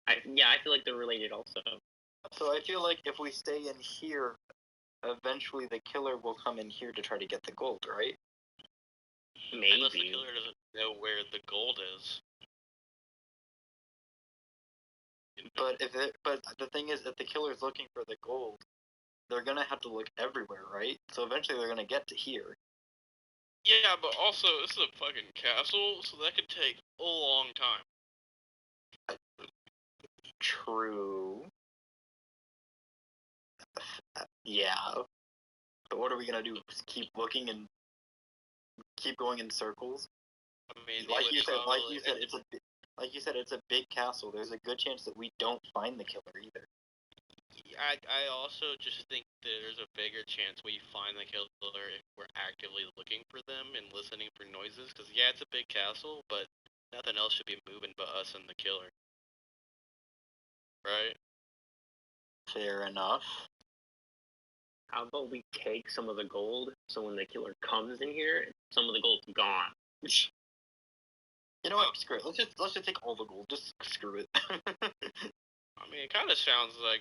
I feel like they're related also. So I feel like if we stay in here, eventually the killer will come in here to try to get the gold, right? Maybe. Unless the killer doesn't know where the gold is. But the thing is, if the killer's looking for the gold, they're gonna have to look everywhere, right? So eventually they're gonna get to here. Yeah, but also this is a fucking castle, so that could take a long time. True. Yeah. But what are we gonna do? Just keep looking and keep going in circles? I mean, like you said, it's a big castle. There's a good chance that we don't find the killer either. I also just think that there's a bigger chance we find the killer if we're actively looking for them and listening for noises. Because yeah, it's a big castle, but nothing else should be moving but us and the killer. Right? Fair enough. How about we take some of the gold, so when the killer comes in here, some of the gold's gone. You know what? Screw it. Let's just take all the gold. Just screw it. I mean, it kind of sounds like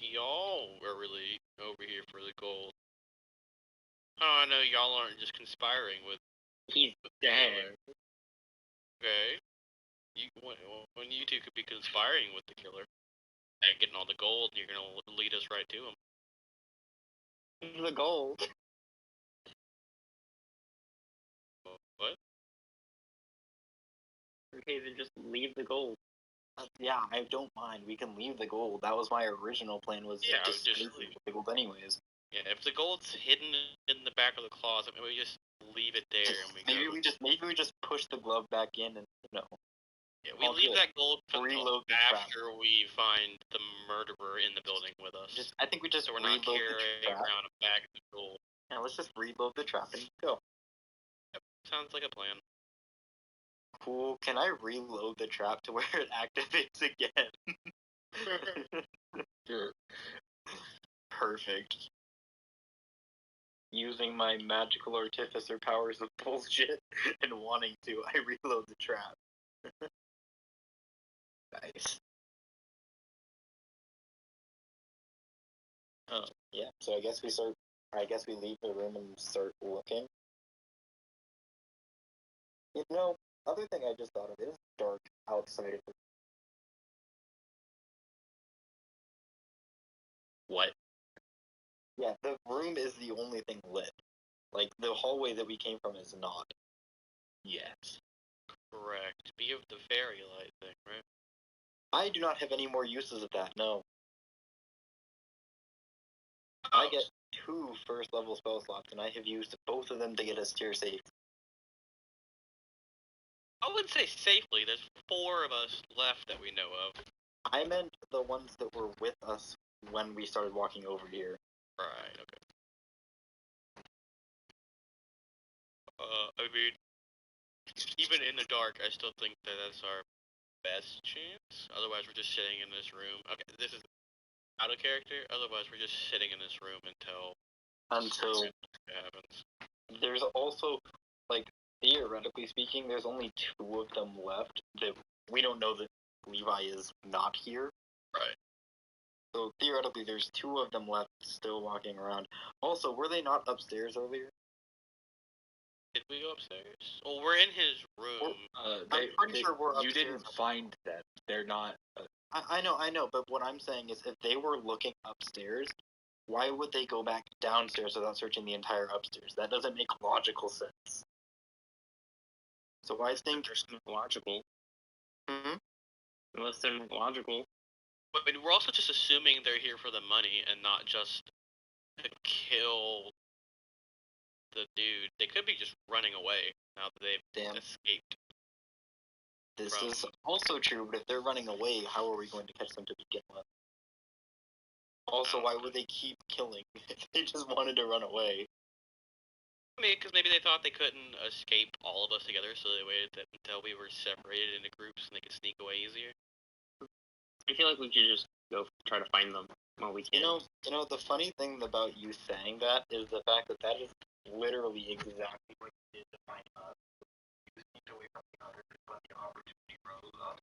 y'all are really over here for the gold. Oh, I know y'all aren't just conspiring with. He's dead. Okay. When you two could be conspiring with the killer and getting all the gold, you're gonna lead us right to him. The gold. What? Okay, then just leave the gold. Yeah, I don't mind. We can leave the gold. That was my original plan. Was just leave the gold anyways. Yeah, if the gold's hidden in the back of the closet, maybe we just leave it there and we maybe we just push the glove back in and Yeah, we leave that gold until after we find the murderer in the building with us. I think we just so we're not carrying around a bag of gold. Yeah, let's just reload the trap and go. Yep, sounds like a plan. Cool. Can I reload the trap to where it activates again? Sure. Perfect. Using my magical artificer powers of bullshit and wanting to, I reload the trap. Nice. Oh, yeah. So I guess we leave the room and start looking. You know, other thing I just thought of, it is dark outside of the... What? Yeah, the room is the only thing lit. Like, the hallway that we came from is not. Yet. Correct. Be of the fairy light thing, right? I do not have any more uses of that, no. I get 2 first level spell slots, and I have used both of them to get us tier safe. I wouldn't say safely. There's 4 of us left that we know of. I meant the ones that were with us when we started walking over here. Right, okay. I mean, even in the dark, I still think that that's our best chance. Otherwise, we're just sitting in this room. Okay, this is out of character. Otherwise, we're just sitting in this room until it happens. There's also, like, theoretically speaking, there's only 2 of them left that we don't know that Levi is not here. Right. So theoretically, there's 2 of them left still walking around. Also, were they not upstairs earlier? Did we go upstairs? Well, we're in his room. I'm pretty sure we're You upstairs. didn't find them. They're not. I know, but what I'm saying is if they were looking upstairs, why would they go back downstairs without searching the entire upstairs? That doesn't make logical sense. So I think There's not logical. Mhm. Unless they're not logical. But we're also just assuming they're here for the money and not just to kill the dude. They could be just running away now that they've escaped. This is also true, but if they're running away, how are we going to catch them to begin with? Also, why would they keep killing if they just wanted to run away? I mean, because maybe they thought they couldn't escape all of us together, so they waited until we were separated into groups and they could sneak away easier. I feel like we should just go try to find them while we can. You know, the funny thing about you saying that is the fact that that is literally exactly what you did to find us. You sneaked away from the others when the opportunity rose up.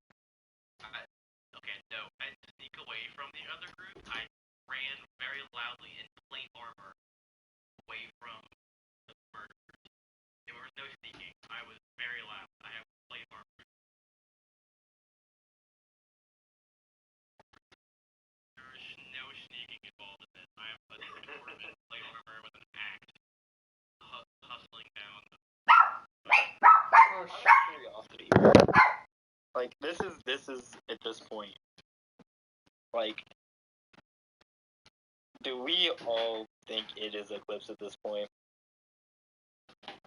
Okay, no, I didn't sneak away from the other group. I ran very loudly in plain armor away from the murderers. There was no sneaking. I was very loud. I have plain armor. There was no sneaking involved in this. I am a dwarf in plain armor with an axe hustling down. Curiosity. Like this is at this point. Like, do we all think it is Eclipse at this point?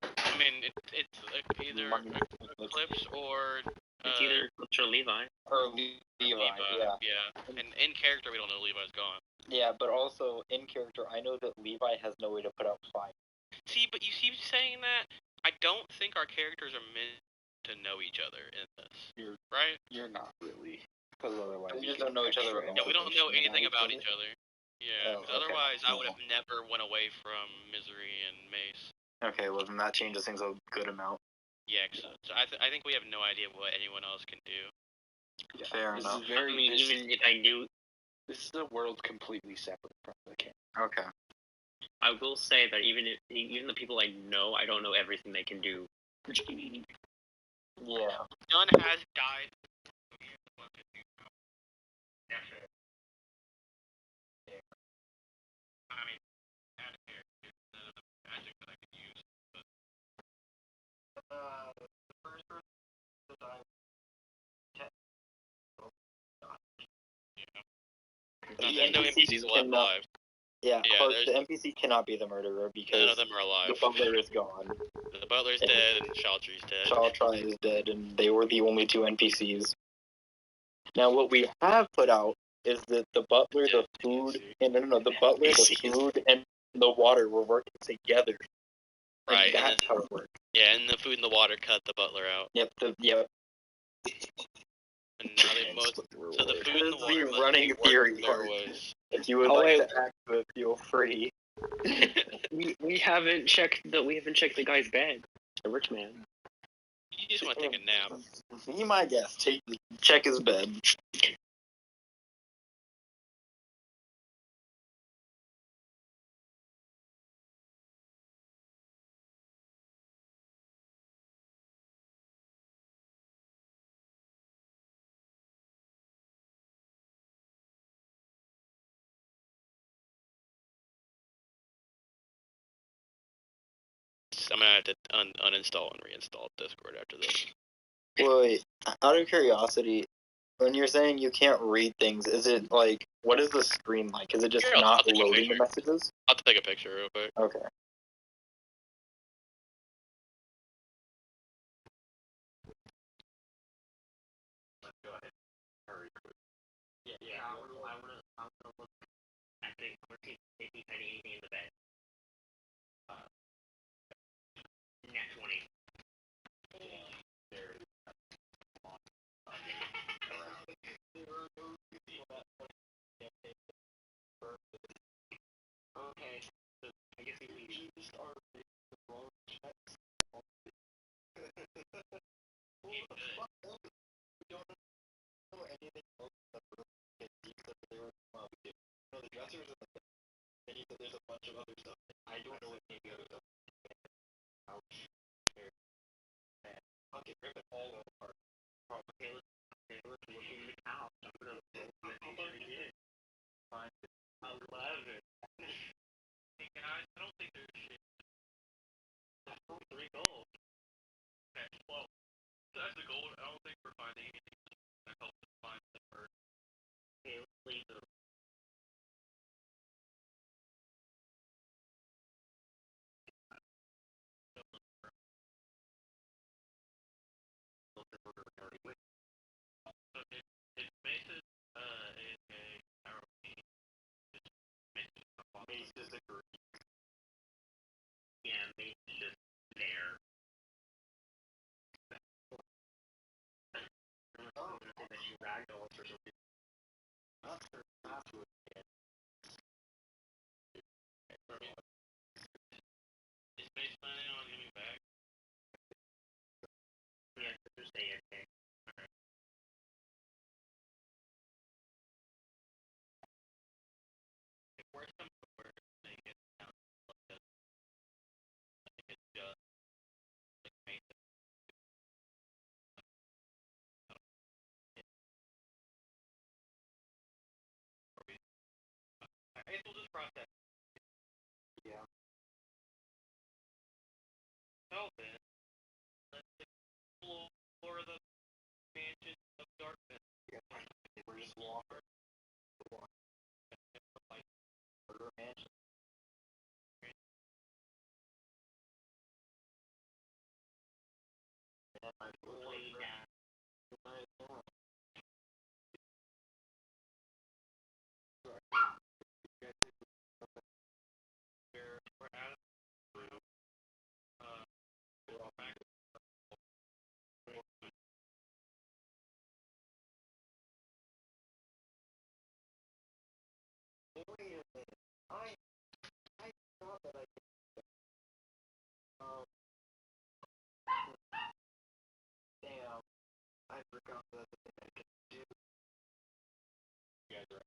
I mean, it's either Eclipse or it's either Eclipse or Levi. Or Levi, yeah. Yeah. And in character, we don't know Levi's gone. Yeah, but also in character, I know that Levi has no way to put out fire. See, but you keep saying that. I don't think our characters are meant to know each other in this. Right? You're not really. Because otherwise We just don't know each other. Yeah, we don't know anything about each other. Yeah, Oh, 'cause okay. otherwise I would have never went away from Misery and Mace. Okay, well then that changes things a good amount. Yeah, so I think we have no idea what anyone else can do. Yeah, fair this enough. Is very, I mean, this, even if I do, this is a world completely separate from the canon. Okay. I will say that even the people I know, I don't know everything they can do. Yeah. None has died. I mean, add characters instead of the magic that I could use. But The first person that I no NPCs alive. Yeah, Yeah, the NPC cannot be the murderer because none of them are alive. the butler is gone. The butler's dead and Shaltry's dead. Shaltry is dead, and they were the only two NPCs. Now, what we have put out is that the butler, the food, and the butler, the food, and the water were working together. Right. And that's how it worked. Yeah, and the food and the water cut the butler out. Yep. And now they most. So the food and the water. The running theory part. If you would like to act with, feel free. we haven't checked the guy's bed. The rich man. You just want to take a nap. Be my guest. Check his bed. I'm gonna have to uninstall and reinstall Discord after this. Wait, out of curiosity, when you're saying you can't read things, is it like, what is the screen like? Is it just Here, I'll not take a loading the picture. messages? I'll take a picture real quick. Okay. Go ahead. Hurry. Yeah, I wanna look. I think we're taking anything in the bed. Next 20. Okay, so I guess we just are the wrong checks. We don't know anything else about the dressers and then he said there's a bunch of other stuff. I don't know what any other stuff. Ouch. fucking rip it all apart. Taylor's looking the couch. I'm gonna roll it again. Fine. 11. Hey guys, I don't think there's shit. That's 3 gold. Okay, well, that's the gold. I don't think we're finding anything that helps us find the bird. Okay, let's leave them. So it's Mason, aka Arrowkey. It's Mason. Mace is a Greek. Yeah, Mace is just there. Oh, and then you ragdoll for some reason. Not sure how to again. Is Mace planning on getting back? Yeah, just AFK. If worse comes to worse, they get down. It's just like Mason. I guess we'll just process. Yeah. So then, let's explore the mansion of darkness. Yeah. We're just walking. Like, Murder mansion. And I'm way down. we're out of the room. We're all back. Wait a minute. I thought that I could. Damn. I forgot that the thing I could do. You guys are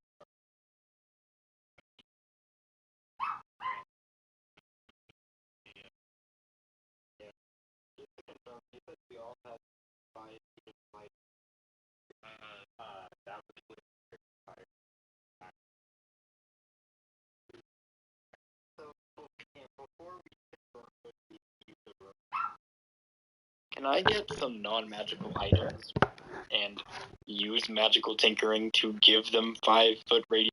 Yeah. Just to confirm, you said we all had 5 like that was really fire. so okay, before we can I get some non-magical items and use magical tinkering to give them 5-foot radius?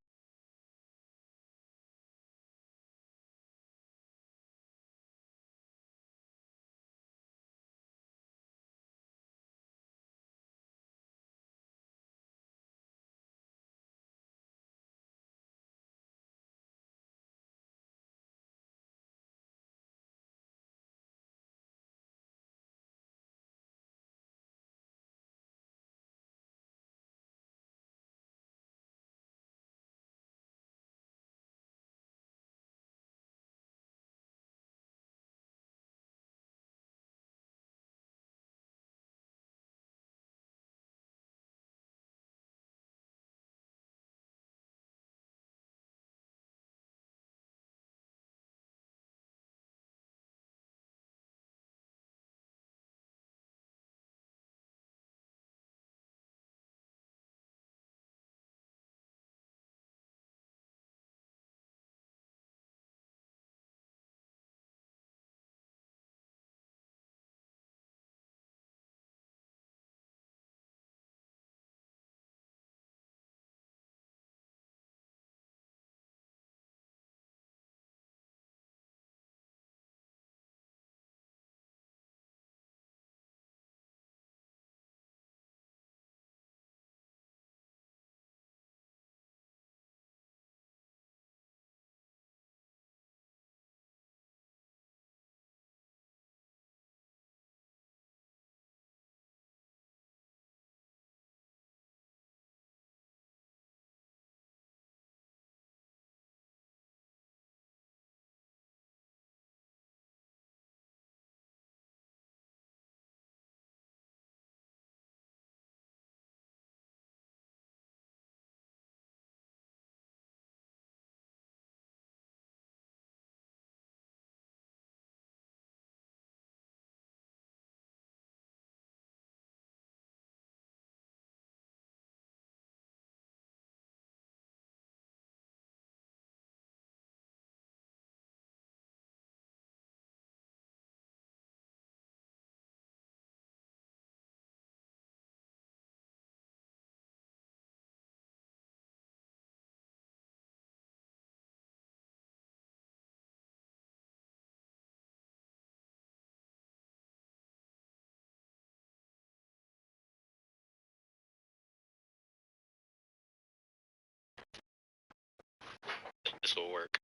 this will work.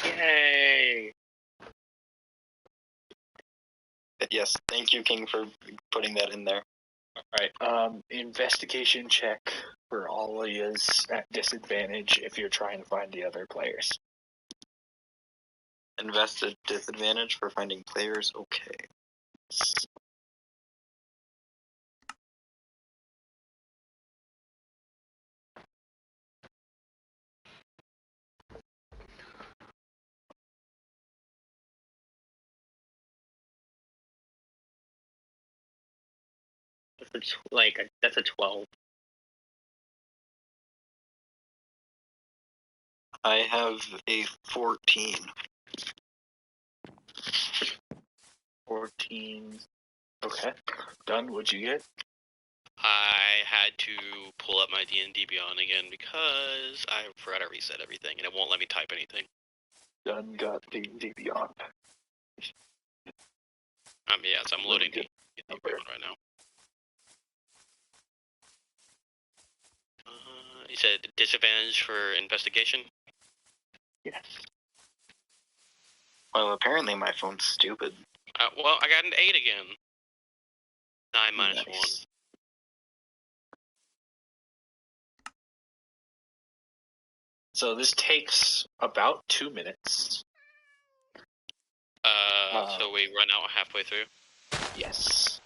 Yay! Yes, thank you, King, for putting that in there. Alright, investigation check for all of yous at disadvantage if you're trying to find the other players. Invested disadvantage for finding players. Okay. That's a 12. I have a 14. 14. Okay. Done, what'd you get? I had to pull up my DnD Beyond again because I forgot to reset everything and it won't let me type anything. Done got D&D Beyond. Yeah, so I'm loading the D&D Beyond right now. You said disadvantage for investigation? Yes. Well, apparently my phone's stupid. Well, I got an 8 again. 9 minus Nice. 1. So this takes about 2 minutes. So we run out halfway through? Yes.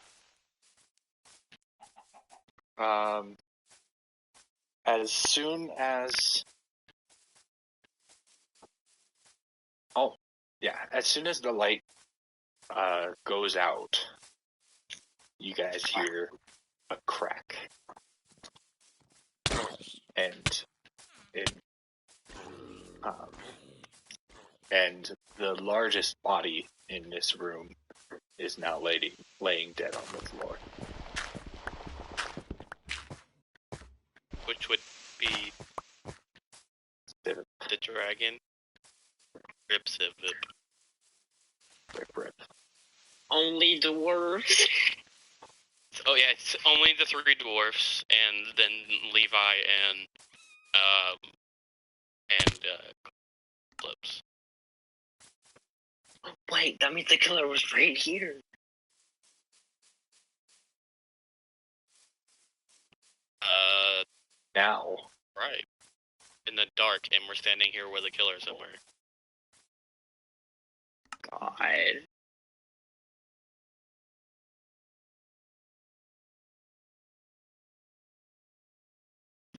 As soon as... Oh, yeah. As soon as the light goes out, you guys hear a crack. And the largest body in this room is now laying dead on the floor. Which would be the dragon. Rip Civet. Rip. Only dwarves. Oh yeah, it's only the 3 dwarfs, and then Levi and Clips. Wait, that means the killer was right here. Now. Right. In the dark, and we're standing here with the killer somewhere. God.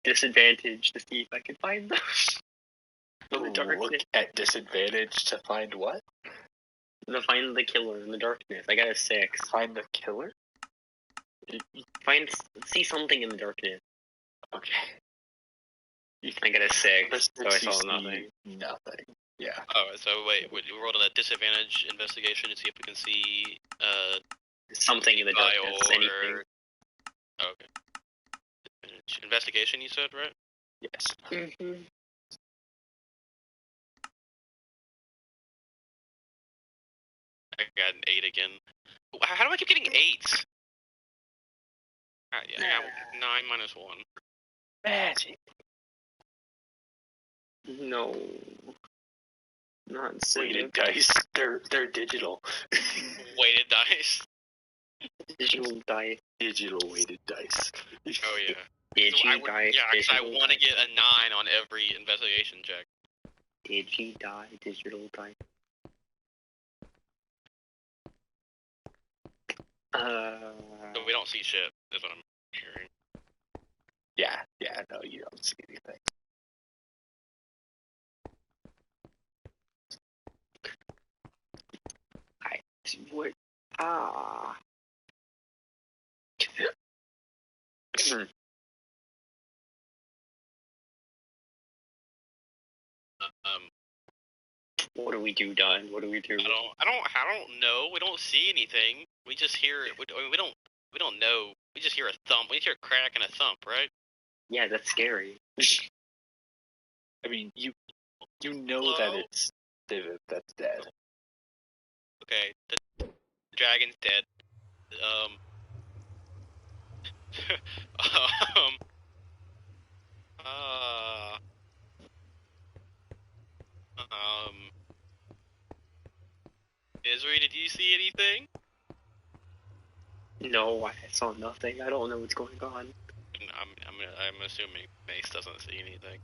Disadvantage to see if I can find those. Look at disadvantage to find what? To find the killer in the darkness. I got a 6. Find the killer? See something in the darkness. Okay. I got a 6, so I saw nothing. Nothing. Yeah. Oh, so wait, we rolled a disadvantage investigation to see if we can see something in the darkness. Anything. Oh, okay. Investigation, you said, right? Yes. Mm-hmm. I got an 8 again. How do I keep getting 8s? Alright, yeah, I got 9 minus 1. Magic. No. Not weighted dice. They're digital. Weighted dice. Digital dice. Digital weighted dice. Oh yeah. Digi dice. Yeah, because I want to get a 9 on every investigation check. Digi die. Digital dice. So we don't see shit, is what I'm hearing. Yeah, no, you don't see anything. What? What do we do, Don? What do we do? I don't know. We don't see anything. We just hear. We don't know. We just hear a thump. We hear a crack and a thump, right? Yeah, that's scary. I mean, you know that it's Civet that's dead. Okay, the dragon's dead. you see anything? No, I saw nothing. I don't know what's going on. I'm assuming Mace doesn't see anything.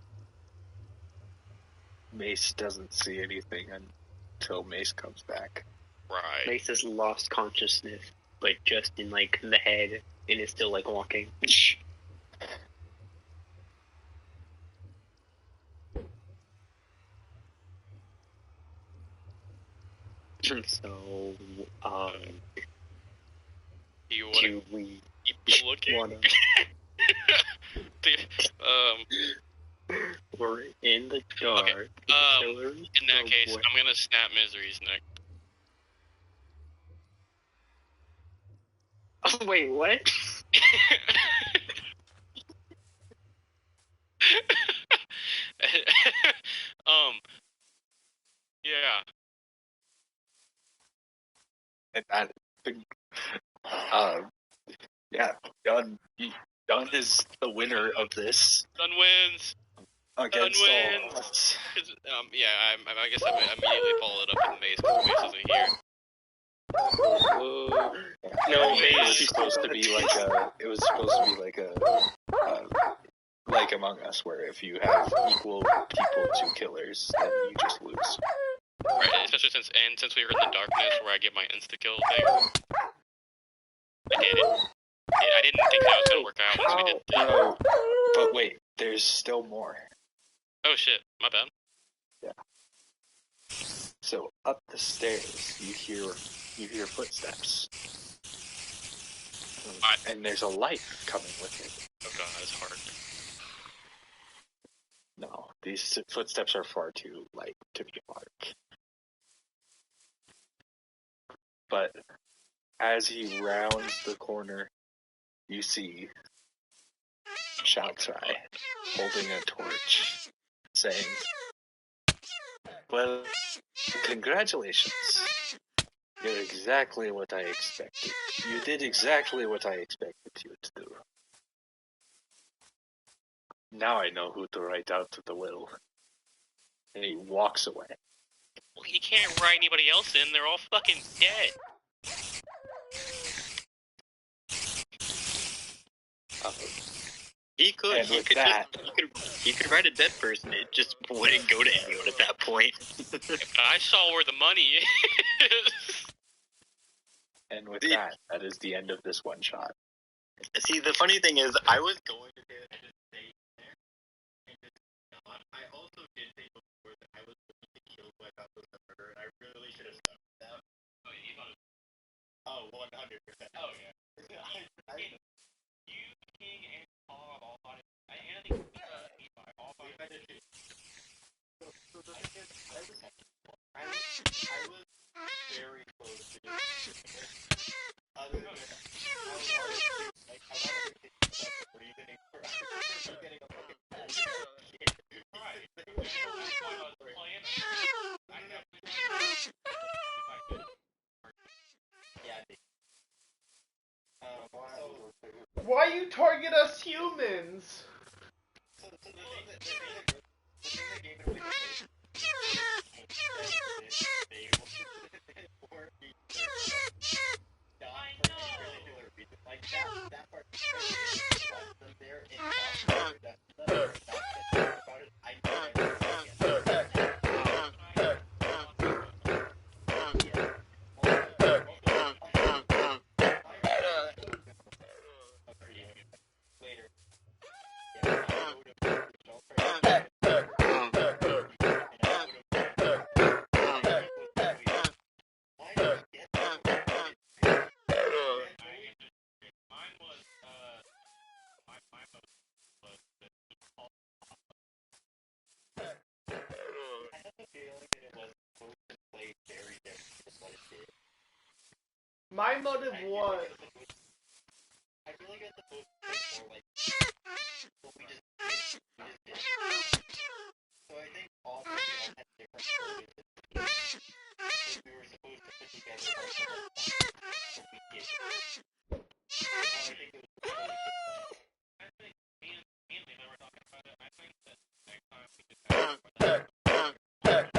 Mace doesn't see anything until Mace comes back. Right. Mace has lost consciousness, but just in like the head, and is still like walking. So, You want do we keep looking? wanna? We're in the dark. Okay, The killers in that are case, what- I'm gonna snap Misery's neck. Oh, wait, what? Yeah. And yeah, Dunn is the winner of this Dunn wins. against Dunn all wins. odds. Yeah, I guess I immediately followed up with Mace because Mace isn't here. No, It was Mace. supposed to be like like Among Us, where if you have equal people to killers, then you just lose. Right, especially since we were in the darkness where I get my insta kill thing. I did it. I didn't think that was gonna work out once we did it. No, but wait, there's still more. Oh shit, my bad. Yeah. So up the stairs, you hear footsteps, and there's a light coming with it. Oh god, it's hard. No, these footsteps are far too light to be dark. But as he rounds the corner, you see Shaltrai holding a torch, saying, "Well, congratulations. You're exactly what I expected. You did exactly what I expected you to do. Now I know who to write out to the will." And he walks away. Well, he can't write anybody else in. They're all fucking dead. He could. And He with could, that- he could write a dead person. It just wouldn't go to anyone at that point. I saw where the money is. And with that is the end of this one shot. See, the funny thing is, I was going to just stay there and just not. I also did say before that I was going to kill who I thought was the murderer, and I really should have stuck with that. Oh, 100%. Oh, yeah. You, King, and Paul all thought it. And I think Levi all thought it. So the thing is, I was very close to other than I wanted to stop breathing for getting a fucking right. Why you target us humans? My motive was. I feel like it's supposed to be more like what we just did. So I think all of us all had different motives. We were supposed to put together like what we did. I think it was really good. I think me and Levi were talking about it. I think that next time we just have that.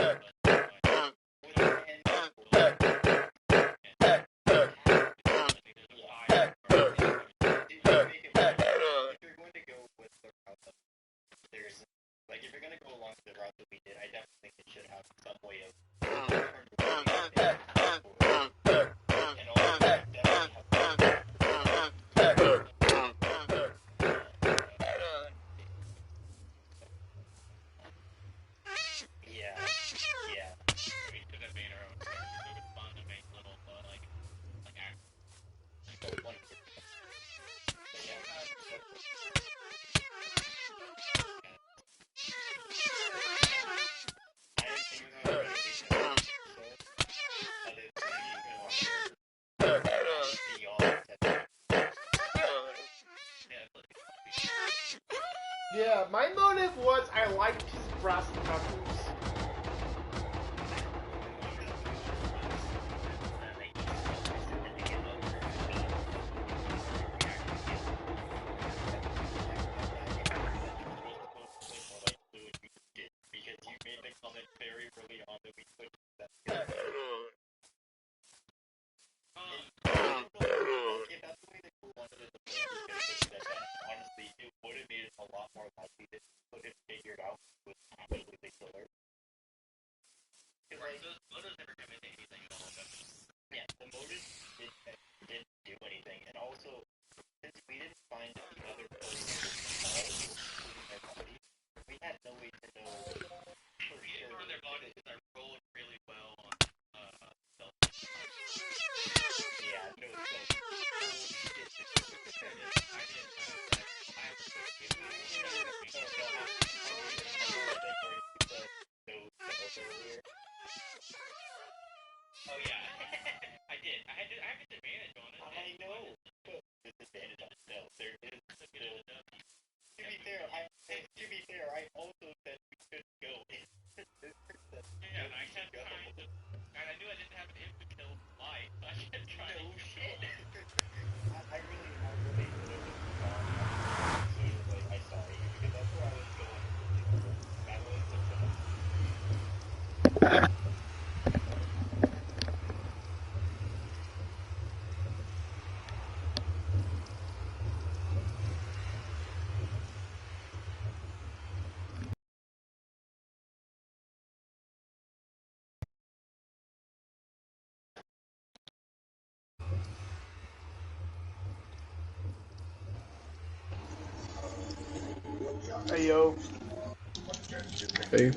Yeah, my motive was I liked his brass knuckles. Because you made the comment very early on that we put that. If that's the way that you wanted it to be, honestly, it would have made it a lot more likely that you could have figured out who was actually the killer. Right, those motives never come into anything at all. Yeah, the motives didn't do anything, and also, since we didn't find the other party members including their body, we had no way to know for sure. For their bodies, I rolled really well on stealth. Yeah, no stealth. Oh yeah, I did. I have disadvantage on it. I know. Disadvantage on stealth. There is still. To be fair, I also said we could go. Yeah, I kept trying to, and I knew I didn't have an infant kill life, so I kept trying to. Shit. I really would have just gone as soon as I saw you, because that's where I was going. That was the Hey yo. Hey.